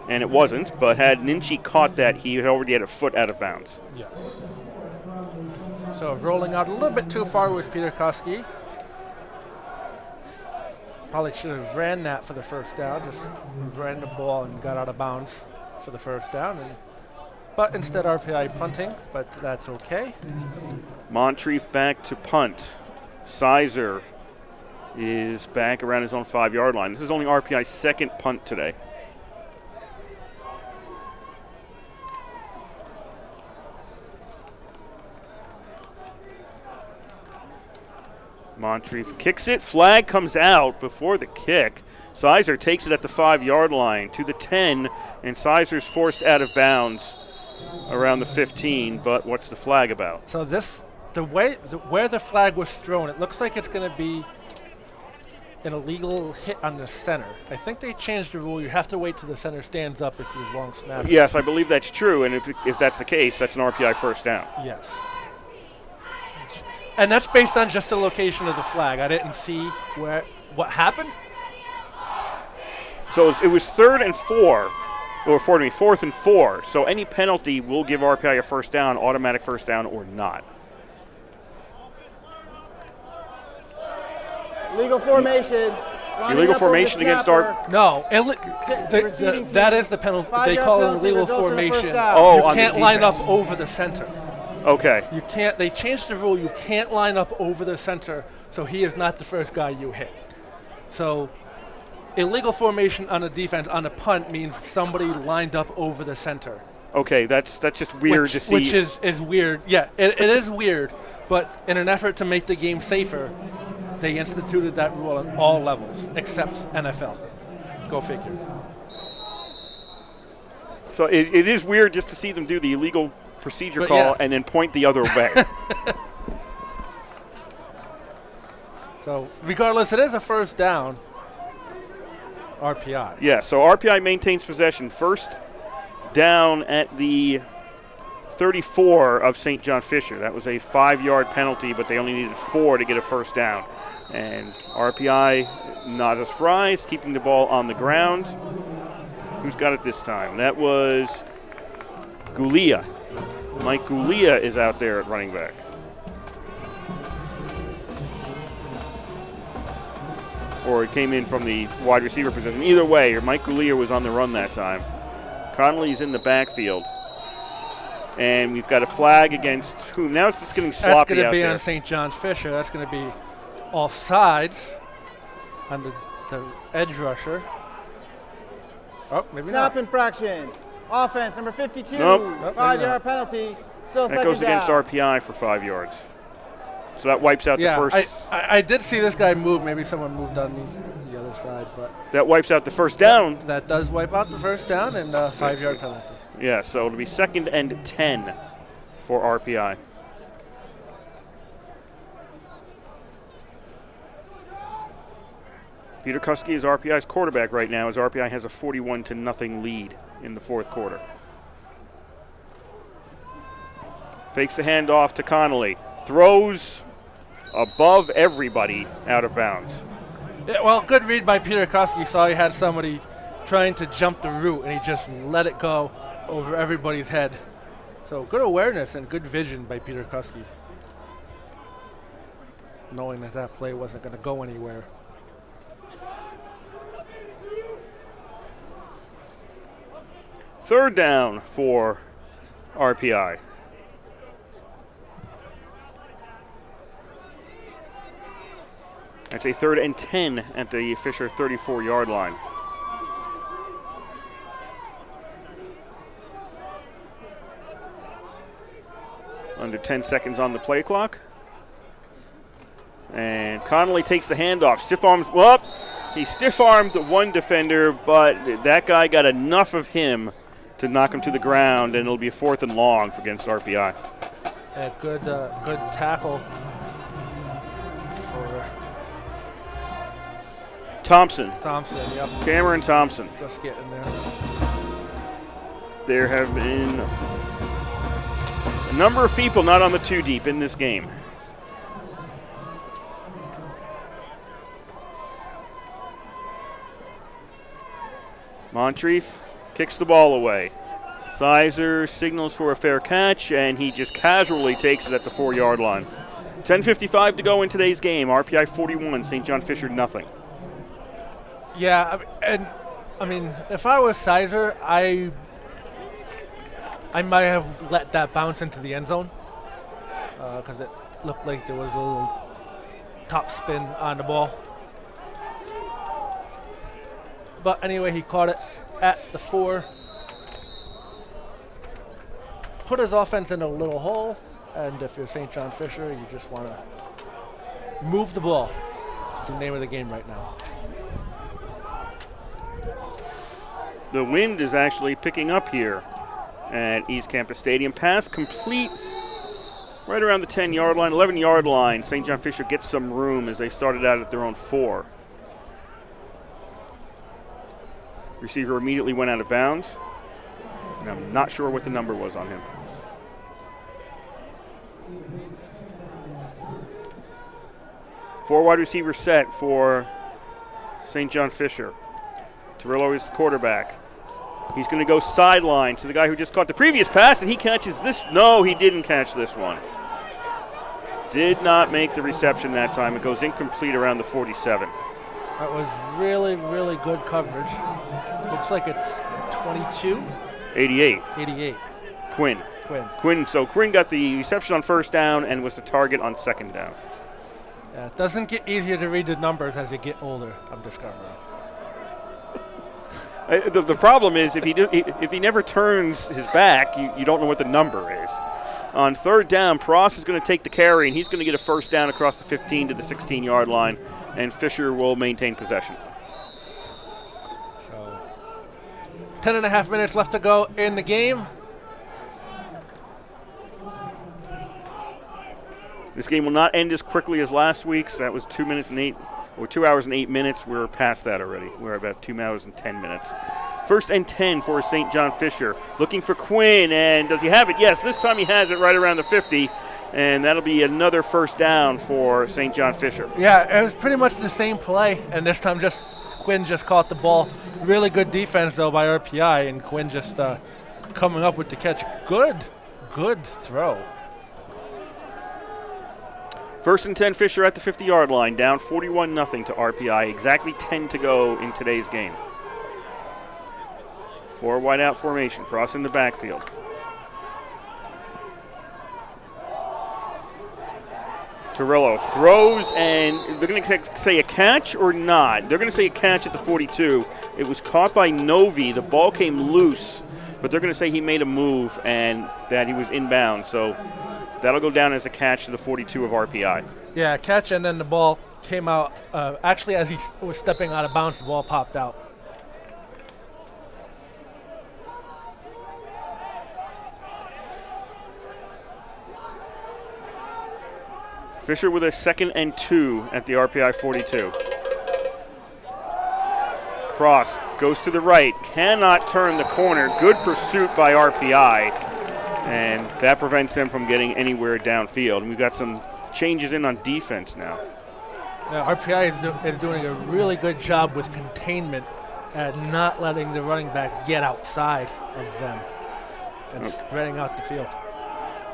and it wasn't, but had Ninchi caught that, he had already had a foot out of bounds. Yes. So rolling out a little bit too far was Peter Kuski. Probably should have ran that for the first down, just ran the ball and got out of bounds for the first down. But instead RPI punting, but that's okay. Moncrief back to punt. Sizer is back around his own 5-yard line. This is only RPI's second punt today. Moncrief kicks it. Flag comes out before the kick. Sizer takes it at the 5-yard line to the 10, and Sizer's forced out of bounds around the 15. But what's the flag about? So where the flag was thrown, it looks like it's going to be an illegal hit on the center. I think they changed the rule. You have to wait till the center stands up if he's long snapping. Yes, I believe that's true, and if that's the case, that's an RPI first down. Yes. And that's based on just the location of the flag. I didn't see what happened. So it was 3rd and 4, or 4th and 4. So any penalty will give RPI a first down, automatic first down or not. Illegal formation. Illegal formation against our. No, that is the penalty. They call it illegal formation. Oh, you on can't the line up defense. over the center. Okay. You can't. They changed the rule. You can't line up over the center, so he is not the first guy you hit. So, illegal formation on a defense on a punt means somebody lined up over the center. Okay, that's just weird to see. Which is weird. Yeah, it is weird. But in an effort to make the game safer, they instituted that rule at all levels except NFL. Go figure. So it is weird just to see them do the illegal procedure But call yeah. and then point the other way. So regardless, it is a first down. RPI. Yeah, so RPI maintains possession. First down at the 34 of St. John Fisher. That was a 5-yard penalty, but they only needed 4 to get a first down. And RPI, not a surprise, keeping the ball on the ground. Who's got it this time? That was Gulia. Mike Gulia is out there at running back. Or it came in from the wide receiver position. Either way, Mike Gulia was on the run that time. Connolly's in the backfield. And we've got a flag against who? Now it's just getting sloppy out there. That's going to be on St. John's Fisher. That's going to be offsides on the edge rusher. Oh, maybe Snap not. infraction. Offense, number 52. Nope. 5-yard penalty. Still That second goes down. against RPI for 5 yards. So that wipes out the Yeah, first. I did see this guy move. Maybe someone moved on the other side, but That wipes out the first down. that does wipe out the first down and 5-yard penalty. Yeah, so it'll be 2nd and 10 for RPI. Peter Kuski is RPI's quarterback right now as RPI has a 41-0 lead in the 4th quarter. Fakes the handoff to Connolly. Throws above everybody out of bounds. Yeah, well, good read by Peter Kuski. Saw he had somebody trying to jump the route, and he just let it go over everybody's head. So good awareness and good vision by Peter Kuski, knowing that that play wasn't going to go anywhere. Third down for RPI. That's a 3rd and 10 at the Fisher 34-yard line. Under 10 seconds on the play clock. And Connolly takes the handoff. Stiff arms, well, he stiff-armed the one defender, but that guy got enough of him to knock him to the ground, and it'll be a 4th and long against RPI. Yeah, good tackle for Thompson. Thompson. Yep, Cameron Thompson. just getting there. There have been a number of people not on the 2 deep in this game. Moncrief kicks the ball away. Sizer signals for a fair catch, and he just casually takes it at the 4-yard line. 10:55 to go in today's game. RPI 41, St. John Fisher nothing. Yeah, I mean, if I was Sizer, I might have let that bounce into the end zone because it looked like there was a little top spin on the ball. But anyway, he caught it at the 4. Put his offense in a little hole, and if you're St. John Fisher, you just want to move the ball. It's the name of the game right now. The wind is actually picking up here at East Campus Stadium. Pass complete right around the 10-yard line, 11-yard line. St. John Fisher gets some room as they started out at their own 4. Receiver immediately went out of bounds, and I'm not sure what the number was on him. Four wide receiver set for St. John Fisher. Torillo is the quarterback. He's going to go sideline to the guy who just caught the previous pass, and he catches this. No, he didn't catch this one. Did not make the reception that time. It goes incomplete around the 47. That was really, really good coverage. Looks like it's 22? 88. 88. Quinn. So Quinn got the reception on first down and was the target on second down. Yeah, it doesn't get easier to read the numbers as you get older, I'm discovering. The problem is if he never turns his back, you don't know what the number is. On third down, Pross is going to take the carry, and he's going to get a first down across the 15 to the 16-yard line, and Fisher will maintain possession. So 10.5 minutes left to go in the game. This game will not end as quickly as last week's. That was 2 hours and 8 minutes. We're past that already. We're about 2 hours and 10 minutes. First and 10 for St. John Fisher. Looking for Quinn, and does he have it? Yes, this time he has it right around the 50, and that'll be another first down for St. John Fisher. Yeah, it was pretty much the same play, and this time Quinn just caught the ball. Really good defense, though, by RPI, and Quinn just coming up with the catch. Good throw. First and 10, Fisher at the 50-yard line, down 41-0 to RPI. Exactly 10 to go in today's game. 4 wide out formation. Pross in the backfield. Torillo throws, and they're going to say a catch or not. They're going to say a catch at the 42. It was caught by Novi. The ball came loose, but they're going to say he made a move and that he was inbound. So that'll go down as a catch to the 42 of RPI. Yeah, catch, and then the ball came out. Actually, as he was stepping out of bounds, the ball popped out. Fisher with a 2nd and 2 at the RPI 42. Pross goes to the right, cannot turn the corner. Good pursuit by RPI, and that prevents him from getting anywhere downfield. And we've got some changes in on defense now. Yeah, RPI is doing a really good job with containment at not letting the running back get outside of them and spreading out the field.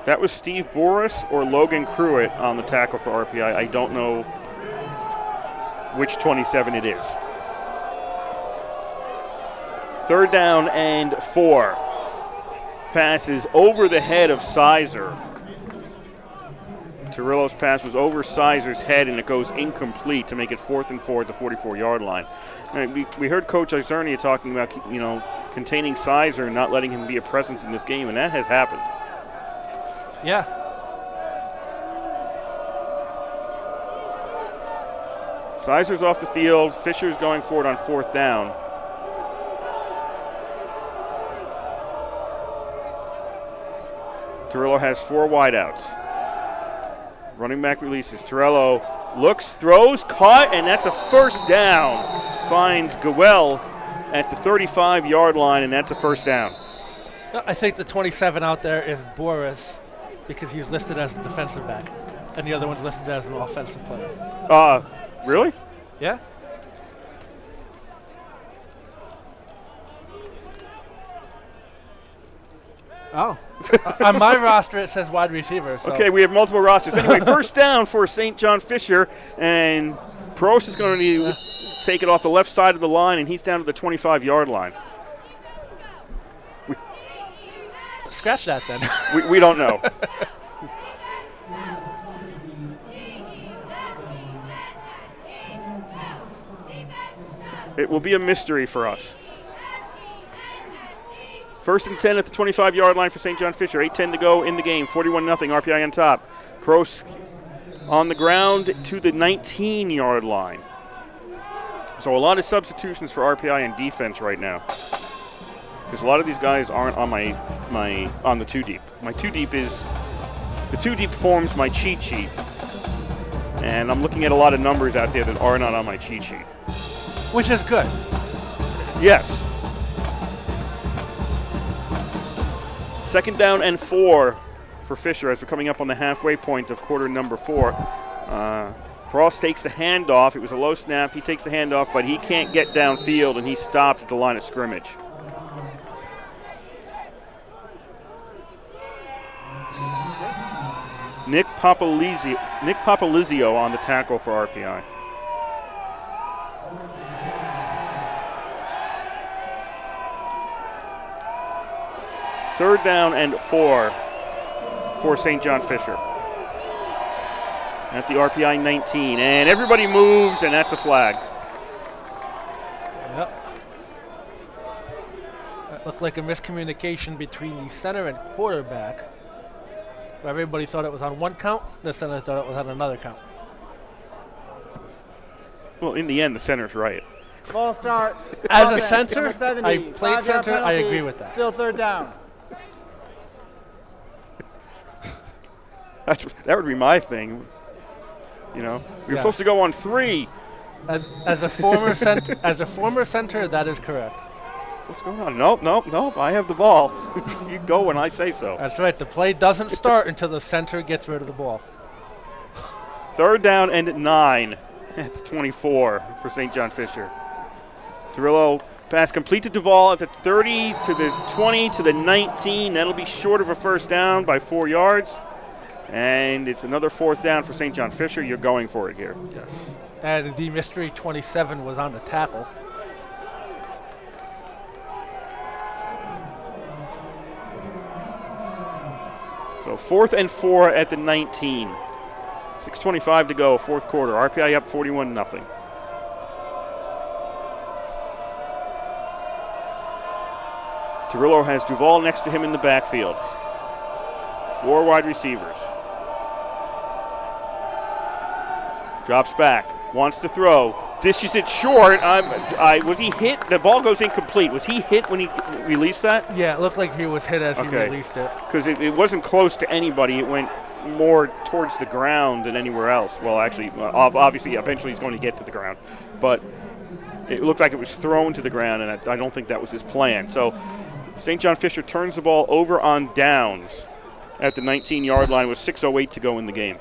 That was Steve Boris or Logan Pruitt on the tackle for RPI. I don't know which 27 it is. 3rd down and 4. Passes over the head of Sizer. Torillo's pass was over Sizer's head, and it goes incomplete to make it 4th and 4 at the 44-yard line. We heard Coach Izernia talking about, containing Sizer and not letting him be a presence in this game, and that has happened. Yeah. Sizer's off the field. Fisher's going forward on 4th down. Torillo has 4 wideouts. Running back releases. Torillo looks, throws, caught, and that's a first down. Finds Gowell at the 35-yard line, and that's a first down. I think the 27 out there is Boris because he's listed as a defensive back, and the other one's listed as an offensive player. Really? Yeah. Oh. On my roster, it says wide receiver. So. Okay, we have multiple rosters. Anyway, first down for St. John Fisher, and Peros is going to take it off the left side of the line, and he's down to the 25-yard line. Scratch that then. We don't know. It will be a mystery for us. First and 10 at the 25-yard line for St. John Fisher. 8:10 to go in the game. 41-0. RPI on top. Peros on the ground to the 19-yard line. So a lot of substitutions for RPI in defense right now, because a lot of these guys aren't on on the 2 deep. My 2 deep is the 2 deep forms my cheat sheet, and I'm looking at a lot of numbers out there that are not on my cheat sheet. Which is good. Yes. Second down and 4 for Fisher as we're coming up on the halfway point of quarter number 4. Peros takes the handoff. It was a low snap. He takes the handoff, but he can't get downfield, and he's stopped at the line of scrimmage. Nick Papalizio on the tackle for RPI. Third down and 4 for St. John Fisher. That's the RPI 19, and everybody moves, and that's a flag. Yep. That looked like a miscommunication between the center and quarterback. Where everybody thought it was on one count, the center thought it was on another count. Well, in the end, the center's right. Ball start. As a Offense, center, number 70, I played 5-yard center, I penalty, agree with that. Still third down. That would be my thing. You know, we were Yeah. supposed to go on 3. As a former center, that is correct. What's going on? Nope. I have the ball. You go when I say so. That's right. The play doesn't start until the center gets rid of the ball. Third down and 9 at the 24 for St. John Fisher. Cirillo pass complete to Duvall at the 30 to the 20 to the 19. That'll be short of a first down by 4 yards. And it's another fourth down for St. John Fisher. You're going for it here. Yes. And the mystery 27 was on the tackle. So 4th and 4 at the 19. 6:25 to go, fourth quarter. RPI up 41-0. Cirillo has Duvall next to him in the backfield. 4 wide receivers. Drops back, wants to throw, dishes it short. Was he hit? The ball goes incomplete. Was he hit when he released that? Yeah, it looked like he was hit as he released it. Because it wasn't close to anybody. It went more towards the ground than anywhere else. Well, actually, obviously, eventually he's going to get to the ground. But it looked like it was thrown to the ground, and I don't think that was his plan. So St. John Fisher turns the ball over on downs at the 19-yard line with 6:08 to go in the game.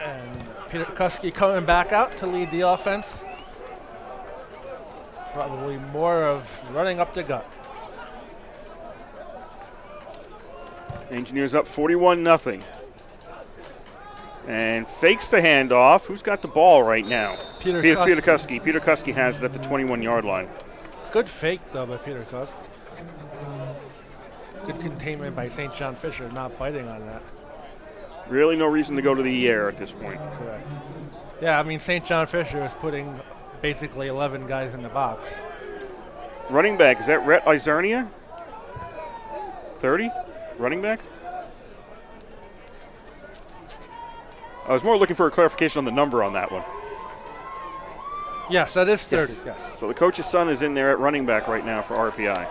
And Peter Kuski coming back out to lead the offense. Probably more of running up the gut. Engineers up 41-0. And fakes the handoff. Who's got the ball right now? Peter Kuski. Peter Kuski has it at the 21-yard line. Good fake, though, by Peter Kuski. Good containment by St. John Fisher, not biting on that. Really no reason to go to the air at this point. Correct. Yeah, I mean, St. John Fisher is putting basically 11 guys in the box. Running back, is that Rhett Izernia? 30? Running back? I was more looking for a clarification on the number on that one. Yes, that is 30, yes. So the coach's son is in there at running back right now for RPI.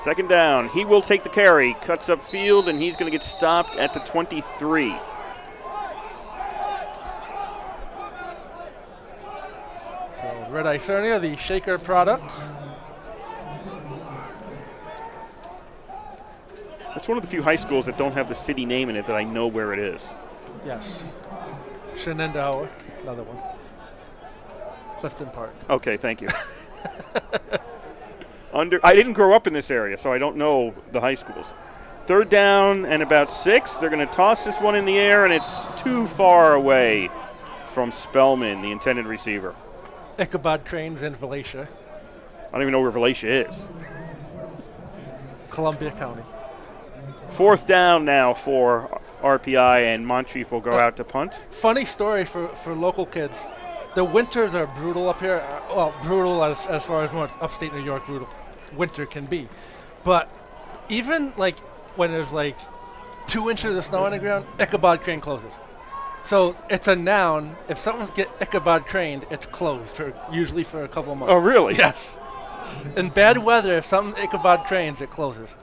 Second down, he will take the carry, cuts up field, and he's going to get stopped at the 23. So Red Icernia, the shaker product. That's one of the few high schools that don't have the city name in it that I know where it is. Yes. Shenandoah, another one. Clifton Park. Okay, thank you. I didn't grow up in this area, so I don't know the high schools. 3rd down and about 6. They're going to toss this one in the air, and it's too far away from Spellman, the intended receiver. Ichabod Cranes in Valatia, I don't even know where Valatia is. Columbia County. 4th down now for RPI, and Monteith will go out to punt. Funny story for local kids. The winters are brutal up here. Well, brutal as far as what upstate New York brutal winter can be. But even like when there's like 2 inches of snow on the ground, Ichabod Crane closes. So it's a noun. If something's get Ichabod Craned, it's closed, usually for a couple of months. Oh, really? Yes. In bad weather, if something Ichabod Cranes, it closes.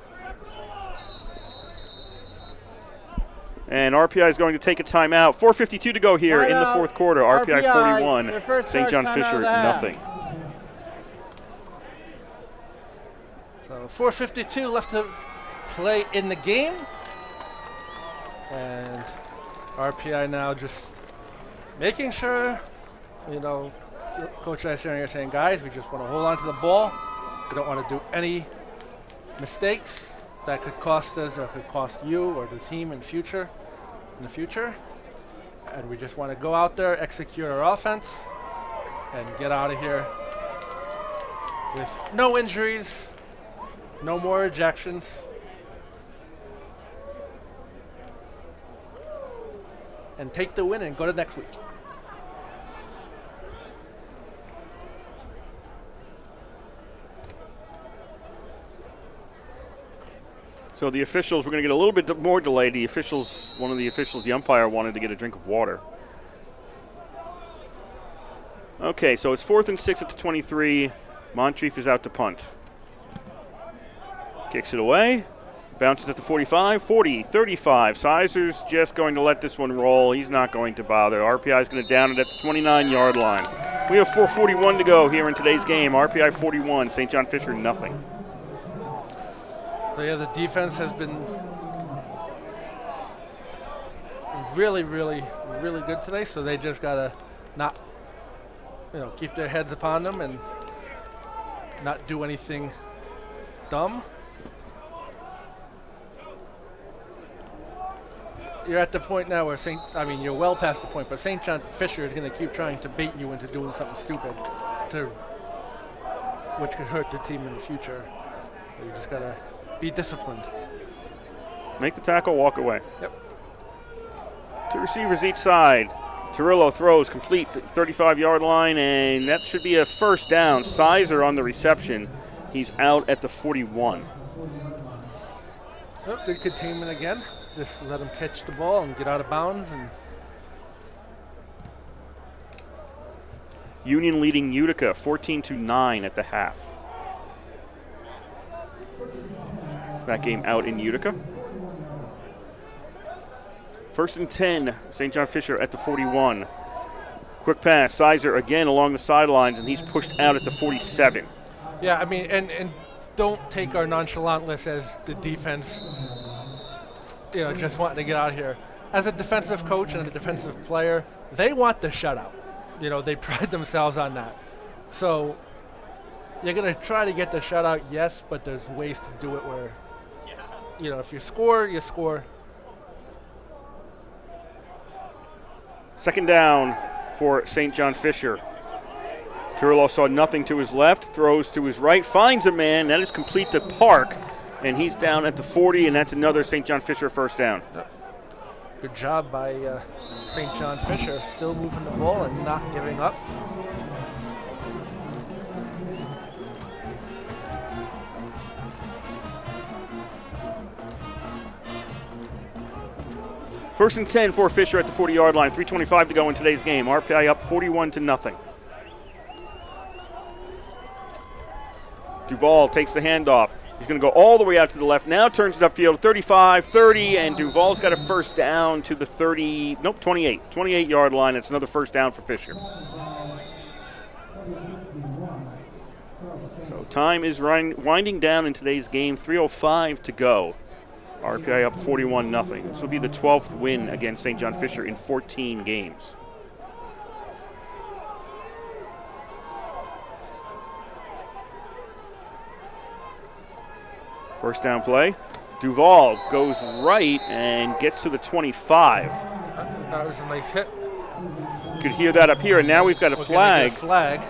And RPI is going to take a timeout. 4:52 to go here in the 4th quarter. RPI 41, St. John Fisher nothing. So 4:52 left to play in the game. And RPI now just making sure, Coach and I sitting here saying, guys, we just want to hold on to the ball. We don't want to do any mistakes that could cost us or could cost you or the team in the future. And we just want to go out there, execute our offense, and get out of here with no injuries, no more ejections, and take the win and go to next week. So the officials, we're going to get a little bit more delay. One of the officials, the umpire, wanted to get a drink of water. Okay, so it's 4th and 6 at the 23. Monteith is out to punt. Kicks it away. Bounces at the 45, 40, 35. Sizer's just going to let this one roll. He's not going to bother. RPI is going to down it at the 29-yard line. We have 4:41 to go here in today's game. RPI 41, St. John Fisher nothing. So yeah, the defense has been really, really, really good today. So they just gotta not, keep their heads upon them and not do anything dumb. You're at the point now where you're well past the point, but St. John Fisher is going to keep trying to bait you into doing something stupid, which could hurt the team in the future. So you just gotta be disciplined. Make the tackle, walk away. Yep. 2 receivers each side. Turillo throws complete 35-yard line, and that should be a 1st down. Sizer on the reception. He's out at the 41. Oh, good containment again. Just let him catch the ball and get out of bounds. And Union leading Utica 14-9 at the half. That game out in Utica. 1st and 10, St. John Fisher at the 41. Quick pass, Sizer again along the sidelines, and he's pushed out at the 47. Yeah, and don't take our nonchalantness as the defense, just wanting to get out of here. As a defensive coach and a defensive player, they want the shutout. They pride themselves on that. So you're going to try to get the shutout, yes, but there's ways to do it where, if you score, you score. 2nd down for St. John Fisher. Turillo saw nothing to his left, throws to his right, finds a man. That is complete to Park, and he's down at the 40, and that's another St. John Fisher 1st down. Yep. Good job by St. John Fisher, still moving the ball and not giving up. First and 10 for Fisher at the 40-yard line. 3:25 to go in today's game. RPI up 41-0. Duval takes the handoff. He's going to go all the way out to the left. Now turns it upfield, 35, 30, and Duval's got a 1st down to the 28-yard line. It's another 1st down for Fisher. So time is winding down in today's game. 3:05 to go. RPI up 41-0. This will be the 12th win against St. John Fisher in 14 games. First down play. Duval goes right and gets to the 25. That was a nice hit. You could hear that up here, and now we've got a We're gonna flag. get a flag.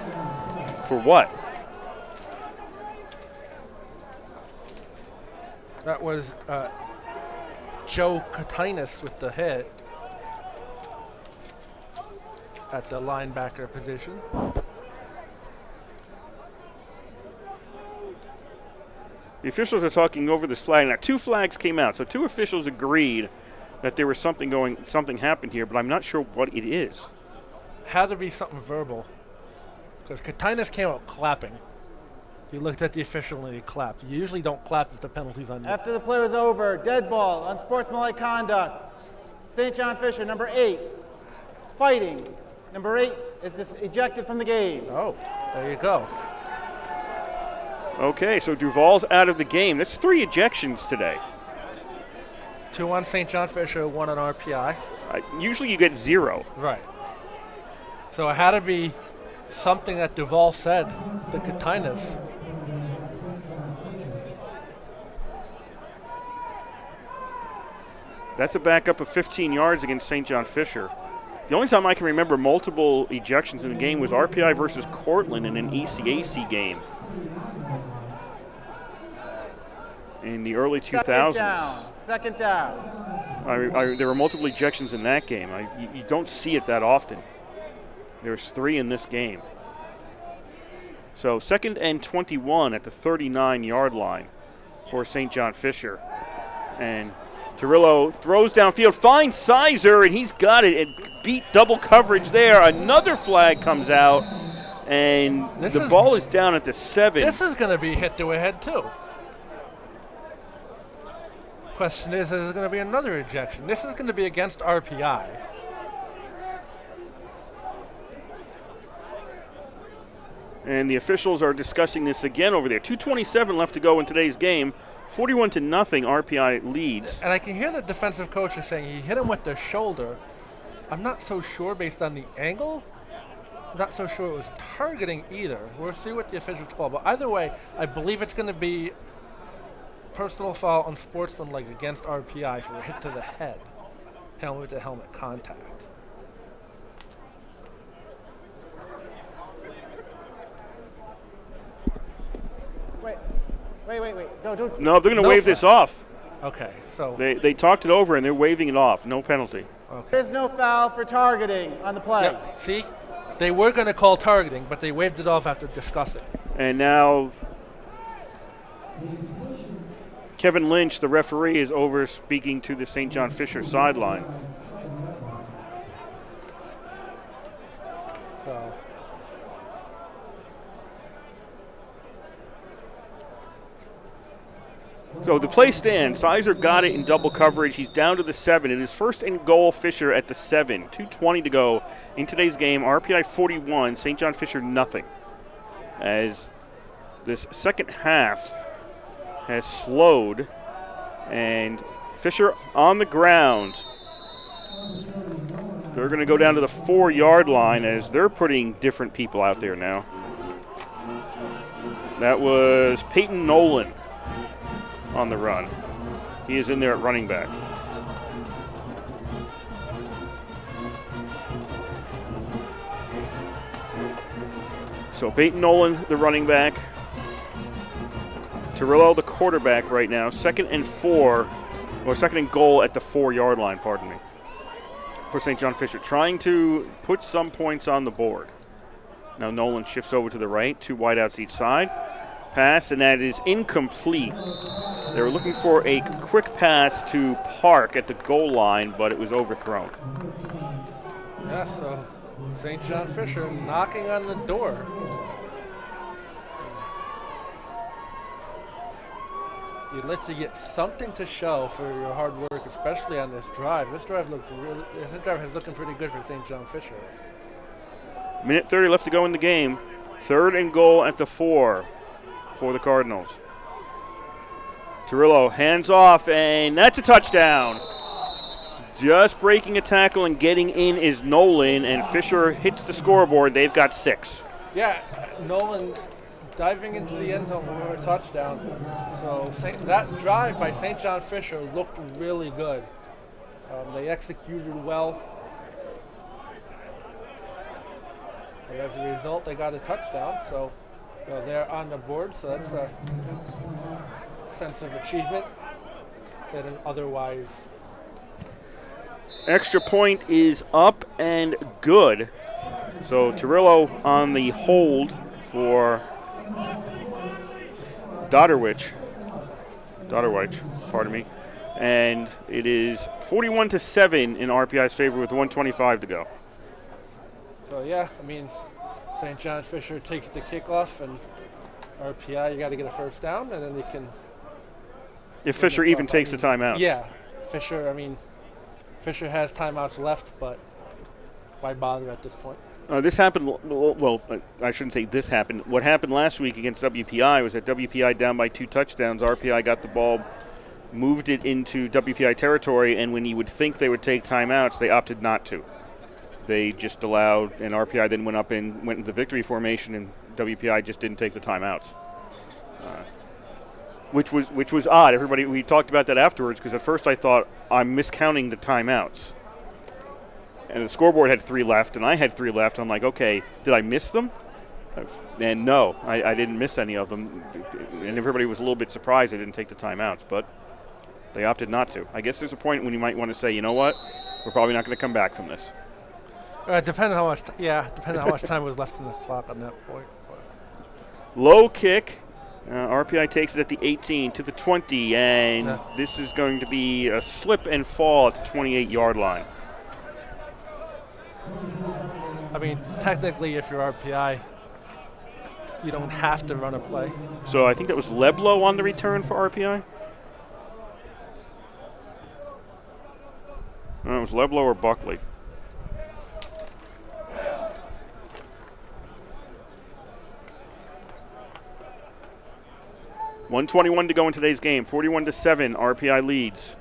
For what? That was Joe Katinas with the hit at the linebacker position. The officials are talking over this flag. Now, 2 flags came out, so 2 officials agreed that there was something happened here, but I'm not sure what it is. Had to be something verbal, because Katinas came out clapping. He looked at the official and he clapped. You usually don't clap if the penalty's on you. After the play was over, dead ball, unsportsmanlike conduct. St. John Fisher, number 8, fighting. Number 8 is ejected from the game. Oh, there you go. Okay, so Duval's out of the game. That's 3 ejections today. 2 on St. John Fisher, 1 on RPI. Usually you get 0. Right. So it had to be something that Duval said to Katinas. That's a backup of 15 yards against St. John Fisher. The only time I can remember multiple ejections in the game was RPI versus Cortland in an ECAC game in the early 2000s. Second down. There were multiple ejections in that game. You don't see it that often. There's 3 in this game. So 2nd and 21 at the 39-yard line for St. John Fisher. And Torillo throws downfield, finds Sizer, and he's got it. It beat double coverage there. Another flag comes out, and the ball is down at the 7. This is going to be hit to a head, too. Question is there going to be another ejection? This is going to be against RPI. And the officials are discussing this again over there. 2:27 left to go in today's game. 41-0 RPI leads. And I can hear the defensive coach is saying he hit him with the shoulder. I'm not so sure based on the angle. I'm not so sure it was targeting either. We'll see what the officials call. But either way, I believe it's going to be personal foul on sportsmanlike against RPI for a hit to the head. Helmet to helmet contact. Wait. Don't. No, they're going to wave this off. Okay, so They talked it over, and they're waving it off. No penalty. okay. There's no foul for targeting on the play. Yep. See, they were going to call targeting, but they waved it off after discussing. And now Kevin Lynch, the referee, is over speaking to the St. John Fisher sideline. So the play stands. Sizer got it in double coverage. He's down to the 7. It is 1st and goal, Fisher at the 7. 2:20 to go in today's game. RPI 41, St. John Fisher nothing. As this second half has slowed, and Fisher on the ground. They're going to go down to the 4-yard line as they're putting different people out there now. That was Peyton Nolan on the run. He is in there at running back. So Peyton Nolan, the running back. Torillo, the quarterback right now. 2nd and 4, or 2nd and goal at the 4-yard line, pardon me, for St. John Fisher. Trying to put some points on the board. Now Nolan shifts over to the right, 2 wideouts each side. Pass, and that is incomplete. They were looking for a quick pass to Park at the goal line, but it was overthrown. Yeah, so St. John Fisher knocking on the door. You'd like to get something to show for your hard work, especially on this drive. This drive is looking pretty good for St. John Fisher. Minute 30 left to go in the game. 3rd and goal at the 4 for the Cardinals. Torillo hands off, and that's a touchdown. Just breaking a tackle and getting in is Nolan, and Fisher hits the scoreboard. They've got 6. Yeah, Nolan diving into the end zone for a touchdown. So that drive by St. John Fisher looked really good. They executed well. And as a result, they got a touchdown. So they're on the board. So that's a sense of achievement that an otherwise. Extra point is up and good. So Torillo on the hold for Dodderwich, pardon me. And it is 41-7 in RPI's favor with 1:25 to go. So yeah, I mean, St. John Fisher takes the kickoff, and RPI, you got to get a first down, and then you can. If Fisher even takes the timeouts. Yeah, Fisher. I mean, Fisher has timeouts left, but why bother at this point? This happened, well, I shouldn't say this happened. What happened last week against WPI was that WPI down by 2 touchdowns. RPI got the ball, moved it into WPI territory, and when you would think they would take timeouts, they opted not to. They just allowed, and RPI then went into victory formation, and WPI just didn't take the timeouts, which was odd. We talked about that afterwards, because at first I thought I'm miscounting the timeouts. And the scoreboard had 3 left, and I had 3 left. I'm like, okay, did I miss them? And no, I didn't miss any of them. And everybody was a little bit surprised they didn't take the timeouts, but they opted not to. I guess there's a point when you might want to say, you know what, we're probably not going to come back from this. Depending on how much time was left in the clock on that point. Low kick. RPI takes it at the 18 to the 20, and this is going to be a slip and fall at the 28-yard line. I mean, technically, if you're RPI, you don't have to run a play. So I think that was Leblow on the return for RPI? No, it was Leblow or Buckley. $1:21 to go in today's game. 41-7, RPI leads.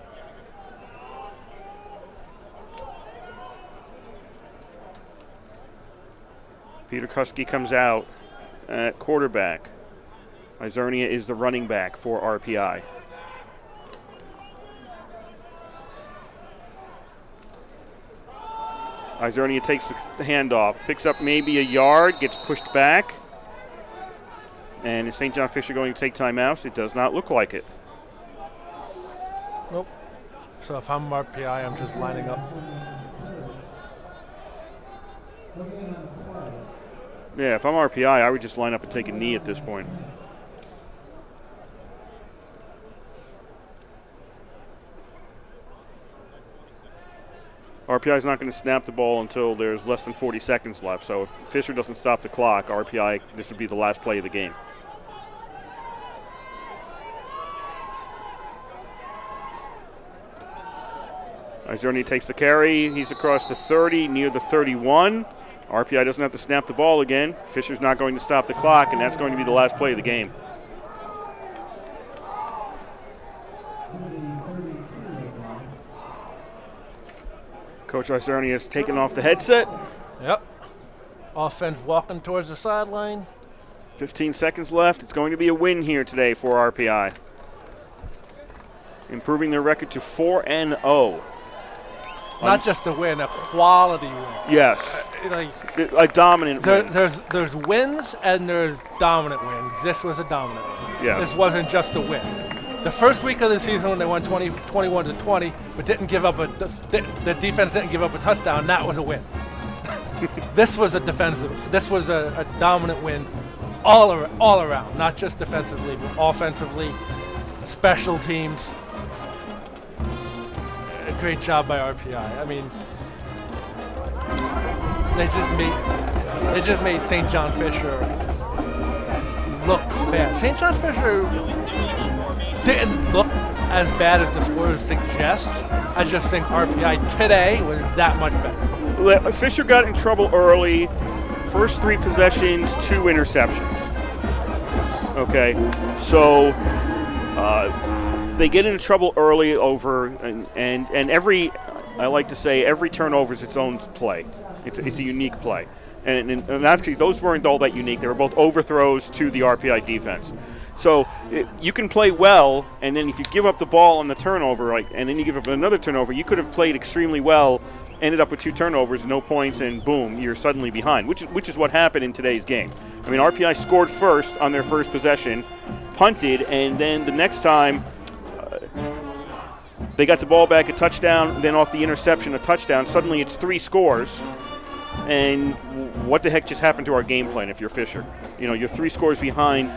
Peter Kuski comes out at quarterback. Izernia is the running back for RPI. Izernia takes the handoff, picks up maybe a yard, gets pushed back. And is St. John Fisher going to take timeouts? It does not look like it. Nope. So if I'm RPI, I'm just lining up. Yeah, if I'm RPI, I would just line up and take a knee at this point. RPI is not going to snap the ball until there's less than 40 seconds left. So if Fisher doesn't stop the clock, RPI, this would be the last play of the game. Izernia takes the carry. He's across the 30, near the 31. RPI doesn't have to snap the ball again. Fisher's not going to stop the clock, and that's going to be the last play of the game. Coach Izernia has taken off the headset. Yep. Offense walking towards the sideline. 15 seconds left. It's going to be a win here today for RPI. Improving their record to 4-0. Not just a win, a quality win. Yes. A dominant win. There's wins and there's dominant wins. This was a dominant win. Yes. This wasn't just a win. The first week of the season when they won 21-20, but didn't give up the defense didn't give up a touchdown, that was a win. This was a dominant win all around, not just defensively, but offensively, special teams. A great job by RPI. I mean, they just made St. John Fisher look bad. St. John Fisher didn't look as bad as the scores suggest. I just think RPI today was that much better. Fisher got in trouble early. First 3 possessions, 2 interceptions. Okay, so they get into trouble early over, and every I like to say every turnover is its own play. It's a unique play. And actually, those weren't all that unique. They were both overthrows to the RPI defense. So you can play well, and then if you give up the ball on the turnover, and then you give up another turnover, you could have played extremely well, ended up with 2 turnovers, no points, and boom, you're suddenly behind, which is what happened in today's game. I mean, RPI scored first on their first possession, punted, and then the next time they got the ball back, a touchdown, then off the interception, a touchdown. Suddenly it's 3 scores. And what the heck just happened to our game plan if you're Fisher? You're 3 scores behind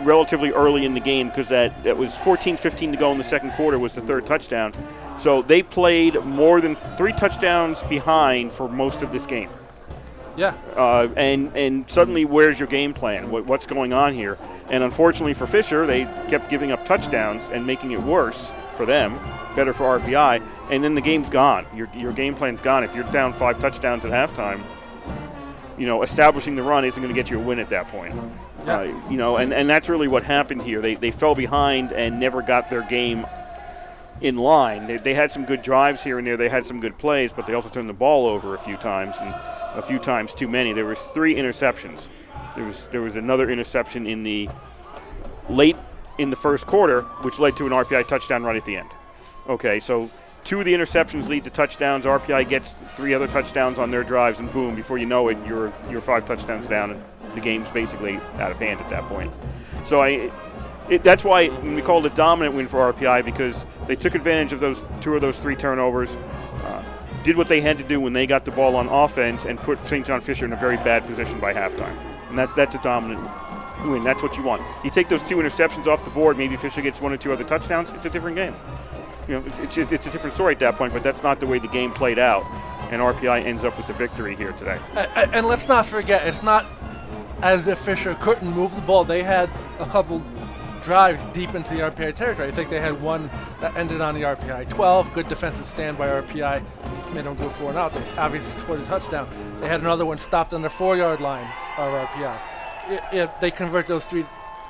relatively early in the game because that was 14-15 to go in the second quarter was the 3rd touchdown. So they played more than 3 touchdowns behind for most of this game. Yeah. And suddenly, where's your game plan? What's going on here? And unfortunately for Fisher, they kept giving up touchdowns and making it worse for them, better for RPI, and then the game's gone. Your game plan's gone. If you're down 5 touchdowns at halftime, establishing the run isn't going to get you a win at that point. Yeah. And that's really what happened here. They fell behind and never got their game in line. They had some good drives here and there. They had some good plays, but they also turned the ball over a few times, and a few times too many. There was 3 interceptions. There was another interception in the late in the first quarter, which led to an RPI touchdown right at the end. Okay, so 2 of the interceptions lead to touchdowns. RPI gets 3 other touchdowns on their drives, and boom, before you know it, you're 5 touchdowns down, and the game's basically out of hand at that point. So that's why we called it a dominant win for RPI, because they took advantage of those 2 of those 3 turnovers, did what they had to do when they got the ball on offense, and put St. John Fisher in a very bad position by halftime. And that's a dominant win. That's what you want. You take those 2 interceptions off the board, maybe Fisher gets 1 or 2 other touchdowns, it's a different game. It's a different story at that point, but that's not the way the game played out, and RPI ends up with the victory here today. And let's not forget, it's not as if Fisher couldn't move the ball. They had a couple drives deep into the RPI territory. I think they had one that ended on the RPI 12. Good defensive stand by RPI. Made them go 4 and out. They obviously scored a touchdown. They had another one stopped on the 4-yard line of RPI. If they convert those three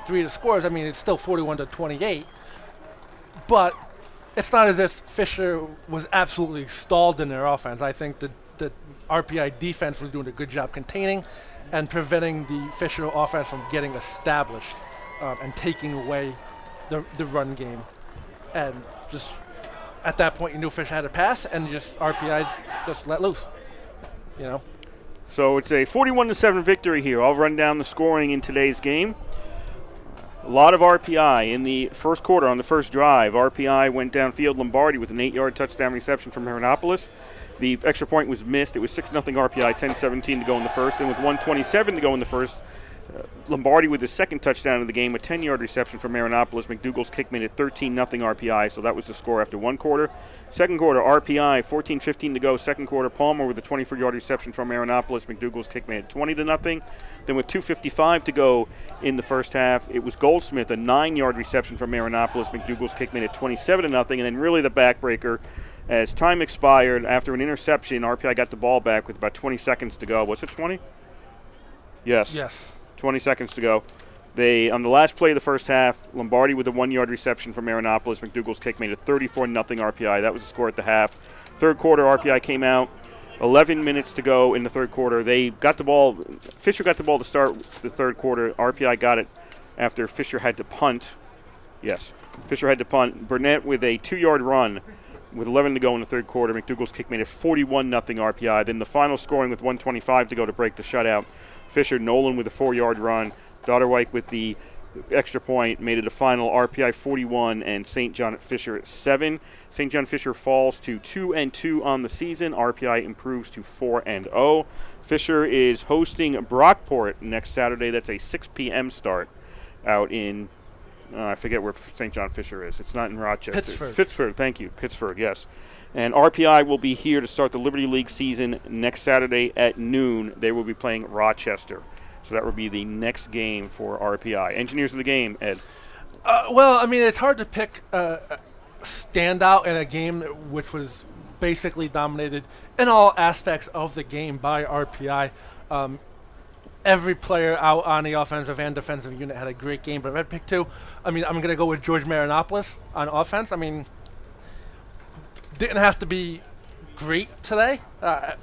to scores, I mean, it's still 41-28. But it's not as if Fisher was absolutely stalled in their offense. I think the RPI defense was doing a good job containing and preventing the Fisher offense from getting established and taking away the run game. And just at that point, you knew Fisher had a pass, and RPI just let loose. So it's a 41-7 victory here. I'll run down the scoring in today's game. A lot of RPI in the first quarter on the first drive. RPI went downfield. Lombardi with an 8-yard touchdown reception from Heranopolis. The extra point was missed. It was 6-0 RPI, 10-17 to go in the first. And with 1:27 to go in the first, Lombardi with the second touchdown of the game, a 10-yard reception from Heranopolis. McDougal's kick made it 13-0 RPI, so that was the score after 1 quarter. Second quarter, RPI, 14:15 to go. Second quarter, Palmer with a 24-yard reception from Heranopolis. McDougal's kick made it 20-0. Then with 2:55 to go in the first half, it was Goldsmith, a 9-yard reception from Heranopolis. McDougal's kick made it 27-0. And then really the backbreaker, as time expired after an interception, RPI got the ball back with about 20 seconds to go. Was it 20? Yes. 20 seconds to go. They, on the last play of the first half, Lombardi with a 1-yard reception from Heranopolis. McDougal's kick made it 34-0 RPI. That was the score at the half. Third quarter, RPI came out. 11 minutes to go in the third quarter. They got the ball. Fisher got the ball to start the third quarter. RPI got it after Fisher had to punt. Yes, Fisher had to punt. Burnett with a 2-yard run with 11 to go in the third quarter. McDougal's kick made it 41-0 RPI. Then the final scoring with 1:25 to go to break the shutout. Fisher, Nolan with a 4-yard run. Dodderwijk with the extra point made it a final RPI 41 and St. John Fisher 7. St. John Fisher falls to 2-2 on the season. RPI improves to 4-0. Fisher is hosting Brockport next Saturday. That's a 6 p.m. start out in I forget where St. John Fisher is. It's not in Rochester. Pittsford, thank you. Pittsford, yes. And RPI will be here to start the Liberty League season next Saturday at noon. They will be playing Rochester. So that will be the next game for RPI. Engineers of the game, Ed. Well, I mean, it's hard to pick a standout in a game which was basically dominated in all aspects of the game by RPI. Every player out on the offensive and defensive unit had a great game, but if I had to pick 2, I mean, I'm going to go with George Marinopoulos on offense. I mean, didn't have to be great today. I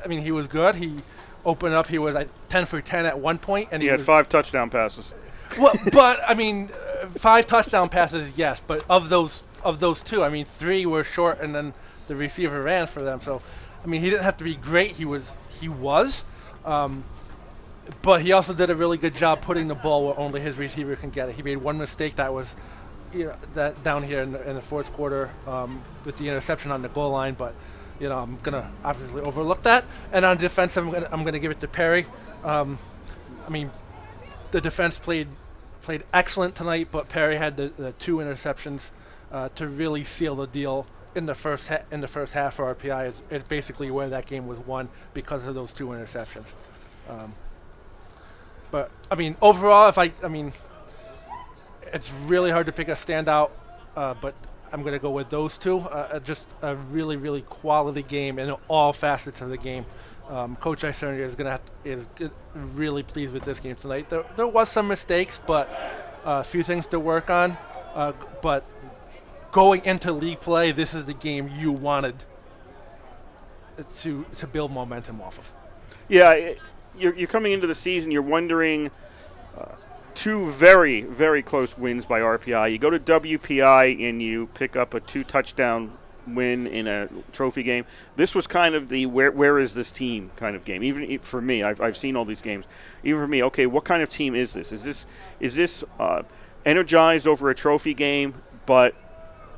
mean, he was good. He opened up. He was 10 for 10 at one point, and He had was, 5 touchdown passes. Well, but I mean, 5 touchdown passes, yes. But of those 2, I mean, 3 were short, and then the receiver ran for them. So, I mean, he didn't have to be great. He was. But he also did a really good job putting the ball where only his receiver can get it. He made one mistake that was, that down here in the fourth quarter with the interception on the goal line. But I'm gonna obviously overlook that. And on defense, I'm gonna give it to Perry. I mean, the defense played excellent tonight, but Perry had the 2 interceptions to really seal the deal in the first half for RPI. Is basically where that game was won because of those 2 interceptions. But I mean, overall, it's really hard to pick a standout, but I'm going to go with those 2. Just a really, really quality game in all facets of the game. Coach Isernia is really pleased with this game tonight. There was some mistakes, but a few things to work on. But going into league play, this is the game you wanted to build momentum off of. Yeah, you're coming into the season, you're wondering 2 very, very close wins by RPI. You go to WPI and you pick up a 2-touchdown win in a trophy game. This was kind of the where is this team kind of game. Even for me, I've seen all these games. Even for me, okay, what kind of team is this? Is this energized over a trophy game, but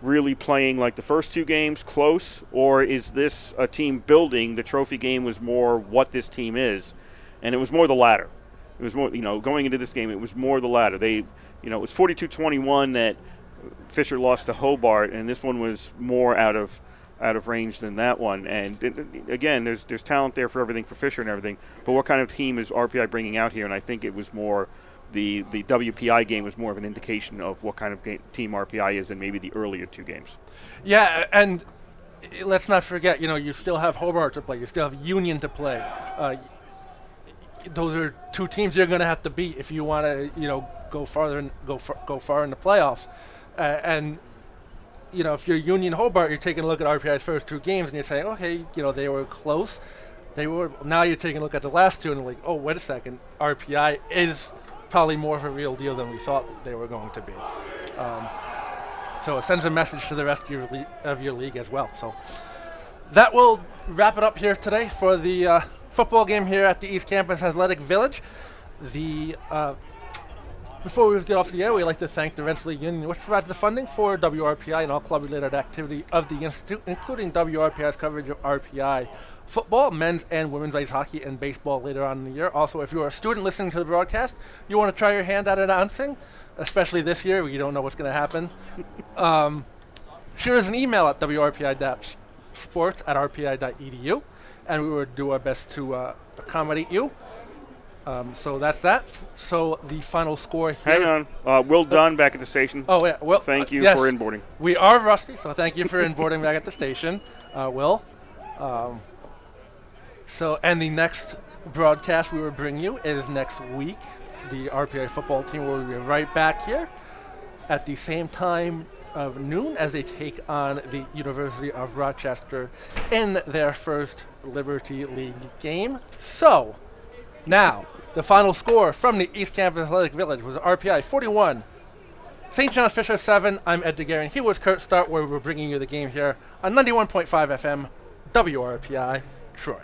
really playing like the first 2 games close, or is this a team building? The trophy game was more what this team is, and it was more the latter. It was more, going into this game, it was more the latter. It was 42-21 that Fisher lost to Hobart, and this one was more out of range than that one. And again, there's talent there for everything for Fisher and everything, but what kind of team is RPI bringing out here? And I think it was more the WPI game was more of an indication of what kind of team RPI is than maybe the earlier 2 games. Yeah, and let's not forget, you still have Hobart to play. You still have Union to play. Those are 2 teams you're going to have to beat if you want to, go farther and go far in the playoffs. And if you're Union Hobart, you're taking a look at RPI's first 2 games and you're saying, okay, they were close. Now you're taking a look at the last 2 and you're like, oh, wait a second, RPI is probably more of a real deal than we thought they were going to be. So it sends a message to the rest of your league as well. So that will wrap it up here today for the football game here at the East Campus Athletic Village. Before we get off the air, we'd like to thank the Rensselaer Union, which provides the funding for WRPI and all club-related activity of the Institute, including WRPI's coverage of RPI football, men's and women's ice hockey, and baseball later on in the year. Also, if you're a student listening to the broadcast, you want to try your hand at announcing, especially this year where you don't know what's going to happen. Shoot us an email at wrpi.sports@rpi.edu, and we will do our best to accommodate you. So that's that. So the final score here. Hang on. Will Dunn back at the station. Oh, yeah. Well, thank you yes, for inboarding. We are rusty, so thank you for inboarding back at the station, Will. And the next broadcast we will bring you is next week. The RPI football team will be right back here at the same time of noon as they take on the University of Rochester in their first Liberty League game. So, now, the final score from the East Campus Athletic Village was RPI 41, St. John Fisher 7. I'm Ed DeGarren. He was Kurt Start, where we're bringing you the game here on 91.5 FM, WRPI, Troy.